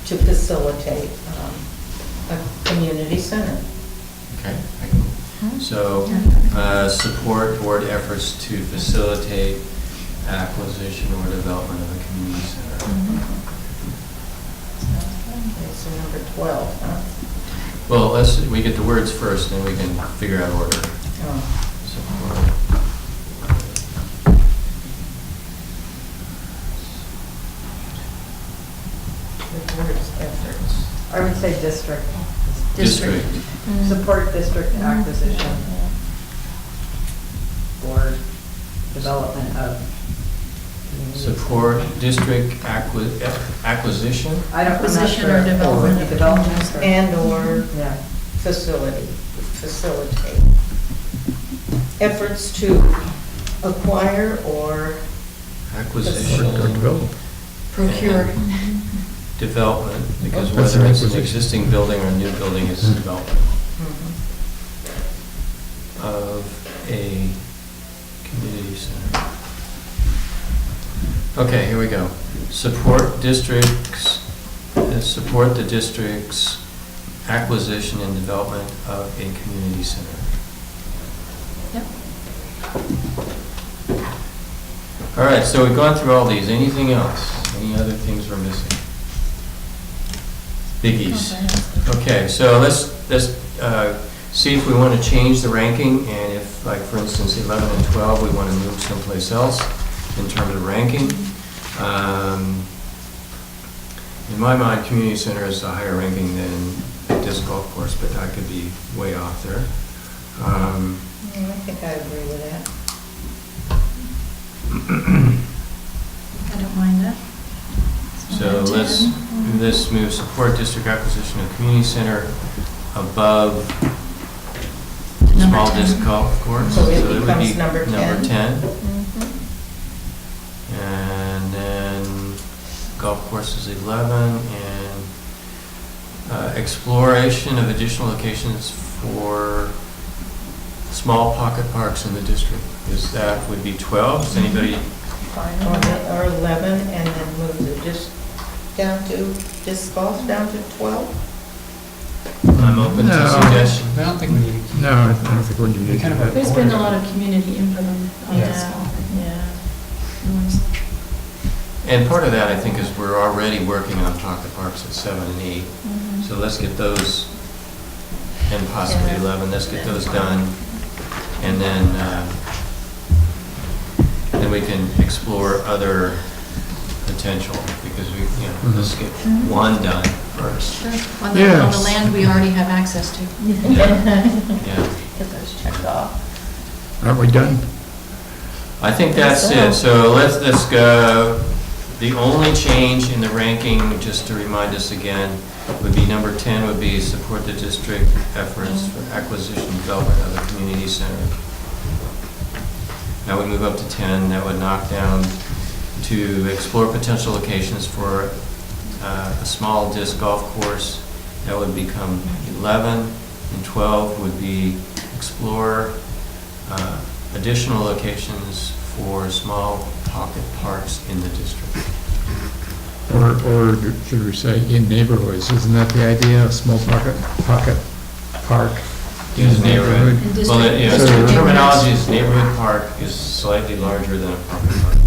to facilitate a community center. Okay. So, support board efforts to facilitate acquisition or development of a community center. Okay, so number 12, huh? Well, we get the words first, then we can figure out order. Oh. Support. The board's efforts. I would say district, District. support district acquisition or development of support district acquisition. I don't, I'm not Acquisition sure. or development. Development. And/or Yeah. facilitate efforts to acquire or Acquisition, Or develop. Procure. development, because That's an whether it's an acquisition. existing building or a new building is development of a community center. Okay, here we go. Support districts, support the district's acquisition and development of a community center. Yep. All right, so we've gone through all these. Anything else? Any other things we're missing? Biggies. Okay, so let's see if we want to change the ranking, and if, like, for instance, 11 and 12, we want to move someplace else in terms of ranking. In my mind, community center is a higher ranking than a disc golf course, but I could be way off there. I think I agree with that. I don't mind that. So let's move support district acquisition of community center above Number small 10. disc golf course. So it would becomes be number 10. Number 10. Mhm. And then golf course is 11, and exploration of additional locations for small pocket parks in the district. That would be 12. Does anybody? Or 11, and then move the disc golf down to 12? I'm open to No. suggestions. I don't think we need to keep. No, I don't think we need to. We kind of have- There's been a lot of community input on this. Yeah. And part of that, I think, is we're already working on pocket parks at 7 and 8. So let's get those, and possibly 11, let's get those done. And then we can explore other potential, because let's get one done first. Sure. On the Yes. land we already have access to. Yeah. Get those checked off. Aren't we done? I think that's it. So let's go. The only change in the ranking, just to remind us again, would be number 10 would be support the district efforts for acquisition and development of a community center. That would move up to 10. That would knock down to explore potential locations for a small disc golf course. That would become 11, and 12 would be explore additional locations for small pocket parks in the district. Or should we say in neighborhoods? Isn't that the idea, a small pocket park in Is a neighborhood? In district- Well, yeah, So- the terminology is neighborhood park is slightly larger than a pocket park,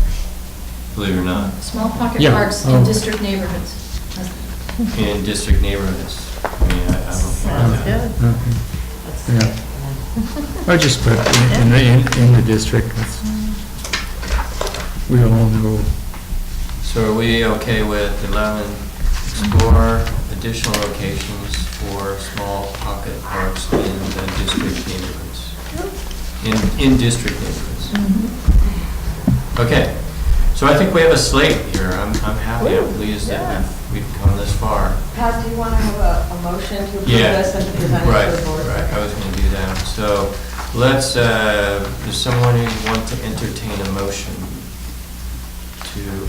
believe it or not, Small pocket Yeah. parks Oh. in district neighborhoods. in district neighborhoods. I mean, I'm okay Sounds with that. good. Okay. Yeah. I just put in the district. We all know. So are we okay with 11, explore additional locations for small pocket parks in the district neighborhoods? In district neighborhoods. Okay, so I think we have a slate here. I'm happy, I'm pleased that we've come this far. Pat, do you want to have a motion to approve Yeah, this and to present right, it to the board? right, I was gonna do that. So let's, does someone want to entertain a motion to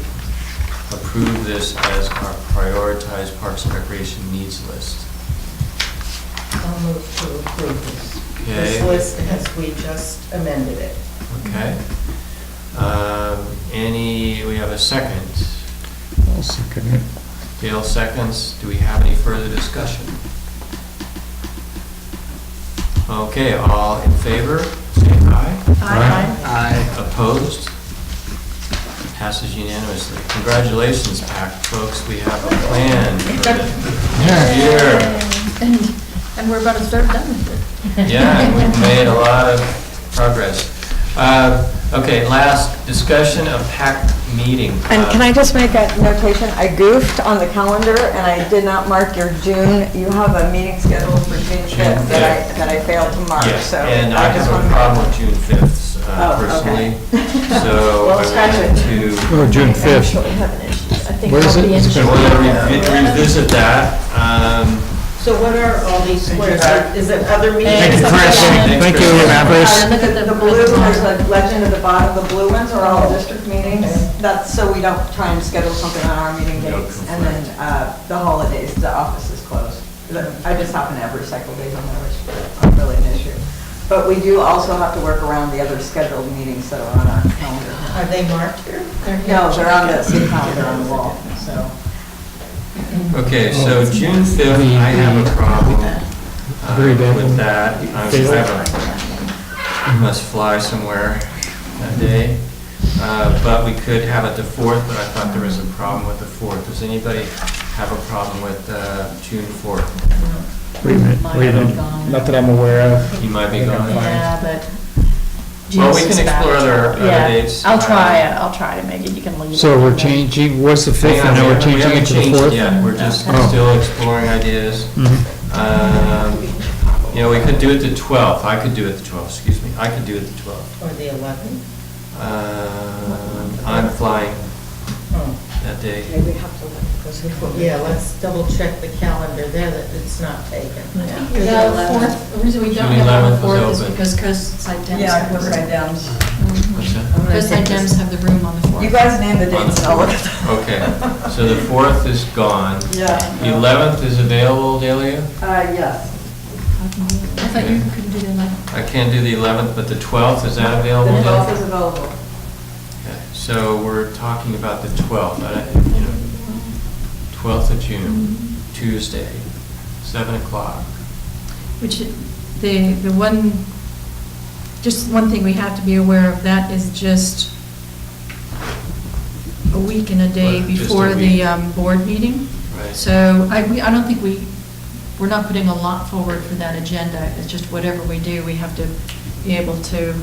approve this as our prioritized Parks and Recreation needs list? I'll move to approve this. Okay. This list as we just amended it. Okay. We have a second. I'll second it. Dale seconds. Do we have any further discussion? Okay, all in favor, say aye. Aye. Opposed? Passes unanimously. Congratulations, PAC folks, we have a plan for the year. And we're about a third done with it. Yeah, and we've made a lot of progress. Okay, last discussion of PAC meeting. And can I just make a notation? I goofed on the calendar and I did not mark your June. You have a meeting scheduled for June 5th that I failed to mark, Yeah, so. and I just have wanna a make- problem with June 5th Oh, personally. okay. So Well, We'll scratch it. to, Oh, June 5th. Actually have an issue. I think What is I'll be it? in It's so gonna- we'll revisit that. So what are all these squares? Is it other meetings? Thank you, Chris. Thank you, Chris. Look at The blue, there's a legend at the bottom, the blue ones are all district meetings. That's so we don't try and schedule something on our meeting dates. And then the holidays, the office is closed. I just happen to have recycle days on there, which aren't really an issue. But we do also have to work around the other scheduled meetings that are on our calendar. Are they marked here? No, they're on the city calendar on the wall, so. Okay, so June 5th, I have a problem Very bad with one. that. I must fly somewhere that day. But we could have it the 4th, but I thought there was a problem with the 4th. Does anybody have a problem with June 4th? Wait a minute. Not that I'm aware of. You might be gone. Yeah, but. Well, we June's can is explore bad. other Yeah, dates. I'll try to make it, you can leave it. So we're changing, was the 5th, and now we're changing it to the 4th? Yeah, we're just Oh. still exploring ideas. Mhm. You know, we could do it the 12th. I could do it the 12th, excuse me. I could do it the 12th. Or the 11th? I'm flying Oh. that day. Yeah, let's double check the calendar there that it's not taken. The fourth, the reason we don't June have it on the 11th is 4th is open. because Coastside Dems Yeah, have the Coastside room. Downs. What's that? I'm gonna Coastside take this. Dems have the room on the 4th. You guys name the dates and I'll look at them. Okay, so the 4th is gone. Yeah. The 11th is available, Delia? Yes. I thought you couldn't do the 11th. I can't do the 11th, but the 12th, is that The available? 12th Delia? is available. Okay, so we're talking about the 12th, 12th of June, Tuesday, 7 o'clock. Which, the one, just one thing we have to be aware of, that is just a week and a day Right, just a before the week. board meeting. Right. So I don't think we're not putting a lot forward for that agenda. It's just whatever we do, we have to be able to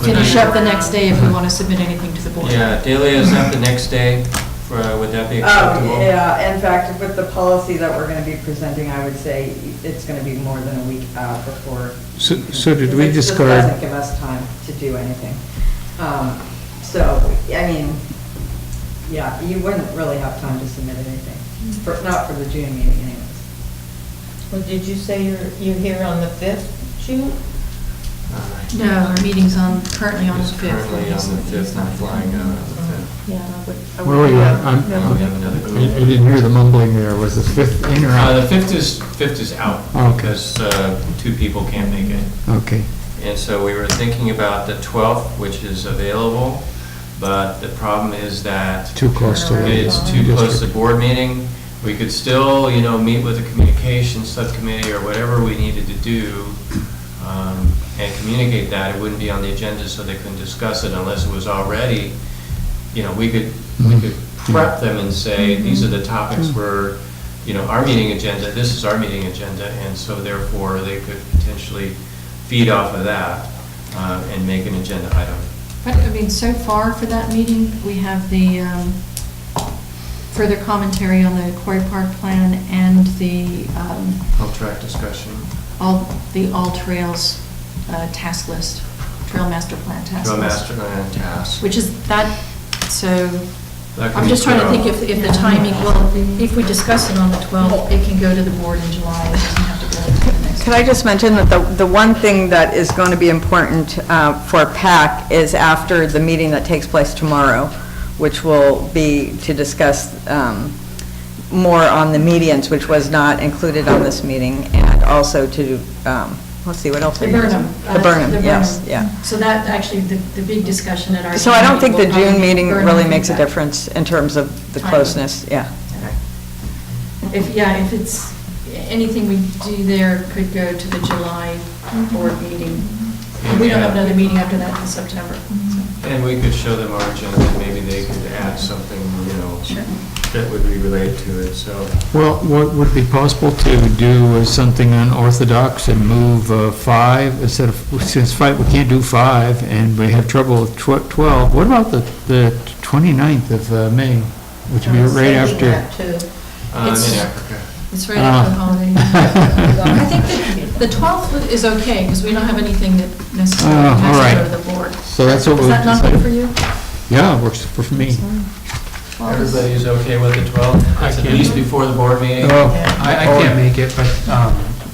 finish up the next day if we want to submit anything to the board. Yeah, Delia, is that the next day? Would that be acceptable? Yeah, in fact, with the policy that we're going to be presenting, I would say it's going to be more than a week before. So did we It just discard, doesn't give us time to do anything. So, I mean, yeah, you wouldn't really have time to submit anything, not for the June meeting anyways. Well, did you say you're here on the 5th, June? No, our meeting's currently on the It's 5th. currently on the 5th, I'm flying out on the 5th. Yeah, I where were you at? Oh, we have another I group. didn't hear the mumbling there, was the 5th in or out? The 5th is out, Okay. because 2 people can't make it. Okay, And so we were thinking about the 12th, which is available, but the problem is that too close to the it's too close to the board meeting. We could still, meet with the communications subcommittee or whatever we needed to do, and communicate that. It wouldn't be on the agenda, so they couldn't discuss it unless it was already, we could prep them and say, these are the topics where, our meeting agenda, this is our meeting agenda, and so therefore they could potentially feed off of that and make an agenda item. But, so far for that meeting, we have the further commentary on the Quarry Park plan and the Health track discussion. all trails task list, trail master plan task To a list. master plan task. Which is that, so, That can I'm be just trying to put think off. if the timing, well, if we discuss it on the 12th, it can go to the board in July, it doesn't have to go to the next. Could I just mention that the one thing that is going to be important for PAC is after the meeting that takes place tomorrow, which will be to discuss more on the medians, which was not included on this meeting, and also to, let's see, what else? The Burnham. The Burnham, The yes, Burnham. yeah. So that, actually, the big discussion at our. So I don't think the will probably June be meeting Burnham really makes a feedback. difference in terms of the Timing. closeness, yeah. If it's, anything we do there could go to the July board meeting. And we don't have another meeting after that in September. so. And we could show them our agenda, and maybe they could add something, Sure. that would be related to it, so. well, what would it be possible to do something unorthodox and move 5 instead of, since 5, we can't do 5, and we have trouble with 12, what about the 29th of May, which would be right after? I'm in It's- Africa. It's right after the holiday. I think that the 12th is okay, because we don't have anything that necessarily Oh, all has to right. go to the board. So that's what Is we've that not good for decided. you? Yeah, works for me. Everybody's okay with the 12th? That's at can't. least before the board meeting? Oh, I can't make it, but,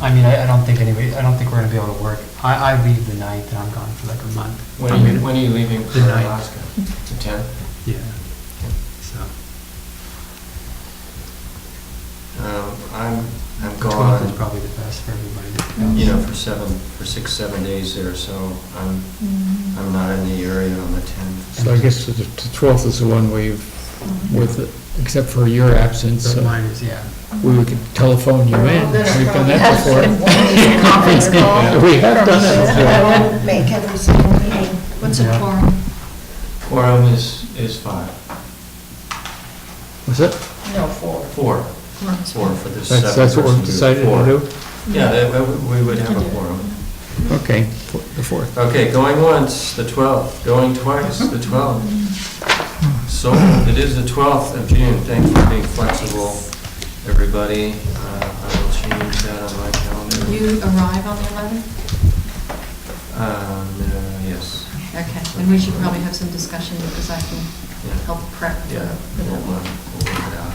I mean, I don't think anyway, I don't think we're gonna be able to work. I leave the 9th and I'm gone for like a month. When are you leaving for The ninth. Alaska? The 10th? Yeah. So, I'm 12th is gone, probably the best for everybody. you know, for 6, 7 days there, so I'm not in the area on the 10th. so I guess the 12th is the one except for your absence, But mine is, yeah. we could telephone you in. We've done that Yes. before. Conference call. We have done it before. I won't make every single meeting. What's a Yeah. quorum? Quorum is 5. Was it? No, 4. 4. Quorum is 4 for this That's what 7-person we've group. decided 4. to do? Yeah, we would have a quorum. Okay, the 4th. Okay, going once, the 12th, going twice, the 12th. So, it is the 12th of June, thanks for being flexible, everybody. I will change that on my calendar. You arrive on the 11th? Yes, Okay, and we should probably have some discussion because I can yeah, help prep for yeah, for we'll that one. work it out.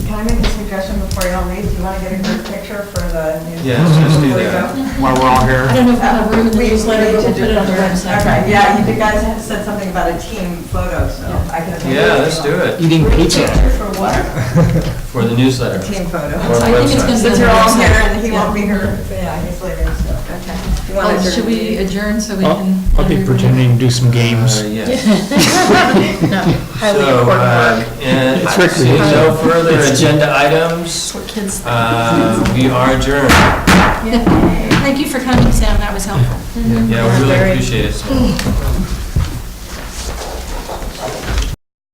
Can I make a suggestion before y'all leave? Do you want to get a group picture for the news? Yes, let's do Before you that. go? While we're all here. I don't know if we have room in the We newsletter, need but to we'll put it on the website. Okay, yeah, you guys had said something about a team photo, so I can. Yeah, let's do it, Eating pizza. For what? for the newsletter. Team photo. Or the I think it's website. gonna Since be you're on the all website. here and he won't Yeah. be here, yeah, he's leaving, so, okay. You want Oh, to should we adjourn so we I'll can? I'll be pretending to do some games. Yes. No, highly So, important work. and It's seeing recreation. no further agenda items, That's what kids. we are adjourned. Thank you for coming, Sam, that was helpful. Yeah, we really appreciate it. So.